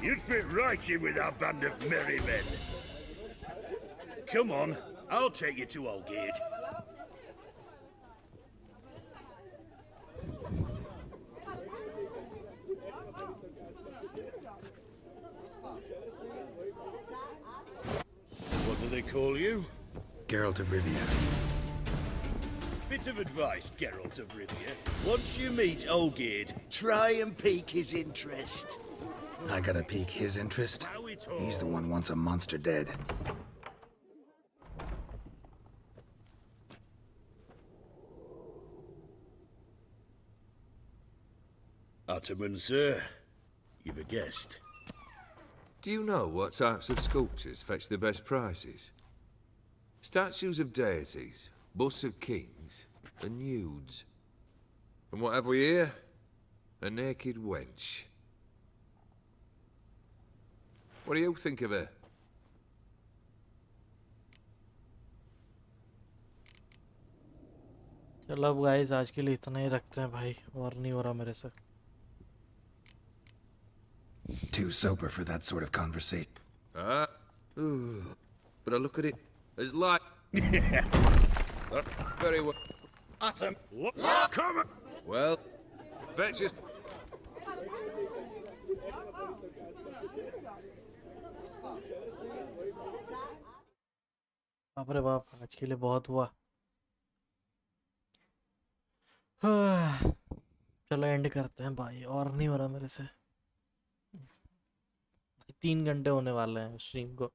You'd fit right in with our band of merry men. Come on, I'll take you to Olgierd. What do they call you? Geralt of Rivia. Bit of advice, Geralt of Rivia. Once you meet Olgierd, try and pique his interest. I gotta pique his interest? He's the one wants a monster dead. Ottoman, sir. You've a guest. Do you know what types of sculptures fetch the best prices? Statues of deities, busts of kings, and nudes. And what have we here? A naked wench. What do you think of her? चलो अब guys आज के लिए इतना ही रखते हैं भाई और नहीं हो रहा मेरे से Too sober for that sort of conversation. Ah, but I look at it as like. Very well. Atom. Come on. Well, fetch us. बाप रे बाप आज के लिए बहुत हुआ चलो एंड करते हैं भाई और नहीं हो रहा मेरे से 3 घंटे होने वाले हैं स्ट्रीम को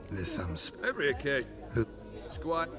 There's some every occasion. Who? Squad.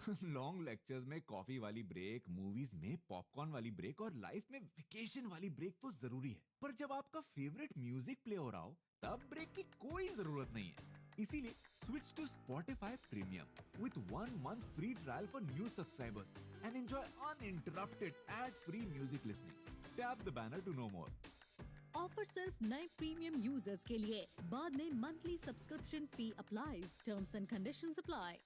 Long lectures में कॉफी वाली ब्रेक, मूवीज में पॉपकॉर्न वाली ब्रेक और लाइफ में वेकेशन वाली ब्रेक तो जरूरी है, पर जब आपका फेवरेट म्यूजिक प्ले हो रहा हो तब ब्रेक की कोई जरूरत नहीं है। इसीलिए switch to Spotify Premium with 1 month free trial for new subscribers and enjoy uninterrupted ad-free music listening. Tap the banner to know more. Offer सिर्फ नए प्रीमियम यूजर्स के लिए, बाद में monthly subscription fee applies, terms and conditions apply.